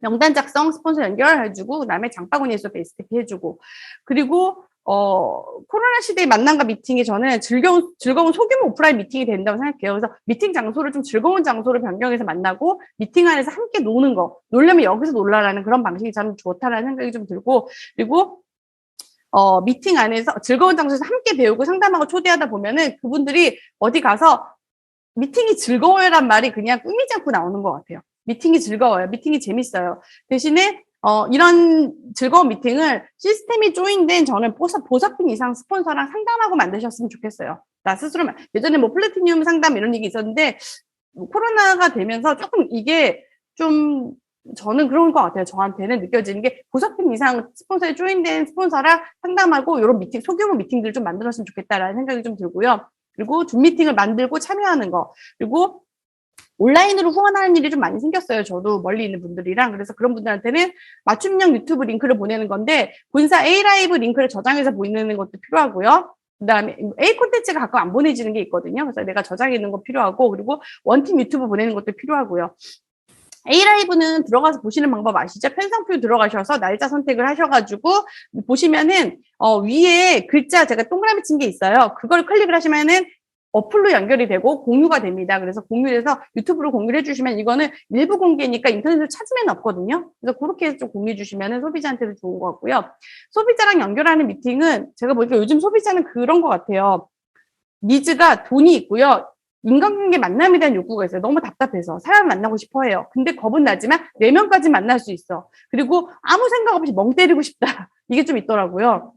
S19: 명단 작성, 스폰서 연결해주고 그다음에 장바구니에서 STP 해주고 그리고 코로나 시대의 만남과 미팅이 저는 즐거운 소규모 오프라인 미팅이 된다고 생각해요. 그래서 미팅 장소를 좀 즐거운 장소로 변경해서 만나고 미팅 안에서 함께 노는 거, 놀려면 여기서 놀라라는 그런 방식이 참 좋다라는 생각이 좀 들고 그리고 미팅 안에서 즐거운 장소에서 함께 배우고 상담하고 초대하다 보면은 그분들이 어디 가서 미팅이 즐거워요란 말이 그냥 꾸미지 않고 나오는 것 같아요. 미팅이 즐거워요. 미팅이 재밌어요. 대신에 이런 즐거운 미팅을 시스템이 조인된 저는 보석핀 이상 스폰서랑 상담하고 만드셨으면 좋겠어요. 나 스스로 예전에 뭐 플래티늄 상담 이런 얘기 있었는데 코로나가 되면서 조금 이게 좀 저는 그런 것 같아요. 저한테는 느껴지는 게 보석핀 이상 스폰서에 조인된 스폰서랑 상담하고 이런 미팅, 소규모 미팅들 좀 만들었으면 좋겠다라는 생각이 좀 들고요. 그리고 줌 미팅을 만들고 참여하는 거. 그리고 온라인으로 후원하는 일이 좀 많이 생겼어요. 저도 멀리 있는 분들이랑. 그래서 그런 분들한테는 맞춤형 유튜브 링크를 보내는 건데 본사 A 라이브 링크를 저장해서 보내는 것도 필요하고요. 그다음에 A 콘텐츠가 가끔 안 보내지는 게 있거든요. 그래서 내가 저장해 있는 거 필요하고 그리고 원팀 유튜브 보내는 것도 필요하고요. A 라이브는 들어가서 보시는 방법 아시죠? 편성표 들어가셔서 날짜 선택을 하셔가지고 보시면은 위에 글자 제가 동그라미 친 게 있어요. 그걸 클릭을 하시면은 어플로 연결이 되고 공유가 됩니다. 그래서 공유해서 유튜브로 공유를 해주시면 이거는 일부 공개니까 인터넷으로 찾으면 없거든요. 그래서 그렇게 해서 좀 공유해 주시면 소비자한테도 좋은 것 같고요. 소비자랑 연결하는 미팅은 제가 보니까 요즘 소비자는 그런 것 같아요. 니즈가 돈이 있고요. 인간관계 만남에 대한 욕구가 있어요. 너무 답답해서 사람 만나고 싶어 해요. 근데 겁은 나지만 4명까지 만날 수 있어. 그리고 아무 생각 없이 멍 때리고 싶다. 이게 좀 있더라고요.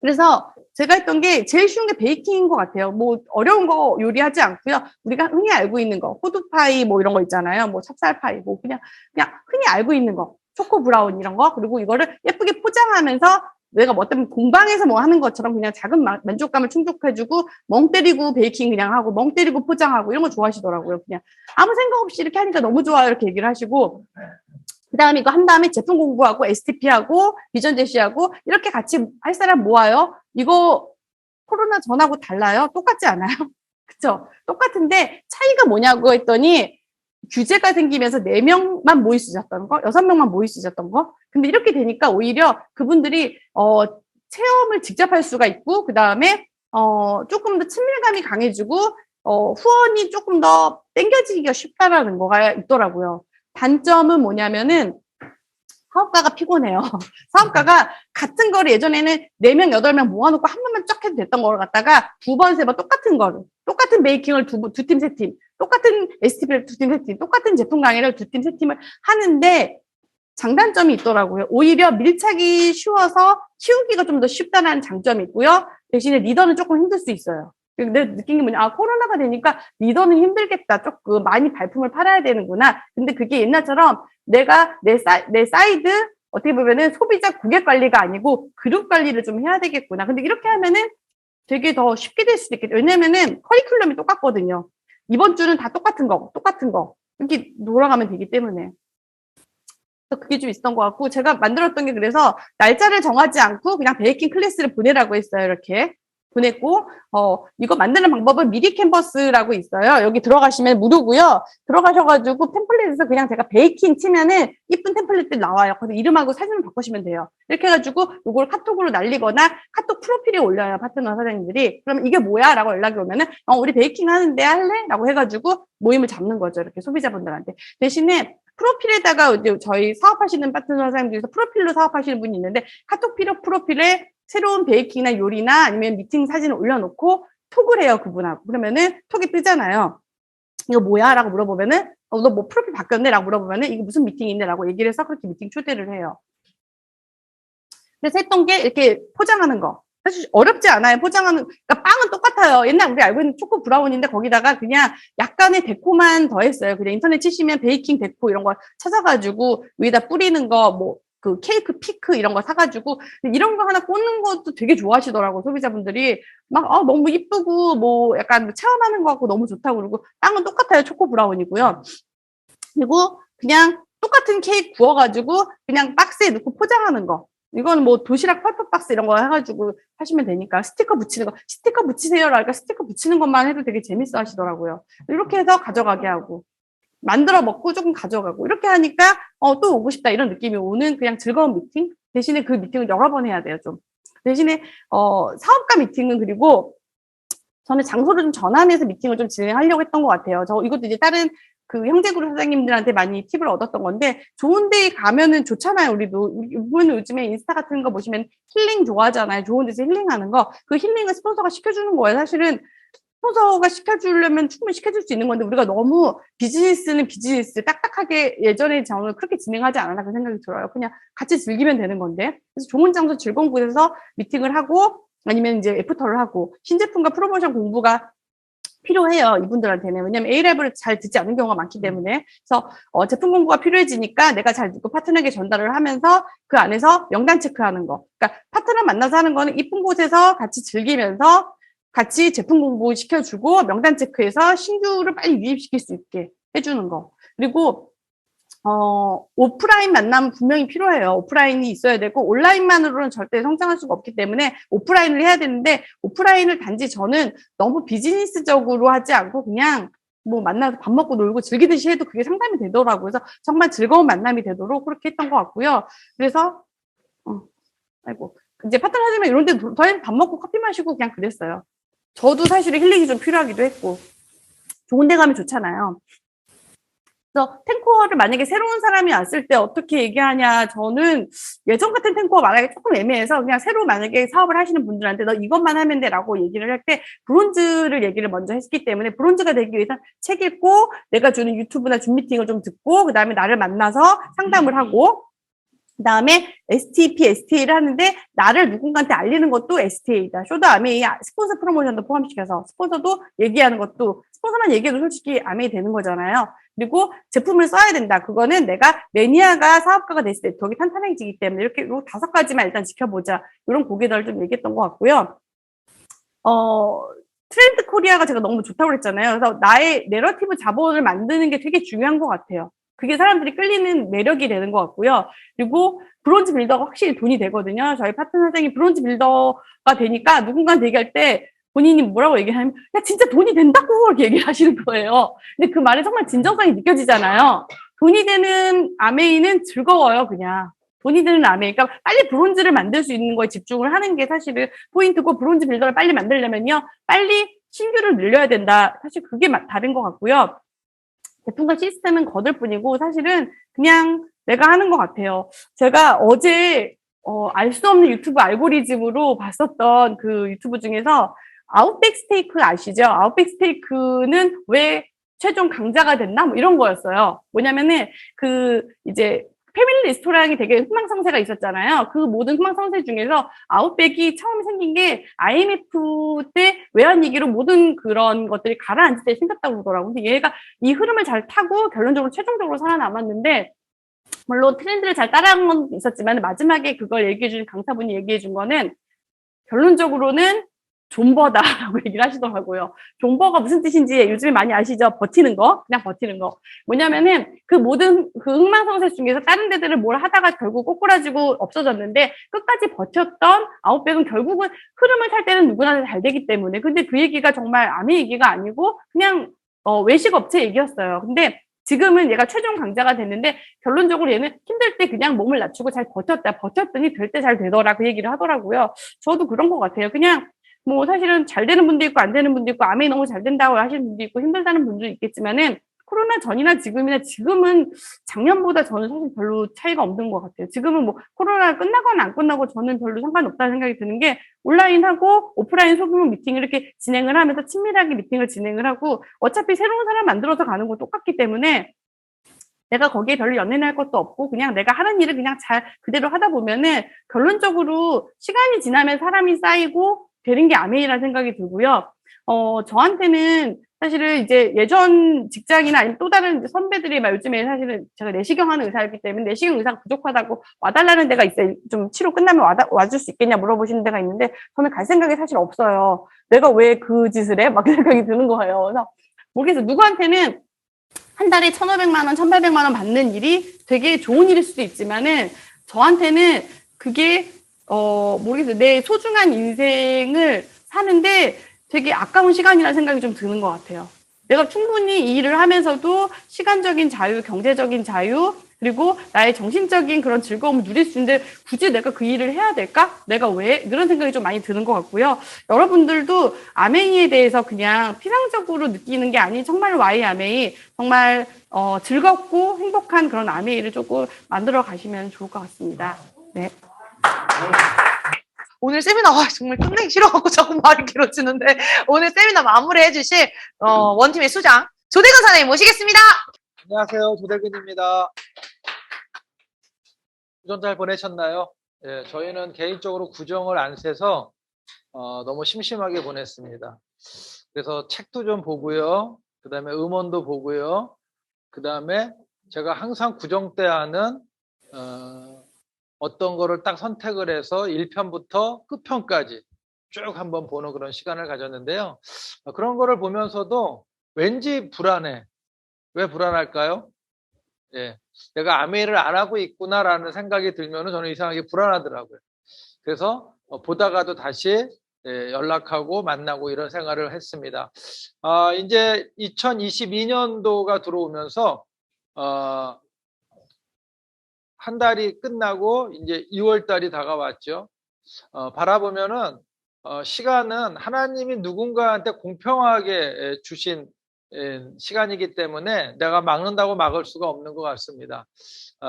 S19: 그래서 제가 했던 게 제일 쉬운 게 베이킹인 것 같아요. 뭐 어려운 거 요리하지 않고요. 우리가 흔히 알고 있는 거, 호두파이 뭐 이런 거 있잖아요. 뭐 찹쌀파이 뭐 그냥 흔히 알고 있는 거, 초코 브라운 이런 거. 그리고 이거를 예쁘게 포장하면서 내가 뭐 어떤 공방에서 뭐 하는 것처럼 그냥 작은 만족감을 충족해주고 멍 때리고 베이킹 그냥 하고 멍 때리고 포장하고 이런 거 좋아하시더라고요. 그냥 아무 생각 없이 이렇게 하니까 너무 좋아요. 이렇게 얘기를 하시고 그 다음에 이거 한 다음에 제품 공부하고 STP하고 비전 제시하고 이렇게 같이 할 사람 모아요. 이거 코로나 전하고 달라요? 똑같지 않아요? 그쵸? 똑같은데 차이가 뭐냐고 했더니 규제가 생기면서 4명만 모일 수 있었던 거, 6명만 모일 수 있었던 거. 근데 이렇게 되니까 오히려 그분들이 체험을 직접 할 수가 있고 그 다음에 조금 더 친밀감이 강해지고 후원이 조금 더 땡겨지기가 쉽다라는 거가 있더라고요. 단점은 뭐냐면은 사업가가 피곤해요. 사업가가 같은 거를 예전에는 4명, 8명 모아놓고 한 번만 쫙 해도 됐던 걸 갖다가 2번, 3번 똑같은 거를, 똑같은 베이킹을 두 팀, 세 팀, 똑같은 STP를 2팀, 세 팀, 똑같은 제품 강의를 2팀, 세 팀을 하는데 장단점이 있더라고요. 오히려 밀착이 쉬워서 키우기가 좀 더 쉽다는 장점이 있고요. 대신에 리더는 조금 힘들 수 있어요. 내가 느낀 게 뭐냐, 코로나가 되니까 리더는 힘들겠다. 조금 많이 발품을 팔아야 되는구나. 근데 그게 옛날처럼 내가 내 사이드, 어떻게 보면은 소비자 고객 관리가 아니고 그룹 관리를 좀 해야 되겠구나. 근데 이렇게 하면은 되게 더 쉽게 될 수도 있겠죠. 왜냐면은 커리큘럼이 똑같거든요. 이번 주는 다 똑같은 거. 이렇게 돌아가면 되기 때문에. 그게 좀 있었던 것 같고, 제가 만들었던 게 그래서 날짜를 정하지 않고 그냥 베이킹 클래스를 보내라고 했어요. 이렇게. 보냈고, 이거 만드는 방법은 미리 캔버스라고 있어요. 여기 들어가시면 무료고요. 들어가셔가지고 템플릿에서 그냥 제가 베이킹 치면은 이쁜 템플릿들 나와요. 거기서 이름하고 사진을 바꾸시면 돼요. 이렇게 해가지고 이걸 카톡으로 날리거나 카톡 프로필에 올려요. 파트너 사장님들이. 그러면 이게 뭐야? 라고 연락이 오면은, 우리 베이킹 하는데 할래? 라고 해가지고 모임을 잡는 거죠. 이렇게 소비자분들한테. 대신에 프로필에다가 이제 저희 사업하시는 파트너 사장님들에서 프로필로 사업하시는 분이 있는데 카톡 프로필에 새로운 베이킹이나 요리나 아니면 미팅 사진을 올려놓고 톡을 해요, 그분하고. 그러면은 톡이 뜨잖아요. 이거 뭐야? 라고 물어보면은, 너 뭐 프로필 바뀌었네? 라고 물어보면은, 이게 무슨 미팅인데? 라고 얘기를 해서 그렇게 미팅 초대를 해요. 그래서 했던 게 이렇게 포장하는 거. 사실 어렵지 않아요. 포장하는, 그러니까 빵은 똑같아요. 옛날 우리 알고 있는 초코 브라운인데 거기다가 그냥 약간의 데코만 더했어요. 그냥 인터넷 치시면 베이킹 데코 이런 거 찾아가지고 위에다 뿌리는 거, 뭐, 그 케이크 피크 이런 거 사가지고 이런 거 하나 꽂는 것도 되게 좋아하시더라고. 소비자분들이 막 너무 이쁘고 뭐 약간 체험하는 거 같고 너무 좋다고. 그러고 빵은 똑같아요. 초코 브라운이고요. 그리고 그냥 똑같은 케이크 구워가지고 그냥 박스에 넣고 포장하는 거. 이건 뭐 도시락 펄펄 박스 이런 거 해가지고 하시면 되니까. 스티커 붙이는 거, 스티커 붙이세요라니까 스티커 붙이는 것만 해도 되게 재밌어 하시더라고요. 이렇게 해서 가져가게 하고 만들어 먹고 조금 가져가고 이렇게 하니까 또 오고 싶다 이런 느낌이 오는 그냥 즐거운 미팅. 대신에 그 미팅을 여러 번 해야 돼요. 좀 대신에 사업가 미팅은 그리고 저는 장소를 좀 전환해서 미팅을 좀 진행하려고 했던 것 같아요. 저 이것도 이제 다른 그 형제그룹 사장님들한테 많이 팁을 얻었던 건데, 좋은 데 가면은 좋잖아요. 우리도 요즘에 인스타 같은 거 보시면 힐링 좋아하잖아요. 좋은 데서 힐링하는 거. 그 힐링을 스폰서가 시켜주는 거예요. 사실은 스폰서가 시켜주려면 충분히 시켜줄 수 있는 건데, 우리가 너무 비즈니스는 비즈니스 딱딱하게 예전에 저는 그렇게 진행하지 않았나 그 생각이 들어요. 그냥 같이 즐기면 되는 건데. 그래서 좋은 장소 즐거운 곳에서 미팅을 하고 아니면 이제 애프터를 하고, 신제품과 프로모션 공부가 필요해요, 이분들한테는. 왜냐면 A랩을 잘 듣지 않는 경우가 많기 때문에. 그래서 제품 공부가 필요해지니까 내가 잘 듣고 파트너에게 전달을 하면서 그 안에서 명단 체크하는 거. 그러니까 파트너 만나서 하는 거는 이쁜 곳에서 같이 즐기면서 같이 제품 공부 시켜주고 명단 체크해서 신규를 빨리 유입시킬 수 있게 해주는 거. 그리고 오프라인 만남은 분명히 필요해요. 오프라인이 있어야 되고 온라인만으로는 절대 성장할 수가 없기 때문에 오프라인을 해야 되는데 오프라인을 단지 저는 너무 비즈니스적으로 하지 않고 그냥 뭐 만나서 밥 먹고 놀고 즐기듯이 해도 그게 상담이 되더라고요. 그래서 정말 즐거운 만남이 되도록 그렇게 했던 것 같고요. 그래서 아이고 이제 파트너 사진만 이런 데 밥 먹고 커피 마시고 그냥 그랬어요. 저도 사실은 힐링이 좀 필요하기도 했고 좋은 데 가면 좋잖아요. 그래서 탱코어를 만약에 새로운 사람이 왔을 때 어떻게 얘기하냐, 저는 예전 같은 탱코어 말하기 조금 애매해서 그냥 새로 만약에 사업을 하시는 분들한테 너 이것만 하면 돼 라고 얘기를 할 때 브론즈를 얘기를 먼저 했기 때문에 브론즈가 되기 위해서 책 읽고 내가 주는 유튜브나 줌 미팅을 좀 듣고 그 다음에 나를 만나서 상담을 하고 그 다음에 STP, STA를 하는데 나를 누군가한테 알리는 것도 STA다. 쇼더 아메이 스폰서 프로모션도 포함시켜서 스폰서도 얘기하는 것도 스폰서만 얘기해도 솔직히 아메이 되는 거잖아요. 그리고 제품을 써야 된다. 그거는 내가 매니아가 사업가가 됐을 때 덕이 탄탄해지기 때문에 이렇게 요 5가지만 일단 지켜보자. 이런 고개들을 좀 얘기했던 것 같고요. 트렌드 코리아가 제가 너무 좋다고 그랬잖아요. 그래서 나의 내러티브 자본을 만드는 게 되게 중요한 것 같아요. 그게 사람들이 끌리는 매력이 되는 것 같고요. 그리고 브론즈 빌더가 확실히 돈이 되거든요. 저희 파트너 사장이 브론즈 빌더가 되니까 누군가한테 얘기할 때 본인이 뭐라고 얘기하면 야 진짜 돈이 된다고 이렇게 얘기를 하시는 거예요. 근데 그 말에 정말 진정성이 느껴지잖아요. 돈이 되는 아메이는 즐거워요. 그냥 돈이 되는 아메이. 그러니까 빨리 브론즈를 만들 수 있는 거에 집중을 하는 게 사실은 포인트고 브론즈 빌더를 빨리 만들려면요. 빨리 신규를 늘려야 된다. 사실 그게 다른 것 같고요. 제품과 시스템은 거들 뿐이고 사실은 그냥 내가 하는 것 같아요. 제가 어제 알 수 없는 유튜브 알고리즘으로 봤었던 그 유튜브 중에서 아웃백 스테이크 아시죠? 아웃백 스테이크는 왜 최종 강자가 됐나? 뭐 이런 거였어요. 뭐냐면은 이제 패밀리 레스토랑이 되게 흥망성쇠가 있었잖아요. 그 모든 흥망성쇠 중에서 아웃백이 처음 생긴 게 IMF 때 외환위기로 모든 그런 것들이 가라앉을 때 생겼다고 그러더라고요. 근데 얘가 이 흐름을 잘 타고 결론적으로 최종적으로 살아남았는데 물론 트렌드를 잘 따라한 건 있었지만 마지막에 그걸 얘기해 준 강사분이 얘기해 준 거는 결론적으로는 존버다라고 얘기를 하시더라고요. 존버가 무슨 뜻인지 요즘에 많이 아시죠? 버티는 거, 그냥 버티는 거. 뭐냐면은 그 모든 그 흥망성쇠 중에서 다른 데들을 뭘 하다가 결국 꼬꾸라지고 없어졌는데 끝까지 버텼던 아웃백은 결국은 흐름을 탈 때는 누구나 잘 되기 때문에. 근데 그 얘기가 정말 아무 얘기가 아니고 그냥 외식 업체 얘기였어요. 근데 지금은 얘가 최종 강자가 됐는데 결론적으로 얘는 힘들 때 그냥 몸을 낮추고 잘 버텼더니 될 때 잘 되더라 그 얘기를 하더라고요. 저도 그런 것 같아요. 그냥 뭐 사실은 잘 되는 분도 있고 안 되는 분도 있고 아메이 너무 잘 된다고 하시는 분도 있고 힘들다는 분도 있겠지만은 코로나 전이나 지금은 작년보다 저는 사실 별로 차이가 없는 것 같아요. 지금은 뭐 코로나가 끝나거나 안 끝나고 저는 별로 상관없다는 생각이 드는 게 온라인하고 오프라인 소규모 미팅을 이렇게 진행을 하면서 친밀하게 미팅을 진행을 하고 어차피 새로운 사람 만들어서 가는 거 똑같기 때문에 내가 거기에 별로 연연할 할 것도 없고 그냥 내가 하는 일을 그냥 잘 그대로 하다 보면은 결론적으로 시간이 지나면 사람이 쌓이고 되는 게 아메이라는 생각이 들고요. 저한테는 사실은 이제 예전 직장이나 아니면 또 다른 선배들이 막 요즘에 사실은 제가 내시경 하는 의사였기 때문에 내시경 의사가 부족하다고 와달라는 데가 있어요. 좀 치료 끝나면 와줄 수 있겠냐 물어보시는 데가 있는데 저는 갈 생각이 사실 없어요. 내가 왜 그 짓을 해? 막 그 생각이 드는 거예요. 그래서 모르겠어요. 누구한테는 한 달에 1,500만 원, 1,800만 원 받는 일이 되게 좋은 일일 수도 있지만은 저한테는 그게 모르겠어요. 내 소중한 인생을 사는데 되게 아까운 시간이라는 생각이 좀 드는 것 같아요. 내가 충분히 이 일을 하면서도 시간적인 자유, 경제적인 자유, 그리고 나의 정신적인 그런 즐거움을 누릴 수 있는데 굳이 내가 그 일을 해야 될까? 내가 왜? 이런 생각이 좀 많이 드는 것 같고요. 여러분들도 아메이에 대해서 그냥 피상적으로 느끼는 게 아닌 정말 와이 아메이, 정말 즐겁고 행복한 그런 아메이를 조금 만들어 가시면 좋을 것 같습니다. 네.
S5: 오늘 세미나 정말 끝내기 싫어하고 조금 말이 길어지는데 오늘 세미나 마무리해 주실 원팀의 수장 조대근 사장님 모시겠습니다.
S20: 안녕하세요. 조대근입니다. 구정 잘 보내셨나요? 예, 저희는 개인적으로 구정을 안 세서 너무 심심하게 보냈습니다. 그래서 책도 좀 보고요. 그 다음에 음원도 보고요. 그 다음에 제가 항상 구정 때 하는 어떤 거를 딱 선택을 해서 1편부터 끝편까지 쭉 한번 보는 그런 시간을 가졌는데요. 그런 거를 보면서도 왠지 불안해. 왜 불안할까요? 예, 내가 아메이를 안 하고 있구나라는 생각이 들면은 저는 이상하게 불안하더라고요. 그래서 보다가도 다시 연락하고 만나고 이런 생활을 했습니다. 이제 2022년도가 들어오면서 한 달이 끝나고 이제 2월 달이 다가왔죠. 바라보면은 시간은 하나님이 누군가한테 공평하게 주신 시간이기 때문에 내가 막는다고 막을 수가 없는 것 같습니다.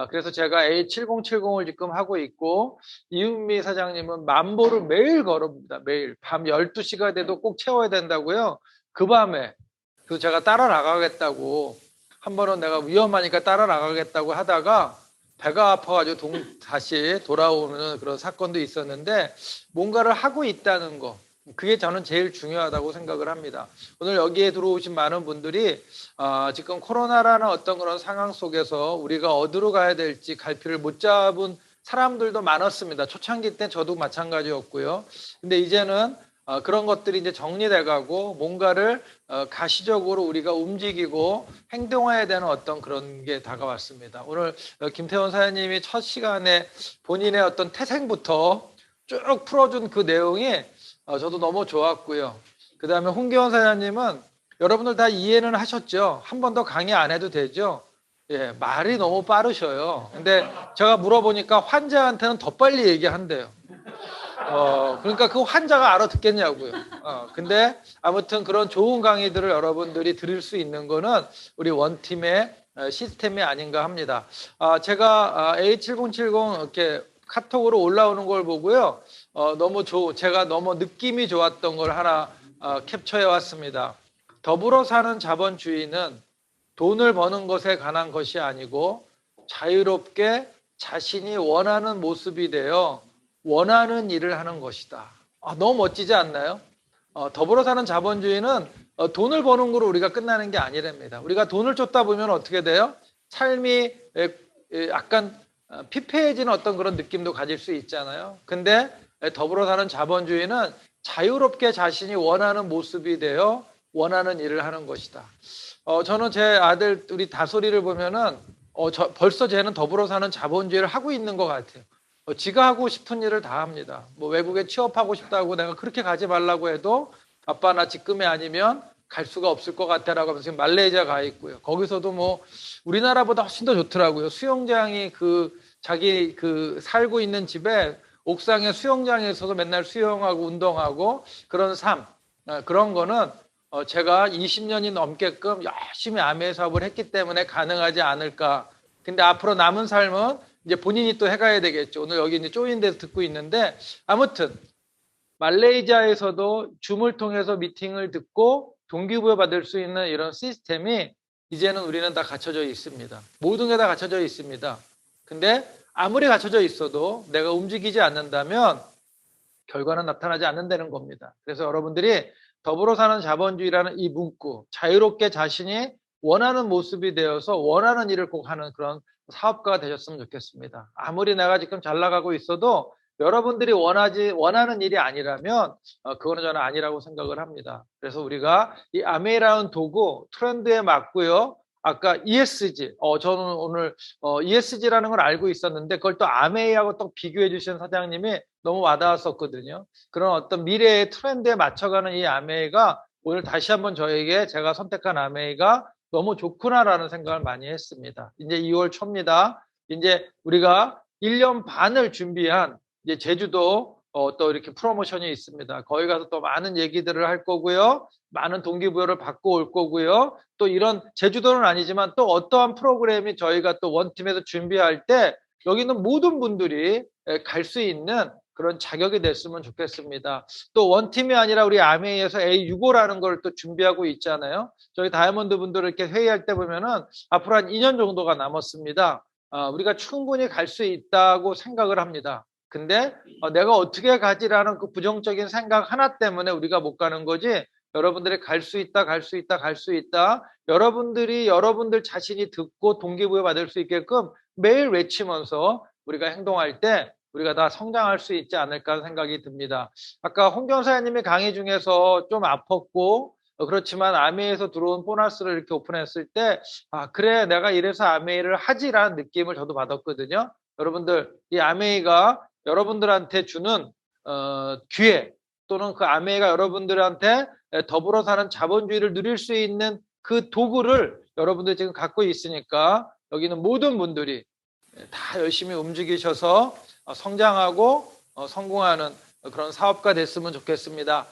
S20: 그래서 제가 A7070을 지금 하고 있고 이은미 사장님은 만보를 매일 걸어봅니다. 매일 밤 12시가 돼도 꼭 채워야 된다고요. 그 밤에 그래서 제가 따라 나가겠다고 한 번은 내가 위험하니까 따라 나가겠다고 하다가 배가 아파가지고 다시 돌아오는 그런 사건도 있었는데 뭔가를 하고 있다는 거 그게 저는 제일 중요하다고 생각을 합니다. 오늘 여기에 들어오신 많은 분들이 지금 코로나라는 어떤 그런 상황 속에서 우리가 어디로 가야 될지 갈피를 못 잡은 사람들도 많았습니다. 초창기 때 저도 마찬가지였고요. 근데 이제는 그런 것들이 이제 정리돼가고 뭔가를 가시적으로 우리가 움직이고 행동해야 되는 어떤 그런 게 다가왔습니다. 오늘 김태원 사장님이 첫 시간에 본인의 어떤 태생부터 쭉 풀어준 그 내용이 저도 너무 좋았고요. 그 다음에 홍기원 사장님은 여러분들 다 이해는 하셨죠? 한 번 더 강의 안 해도 되죠? 예, 말이 너무 빠르셔요. 근데 제가 물어보니까 환자한테는 더 빨리 얘기한대요. 그러니까 그 환자가 알아듣겠냐고요. 근데 아무튼 그런 좋은 강의들을 여러분들이 들을 수 있는 거는 우리 원팀의 시스템이 아닌가 합니다. 제가 A7070 이렇게 카톡으로 올라오는 걸 보고요. 제가 너무 느낌이 좋았던 걸 하나 캡처해 왔습니다. 더불어 사는 자본주의는 돈을 버는 것에 관한 것이 아니고 자유롭게 자신이 원하는 모습이 되어 원하는 일을 하는 것이다. 너무 멋지지 않나요? 더불어 사는 자본주의는 돈을 버는 거로 우리가 끝나는 게 아니랍니다. 우리가 돈을 쫓다 보면 어떻게 돼요? 삶이 약간 피폐해지는 어떤 그런 느낌도 가질 수 있잖아요. 근데 더불어 사는 자본주의는 자유롭게 자신이 원하는 모습이 되어 원하는 일을 하는 것이다. 저는 제 아들 우리 다솔이를 보면은 벌써 쟤는 더불어 사는 자본주의를 하고 있는 것 같아요. 지가 하고 싶은 일을 다 합니다. 뭐 외국에 취업하고 싶다고 내가 그렇게 가지 말라고 해도 아빠 나 지금이 아니면 갈 수가 없을 것 같아라고 하면서 지금 말레이시아 가 있고요. 거기서도 뭐 우리나라보다 훨씬 더 좋더라고요. 수영장이 자기 살고 있는 집에 옥상에 수영장에서도 맨날 수영하고 운동하고 그런 삶. 그런 거는 제가 20년이 넘게끔 열심히 아메 사업을 했기 때문에 가능하지 않을까. 근데 앞으로 남은 삶은 이제 본인이 또 해가야 되겠죠. 오늘 여기 이제 쪼인 데서 듣고 있는데 아무튼 말레이시아에서도 줌을 통해서 미팅을 듣고 동기부여 받을 수 있는 이런 시스템이 이제는 우리는 다 갖춰져 있습니다. 모든 게 다 갖춰져 있습니다. 근데 아무리 갖춰져 있어도 내가 움직이지 않는다면 결과는 나타나지 않는다는 겁니다. 그래서 여러분들이 더불어 사는 자본주의라는 이 문구, 자유롭게 자신이 원하는 모습이 되어서 원하는 일을 꼭 하는 그런 사업가가 되셨으면 좋겠습니다. 아무리 내가 지금 잘 나가고 있어도 여러분들이 원하는 일이 아니라면 그거는 저는 아니라고 생각을 합니다. 그래서 우리가 이 아메이라는 도구 트렌드에 맞고요. 아까 ESG, 저는 오늘 ESG라는 걸 알고 있었는데 그걸 또 아메이하고 또 비교해 주신 사장님이 너무 와닿았었거든요. 그런 어떤 미래의 트렌드에 맞춰가는 이 아메이가 오늘 다시 한번 저에게 제가 선택한 아메이가 너무 좋구나라는 생각을 많이 했습니다. 이제 2월 초입니다. 이제 우리가 1년 반을 준비한 이제 제주도 또 이렇게 프로모션이 있습니다. 거기 가서 또 많은 얘기들을 할 거고요. 많은 동기부여를 받고 올 거고요. 또 이런 제주도는 아니지만 또 어떠한 프로그램이 저희가 또 원팀에서 준비할 때 여기 있는 모든 분들이 갈 수 있는 그런 자격이 됐으면 좋겠습니다. 또 원팀이 아니라 우리 아메이에서 A65라는 걸 또 준비하고 있잖아요. 저희 다이아몬드 분들 이렇게 회의할 때 보면은 앞으로 한 2년 정도가 남았습니다. 우리가 충분히 갈 수 있다고 생각을 합니다. 근데 내가 어떻게 가지라는 그 부정적인 생각 하나 때문에 우리가 못 가는 거지 여러분들이 갈 수 있다, 갈 수 있다, 갈 수 있다. 여러분들이 여러분들 자신이 듣고 동기부여 받을 수 있게끔 매일 외치면서 우리가 행동할 때 우리가 다 성장할 수 있지 않을까 생각이 듭니다. 아까 홍경 사장님이 강의 중에서 좀 아팠고 그렇지만 아메이에서 들어온 보너스를 이렇게 오픈했을 때, 아, 그래, 내가 이래서 아메이를 하지라는 느낌을 저도 받았거든요. 여러분들, 이 아메이가 여러분들한테 주는 기회, 또는 그 아메이가 여러분들한테 더불어 사는 자본주의를 누릴 수 있는 그 도구를 여러분들 지금 갖고 있으니까 여기는 모든 분들이 다 열심히 움직이셔서 성장하고 성공하는 그런 사업가 됐으면 좋겠습니다.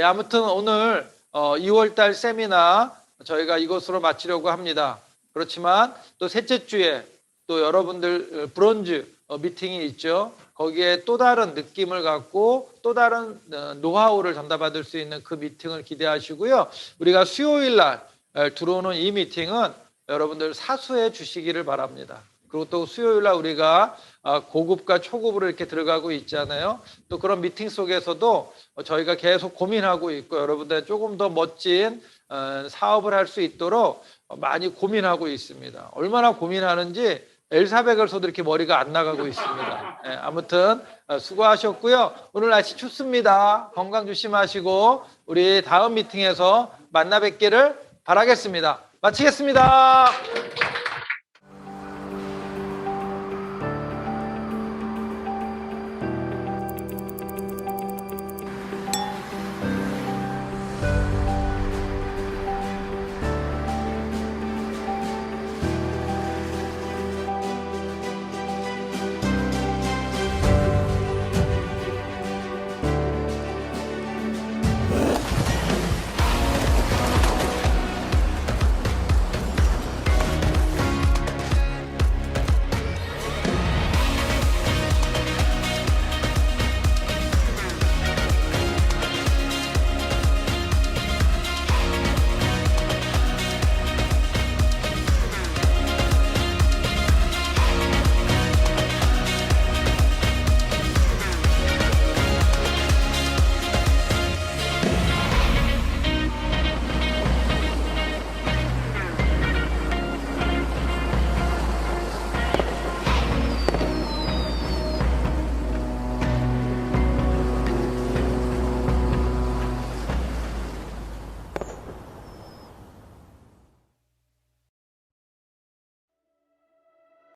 S20: 아무튼 오늘 2월달 세미나 저희가 이것으로 마치려고 합니다. 그렇지만 또 셋째 주에 또 여러분들 브론즈 미팅이 있죠. 거기에 또 다른 느낌을 갖고 또 다른 노하우를 전달받을 수 있는 그 미팅을 기대하시고요. 우리가 수요일 날 들어오는 이 미팅은 여러분들 사수해 주시기를 바랍니다. 그리고 또 수요일 날 우리가 고급과 초급으로 이렇게 들어가고 있잖아요. 또 그런 미팅 속에서도 저희가 계속 고민하고 있고 여러분들 조금 더 멋진 사업을 할 수 있도록 많이 고민하고 있습니다. 얼마나 고민하는지 엘사백에서도 이렇게 머리가 안 나가고 있습니다. 아무튼 수고하셨고요. 오늘 날씨 춥습니다. 건강 조심하시고 우리 다음 미팅에서 만나 뵙기를 바라겠습니다. 마치겠습니다.